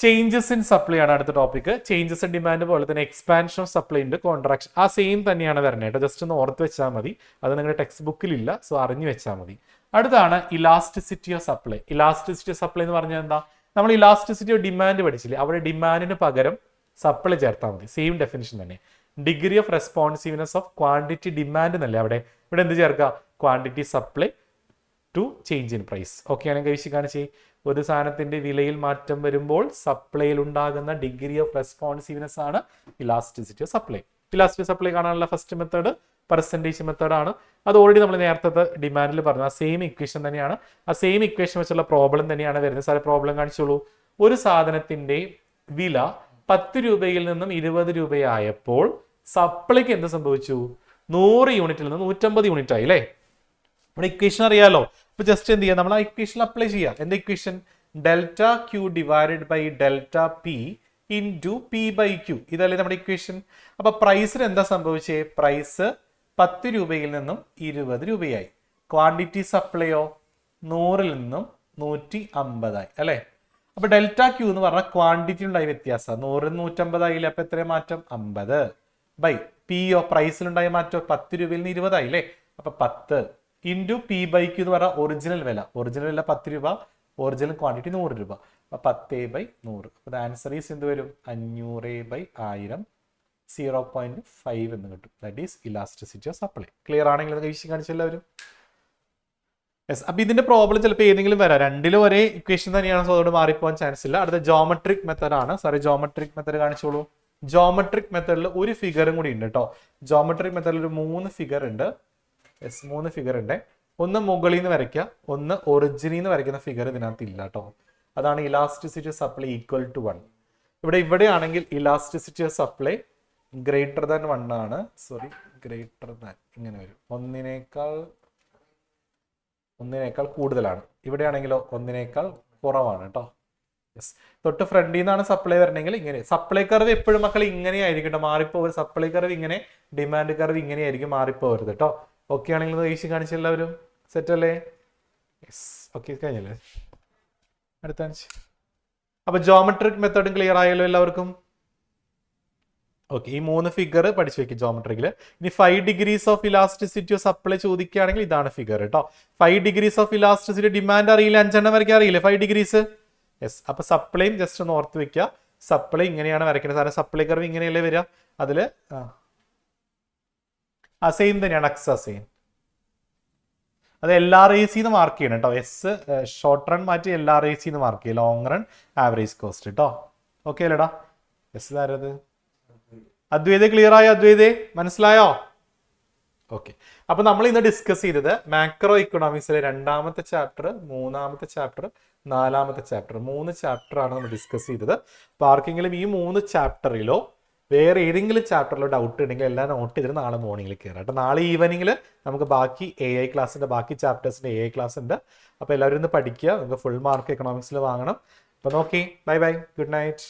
ചേഞ്ചസ് ഇൻ സപ്ലൈ ആണ് അടുത്ത ടോപ്പിക്. ചേഞ്ചസ് ഇൻ ഡിമാൻഡ് പോലെ തന്നെ എക്സ്പാൻഷൻ ഓഫ് സപ്ലൈ ഉണ്ട്, കോൺട്രാക്ഷൻ. ആ സെയിം തന്നെയാണ് വരുന്നത്. ജസ്റ്റ് ഒന്ന് ഓർത്ത് വെച്ചാൽ മതി. അത് നിങ്ങളുടെ ടെക്സ്റ്റ് ബുക്കിലില്ല, സോ അറിഞ്ഞു വെച്ചാൽ മതി. അടുത്താണ് elasticity of supply. Elasticity of supply എന്ന് പറഞ്ഞാൽ എന്താ? നമ്മൾ ഇലാസ്റ്റിസിറ്റി ഓഫ് ഡിമാൻഡ് പഠിച്ചില്ലേ? അവിടെ ഡിമാൻഡിന് പകരം സപ്ലൈ ചേർത്താൽ മതി. സെയിം ഡെഫിനിഷൻ തന്നെ. Degree of responsiveness of quantity demand എന്നല്ലേ അവിടെ. ഇവിടെ എന്ത് ചേർക്കുക? Quantity supply to change in price. Okay ആണെങ്കിൽ കഴിച്ച് കാണിച്ചേ. ഒരു സാധനത്തിന്റെ വിലയിൽ മാറ്റം വരുമ്പോൾ സപ്ലൈയിൽ ഉണ്ടാകുന്ന ഡിഗ്രി ഓഫ് റെസ്പോൺസീവ്നെസ് ആണ് elasticity of supply. Elasticity supply കാണാനുള്ള ഫസ്റ്റ് മെത്തേഡ് പെർസെൻറ്റേജ് മെത്തേഡാണ്. അത് ഓൾറെഡി നമ്മൾ നേരത്തെ ഡിമാൻഡിൽ പറഞ്ഞു. ആ സെയിം ഇക്വേഷൻ തന്നെയാണ്. ആ സെയിം ഇക്വേഷൻ വെച്ചുള്ള പ്രോബ്ലം തന്നെയാണ് വരുന്നത്. സാറേ പ്രോബ്ലം കാണിച്ചോളൂ. ഒരു സാധനത്തിന്റെ വില 10 രൂപയിൽ നിന്നും 20 രൂപയായപ്പോൾ സപ്ലൈക്ക് എന്ത് സംഭവിച്ചു? 100 യൂണിറ്റിൽ നിന്ന് 150 യൂണിറ്റ് ആയി അല്ലേ? നമ്മുടെ ഇക്വേഷൻ അറിയാലോ. അപ്പൊ ജസ്റ്റ് എന്ത് ചെയ്യാം? നമ്മൾ ആ ഇക്വേഷൻ അപ്ലൈ ചെയ്യാം. എന്താ equation? Delta Q divided by delta P into P by Q. ഇതല്ലേ നമ്മുടെ ഇക്വേഷൻ. അപ്പൊ പ്രൈസിന് എന്താ സംഭവിച്ചേ? പ്രൈസ് 10 രൂപയിൽ നിന്നും 20 രൂപയായി. ക്വാണ്ടിറ്റി സപ്ലൈയോ 100ൽ നിന്നും 150 ആയി അല്ലെ? അപ്പൊ ഡെൽറ്റ ക്യൂ എന്ന് പറഞ്ഞാൽ ക്വാണ്ടിറ്റി ഉണ്ടായ വ്യത്യാസം. 100 150 ആയില്ലേ? അപ്പൊ എത്ര മാറ്റം? 50 ബൈ പിയോ പ്രൈസിലുണ്ടായ മാറ്റം 10 രൂപയിൽ നിന്ന് 20 ആയില്ലേ? അപ്പൊ 10 ഇൻറ്റു പി ബൈ ക്യൂ എന്ന് പറഞ്ഞാൽ ഒറിജിനൽ വില. ഒറിജിനൽ വില 10 രൂപ, ഒറിജിനൽ ക്വാണ്ടിറ്റി 100 രൂപ. അപ്പൊ 10 ബൈ 100. അപ്പൊ ആൻസർ ഈസ് എന്ത് വരും? 500 ബൈ 1000 0.5 എന്ന് കിട്ടും. That is elasticity of supply. Clear ആണെങ്കിൽ അത് കഴിച്ച് കാണിച്ചു എല്ലാവരും. യെസ്. അപ്പൊ ഇതിന്റെ പ്രോബ്ലം ചിലപ്പോൾ ഏതെങ്കിലും വരാം. രണ്ടിലും ഒരേ ഇക്വേഷൻ തന്നെയാണ്, സോ അതുകൊണ്ട് മാറിപ്പോകാൻ ചാൻസ് ഇല്ല. അടുത്ത ജോമെട്രിക് മെത്തേഡ് ആണ്. സാറി ജോമെട്രിക് മെത്തേഡ് കാണിച്ചോളൂ. ജോമെട്രിക് മെത്തേഡിൽ ഒരു ഫിഗറും കൂടി ഉണ്ട് കേട്ടോ. ജോമെട്രിക് മെത്തേഡിൽ ഒരു 3 ഫിഗർ ഉണ്ട്. യെസ്, 3 ഫിഗർ ഉണ്ട്. ഒന്ന് മുകളിൽ നിന്ന് വരയ്ക്കുക, ഒന്ന് ഒറിജിനിൽ നിന്ന് വരയ്ക്കുന്ന ഫിഗർ ഇതിനകത്ത് ഇല്ല കേട്ടോ. അതാണ് elasticity of supply equal to 1. ഇവിടെയാണെങ്കിൽ elasticity of supply greater than 1 ആണ്. സോറി, ഗ്രേറ്റർ ദാൻ ഇങ്ങനെ വരും. ഒന്നിനേക്കാൾ കൂടുതലാണ്. ഇവിടെയാണെങ്കിലോ ഒന്നിനേക്കാൾ കുറവാണ് കേട്ടോ. യെസ്. തൊട്ട് ഫ്രണ്ടിൽ നിന്നാണ് സപ്ലൈ വരണമെങ്കിൽ ഇങ്ങനെ. സപ്ലൈ കർവ് എപ്പോഴും മക്കൾ ഇങ്ങനെ ആയിരിക്കും കേട്ടോ, മാറിപ്പോവരുത്. സപ്ലൈ കർവ് ഇങ്ങനെ, ഡിമാൻഡ് കർവ് ഇങ്ങനെ ആയിരിക്കും, മാറിപ്പോവരുത് കേട്ടോ. ഓക്കെ ആണെങ്കിൽ കഴിച്ച് കാണിച്ച എല്ലാവരും സെറ്റ് അല്ലേ? യെസ്. ഓക്കെ കഴിഞ്ഞല്ലേ? അടുത്ത അപ്പൊ ജോമെട്രിക് മെത്തേഡും ക്ലിയർ ആയല്ലോ എല്ലാവർക്കും? ഓക്കെ, ഈ 3 ഫിഗർ പഠിച്ചു വെക്കും ജോമെട്രിക്കിൽ. ഇനി 5 degrees of elasticity of supply ചോദിക്കുകയാണെങ്കിൽ ഇതാണ് ഫിഗർ കേട്ടോ. 5 ഡിഗ്രീസ് ഓഫ് ഇലാസ്റ്റിസിറ്റി ഡിമാൻഡ് അറിയില്ല, 5 എണ്ണം വരയ്ക്കാൻ അറിയില്ലേ 5 ഡിഗ്രീസ്? യെസ്. അപ്പൊ സപ്ലൈയും ജസ്റ്റ് ഒന്ന് ഓർത്ത് വെക്കുക. സപ്ലൈ ഇങ്ങനെയാണ് വരയ്ക്കുന്നത്. സാറേ സപ്ലൈ കർവ് ഇങ്ങനെയല്ലേ വരിക? അതില് സെയിം തന്നെയാണ്. അക്സ സെയിം. അത് LRAC എന്ന് മാർക്ക് ചെയ്യണം കേട്ടോ. എസ് ഷോർട്ട് റൺ മാറ്റി LRAC എന്ന് മാർക്ക് ചെയ്യുക. ലോങ് റൺ ആവറേജ് കോസ്റ്റ് കേട്ടോ. ഓക്കെ അല്ലേടാ? യെസ്. ആരത്? അദ്വൈത ക്ലിയർ ആയോ? അദ്വൈതേ മനസ്സിലായോ? ഓക്കെ. അപ്പൊ നമ്മൾ ഇന്ന് ഡിസ്കസ് ചെയ്തത് മാക്രോ ഇക്കണോമിക്സിലെ 2ാമത്തെ ചാപ്റ്റർ, 3ാമത്തെ ചാപ്റ്റർ, 4ാമത്തെ ചാപ്റ്റർ, 3 ചാപ്റ്റർ ആണ് നമ്മൾ ഡിസ്കസ് ചെയ്തത്. അപ്പൊ ആർക്കെങ്കിലും ഈ 3 ചാപ്റ്ററിലോ വേറെ ഏതെങ്കിലും ചാപ്റ്ററിലോ ഡൗട്ട് ഉണ്ടെങ്കിൽ എല്ലാം നോട്ട് ചെയ്തിട്ട് നാളെ മോർണിംഗിൽ കയറാം കേട്ടോ. നാളെ ഈവനിങ്ങിൽ നമുക്ക് ബാക്കി AI ക്ലാസ്സിന്റെ ബാക്കി ചാപ്റ്റേഴ്സിന്റെ AI ക്ലാസ് ഉണ്ട്. അപ്പോൾ എല്ലാവരും ഇന്ന് പഠിക്കുക. നമുക്ക് ഫുൾ മാർക്ക് എക്കണോമിക്സിൽ വാങ്ങണം. അപ്പോൾ നോക്കി, ബൈ ബൈ, ഗുഡ് നൈറ്റ്.